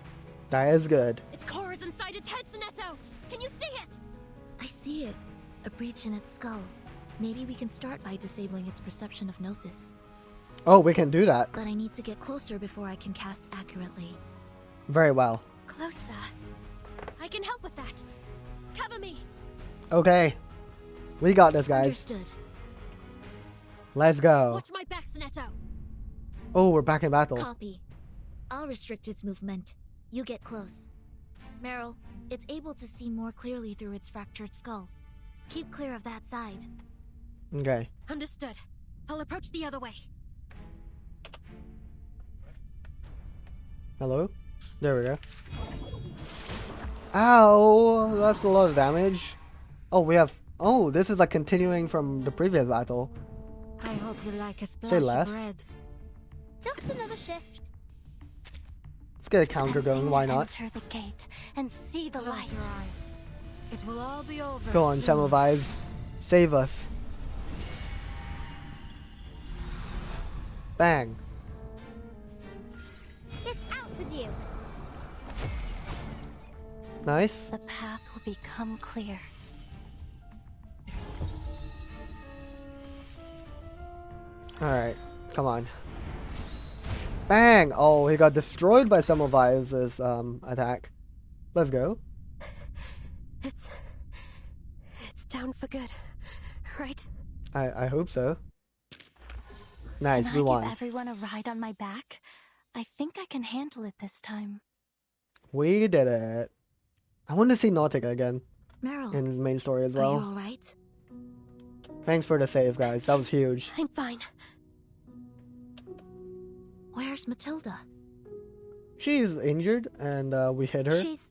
That is good. Its core is inside its head, Sonetto! Can you see it? I see it. A breach in its skull. Maybe we can start by disabling its perception of gnosis. Oh, we can do that. But I need to get closer before I can cast accurately. Very well. Closer. I can help with that. Cover me. Okay. We got this, guys. Understood. Let's go. Watch my back, Netto. Oh, we're back in battle. Copy. I'll restrict its movement. You get close. Meryl, it's able to see more clearly through its fractured skull. Keep clear of that side. Okay. Understood. I'll approach the other way. Hello? There we go. Ow! That's a lot of damage. Oh, we have... Oh, this is like continuing from the previous battle. I hope you like a Say splash less. of red. Just another shift. Let's get a counter going, why not? Enter the gate and see the light. Your eyes. It will all be over. Go on, soon. Semmelweis. Save us. Bang. It's out with you. Nice. The path will become clear. Alright, come on. Bang! Oh, he got destroyed by Semmelweis' attack. Let's go. It's down for good, right? I hope so. Nice, Can we I won. give everyone a ride on my back? I think I can handle it this time. We did it. I want to see Nautica again. Meryl, In his main story as are you well. alright? Thanks for the save, guys. That was huge. I'm fine. Where's Matilda? She's injured, and we hit her. She's...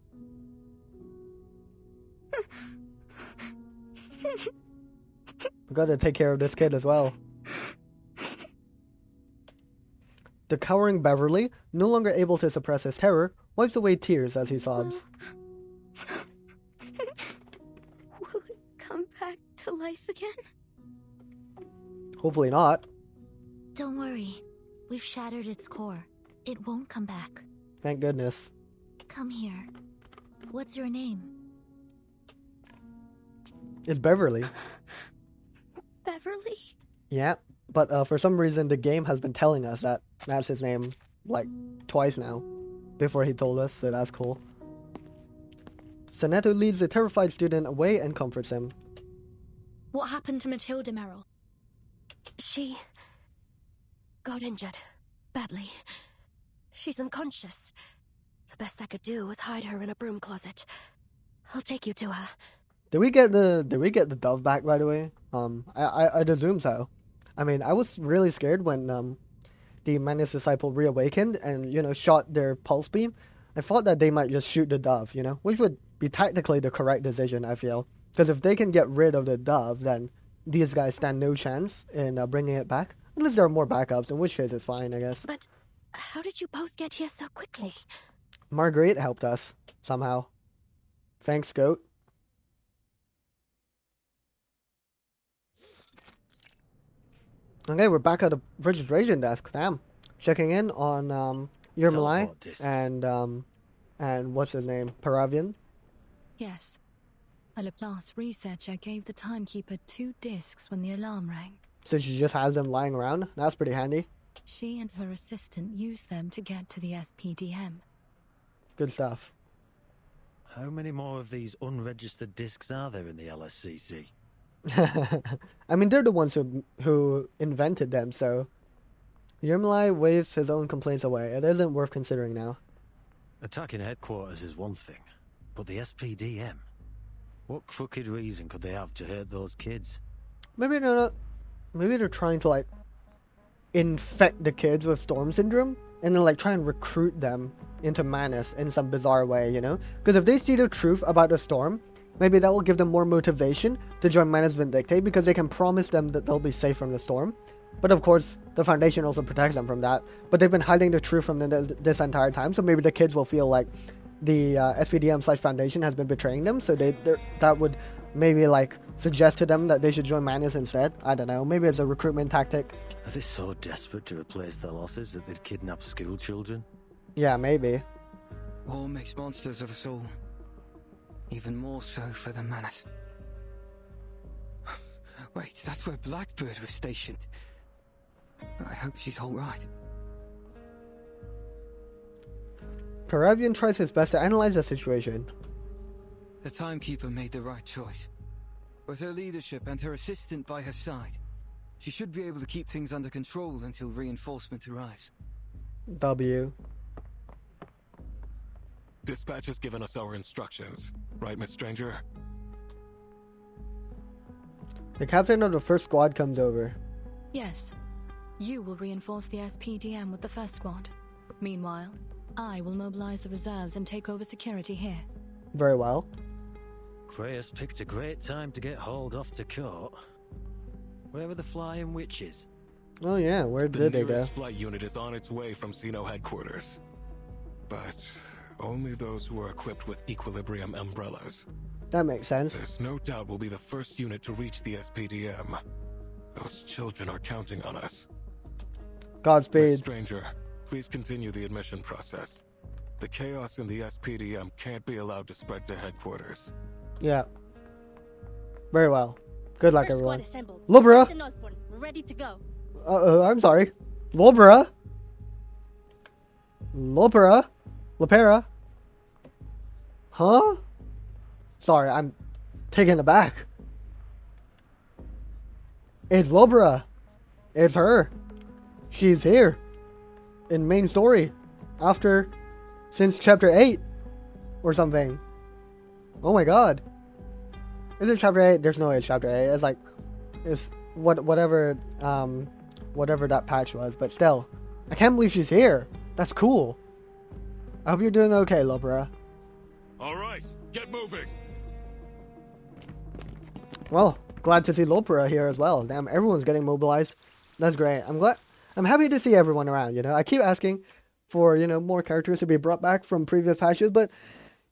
We gotta take care of this kid as well. The cowering Beverly, no longer able to suppress his terror, wipes away tears as he sobs. Will it come back to life again? Hopefully not. Don't worry. We've shattered its core. It won't come back. Thank goodness. Come here. What's your name? It's Beverly. Beverly? Yeah, but for some reason the game has been telling us that that's his name like twice now before he told us, so that's cool. Sonetto leads the terrified student away and comforts him. What happened to Matilda, Meryl? She got injured badly. She's unconscious. The best I could do was hide her in a broom closet. I'll take you to her. Did we get the dove back, by the way? I'd assume so. I mean, I was really scared when the Manus disciple reawakened and, you know, shot their pulse beam. I thought that they might just shoot the dove, you know, which would be technically the correct decision, I feel. Because if they can get rid of the dove, then these guys stand no chance in bringing it back. Unless there are more backups, in which case it's fine, I guess. But how did you both get here so quickly? Marguerite helped us, somehow. Thanks, Goat. Okay, we're back at the registration desk. Damn. Checking in on Yermalai and what's his name? Paravian? Yes. A Laplace researcher gave the timekeeper 2 discs when the alarm rang. So she just has them lying around? That's pretty handy. She and her assistant used them to get to the SPDM. Good stuff. How many more of these unregistered discs are there in the LSCC? I mean, they're the ones who invented them, so... Yermalai waves his own complaints away. It isn't worth considering now. Attacking headquarters is one thing, but the SPDM? What crooked reason could they have to hurt those kids? Maybe they're not... Maybe they're trying to, like, infect the kids with Storm Syndrome, and then, like, try and recruit them into Manus in some bizarre way, you know? Because if they see the truth about the Storm, maybe that will give them more motivation to join Manus Vindictae, because they can promise them that they'll be safe from the Storm. But of course, the Foundation also protects them from that. But they've been hiding the truth from them this entire time, so maybe the kids will feel like the SPDM/Foundation has been betraying them, so that would maybe, like, suggest to them that they should join Manus instead. I don't know, maybe it's a recruitment tactic. Are they so desperate to replace their losses that they'd kidnap school children? Yeah, maybe. War makes monsters of us all. Even more so for the Manus. Wait, that's where Blackbird was stationed. I hope she's alright. Paravian tries his best to analyze the situation. The timekeeper made the right choice. With her leadership and her assistant by her side, She should be able to keep things under control until reinforcement arrives. W. Dispatch has given us our instructions. Right, Miss Stranger? The captain of the first squad comes over. Yes. You will reinforce the SPDM with the first squad. Meanwhile, I will mobilize the reserves and take over security here. Very well. Kreus picked a great time to get hauled off to court. Where were the flying witches? Oh yeah, where did they go? The nearest flight unit is on its way from Xeno headquarters. But only those who are equipped with equilibrium umbrellas. That makes sense. There's no doubt we'll be the first unit to reach the SPDM. Those children are counting on us. Godspeed. Miss Stranger, please continue the admission process. The chaos in the SPDM can't be allowed to spread to headquarters. Yeah. Very well. Good luck, First everyone. squad assembled. Lobra! Captain Osborne, we're ready to go. I'm sorry. Lobra? Lopera? Lopera? Huh? Sorry, I'm taken aback. It's Lobra. It's her. She's here. In main story. Since chapter 8. Or something. Oh my god. Is it chapter 8? There's no way it's chapter 8. It's like, it's whatever that patch was. But still, I can't believe she's here. That's cool. I hope you're doing okay, Lopera. Alright, get moving. Well, glad to see Lopera here as well. Damn, everyone's getting mobilized. That's great. I'm happy to see everyone around, you know. I keep asking for, you know, more characters to be brought back from previous patches, but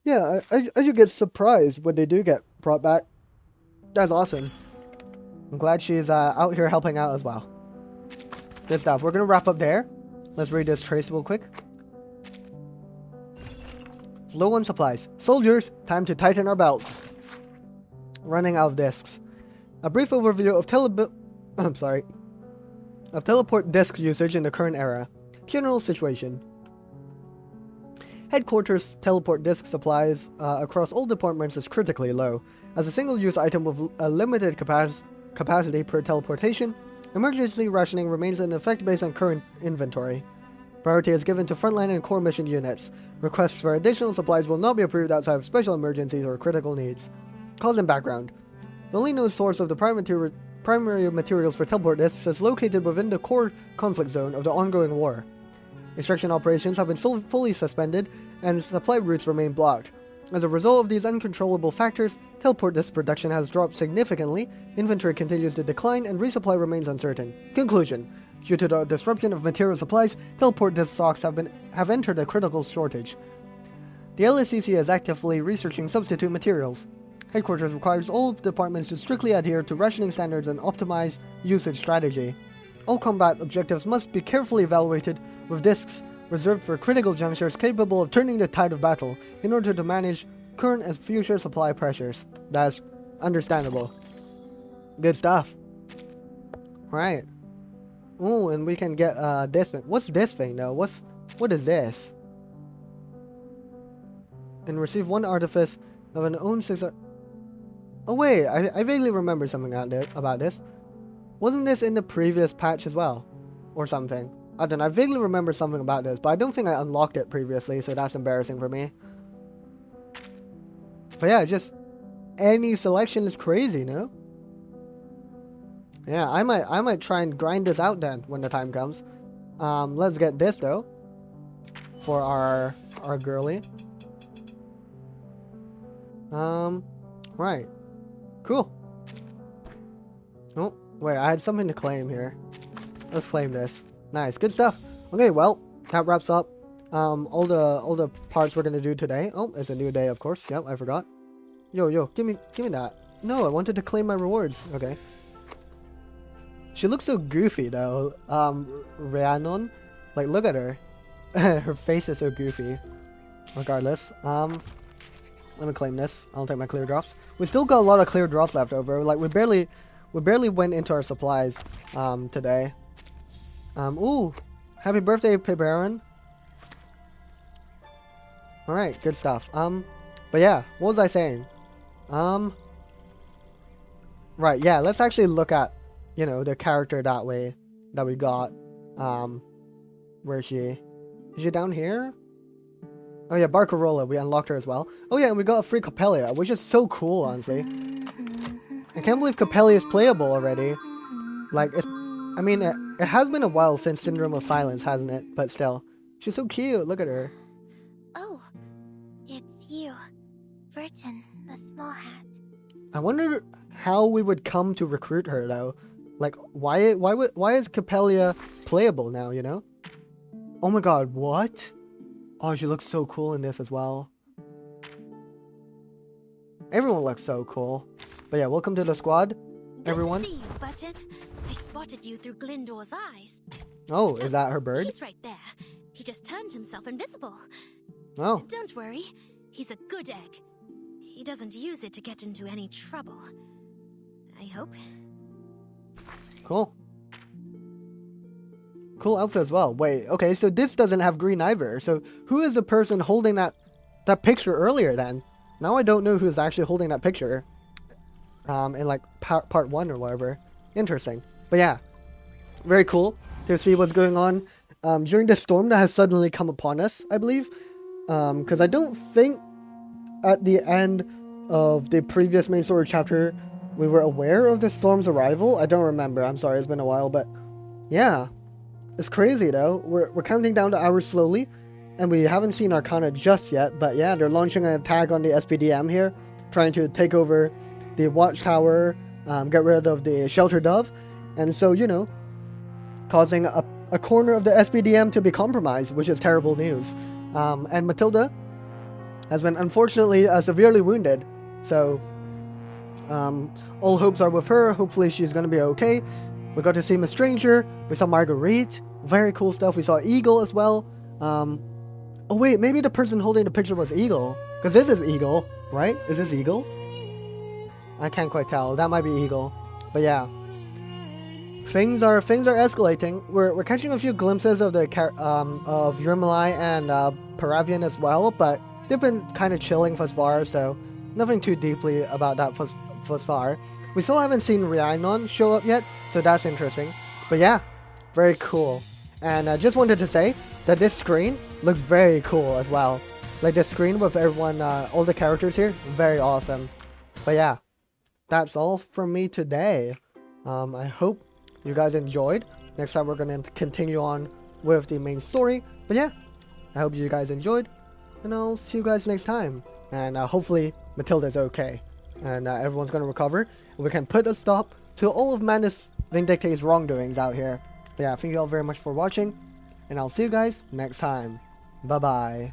yeah, I should get surprised when they do get brought back. That's awesome. I'm glad she's out here helping out as well. Good stuff. We're gonna wrap up there. Let's read this trace real quick. Low on supplies. Soldiers, time to tighten our belts. Running out of discs. A brief overview of teleport disk usage in the current era. General situation. Headquarters teleport disk supplies across all departments is critically low. As a single-use item with a limited capacity per teleportation, emergency rationing remains in effect based on current inventory. Priority is given to frontline and core mission units. Requests for additional supplies will not be approved outside of special emergencies or critical needs. Cause and background. The only known source of the primary materials for teleport disks is located within the core conflict zone of the ongoing war. Extraction operations have been fully suspended, and supply routes remain blocked. As a result of these uncontrollable factors, teleport disk production has dropped significantly, inventory continues to decline, and resupply remains uncertain. Conclusion. Due to the disruption of material supplies, teleport disk stocks have entered a critical shortage. The LSCC is actively researching substitute materials. Headquarters requires all departments to strictly adhere to rationing standards and optimize usage strategy. All combat objectives must be carefully evaluated, with disks reserved for critical junctures capable of turning the tide of battle in order to manage current and future supply pressures. That's understandable. Good stuff. Right. Oh, and we can get this thing. What's this thing though? What is this? And receive one artifice of an own 6. Oh wait, I vaguely remember something about this. Wasn't this in the previous patch as well? Or something. I don't know, I vaguely remember something about this, but I don't think I unlocked it previously, so that's embarrassing for me. But yeah, just any selection is crazy, no? Yeah, I might try and grind this out then when the time comes. Let's get this though. For our girly. Right. Cool. Oh, wait, I had something to claim here. Let's claim this. Nice, good stuff. Okay, well, that wraps up all the parts we're gonna do today. Oh, it's a new day, of course. Yep, I forgot. Yo, give me that. No, I wanted to claim my rewards. Okay. She looks so goofy though. Rhiannon, like look at her. Her face is so goofy. Regardless, let me claim this. I'll take my clear drops. We still got a lot of clear drops left over. Like we barely went into our supplies today. Ooh, happy birthday, Pibaron. All right, good stuff. But yeah, what was I saying? Right, yeah, let's actually look at you know, the character that way that we got. Where is she? Is she down here? Oh yeah, Barcarola, we unlocked her as well. Oh yeah, and we got a free Coppelia, which is so cool, honestly. I can't believe Coppelia is playable already. Like, I mean, it has been a while since Syndrome of Silence, hasn't it? But still, she's so cute. Look at her. Oh, it's you, Burton, the small hat. I wonder how we would come to recruit her though. Like, why is Coppelia playable now? You know? Oh my God, what? Oh, she looks so cool in this as well. Everyone looks so cool. But yeah, welcome to the squad, everyone. Good to see you, Button. I spotted you through Glyndor's eyes. Oh, is that her bird? He's right there. He just turned himself invisible. Oh. Don't worry. He's a good egg. He doesn't use it to get into any trouble. I hope. Cool. Cool outfit as well. Wait, okay, so this doesn't have green either. So who is the person holding that picture earlier then? Now I don't know who's actually holding that picture. In like part 1 or whatever. Interesting. But yeah, very cool to see what's going on during the storm that has suddenly come upon us, I believe. Because I don't think at the end of the previous main story chapter we were aware of the storm's arrival. I don't remember. I'm sorry, it's been a while, but yeah. It's crazy though. We're counting down the hours slowly, and we haven't seen Arcana just yet, but yeah, they're launching an attack on the SPDM here, trying to take over the watchtower, get rid of the shelter dove, and so, you know, causing a corner of the SPDM to be compromised, which is terrible news. And Matilda has been unfortunately severely wounded, so all hopes are with her. Hopefully she's going to be okay. We got to see Miss Stranger, we saw Marguerite, very cool stuff. We saw Eagle as well. Oh wait, maybe the person holding the picture was Eagle, because this is Eagle, right? Is this Eagle? I can't quite tell. That might be Eagle, but yeah, things are escalating. We're catching a few glimpses of the of Yurmalai and Paravian as well, but they've been kind of chilling thus far, so nothing too deeply about that thus far. We still haven't seen Rhiannon show up yet, so that's interesting. But yeah, very cool. And I just wanted to say that this screen looks very cool as well. Like this screen with everyone, all the characters here, very awesome. But yeah, that's all from me today. I hope you guys enjoyed. Next time we're going to continue on with the main story. But yeah, I hope you guys enjoyed, and I'll see you guys next time. And hopefully Matilda's okay, and everyone's going to recover, and we can put a stop to all of Manus Vindictae's wrongdoings out here. But yeah, thank you all very much for watching, and I'll see you guys next time. Bye bye.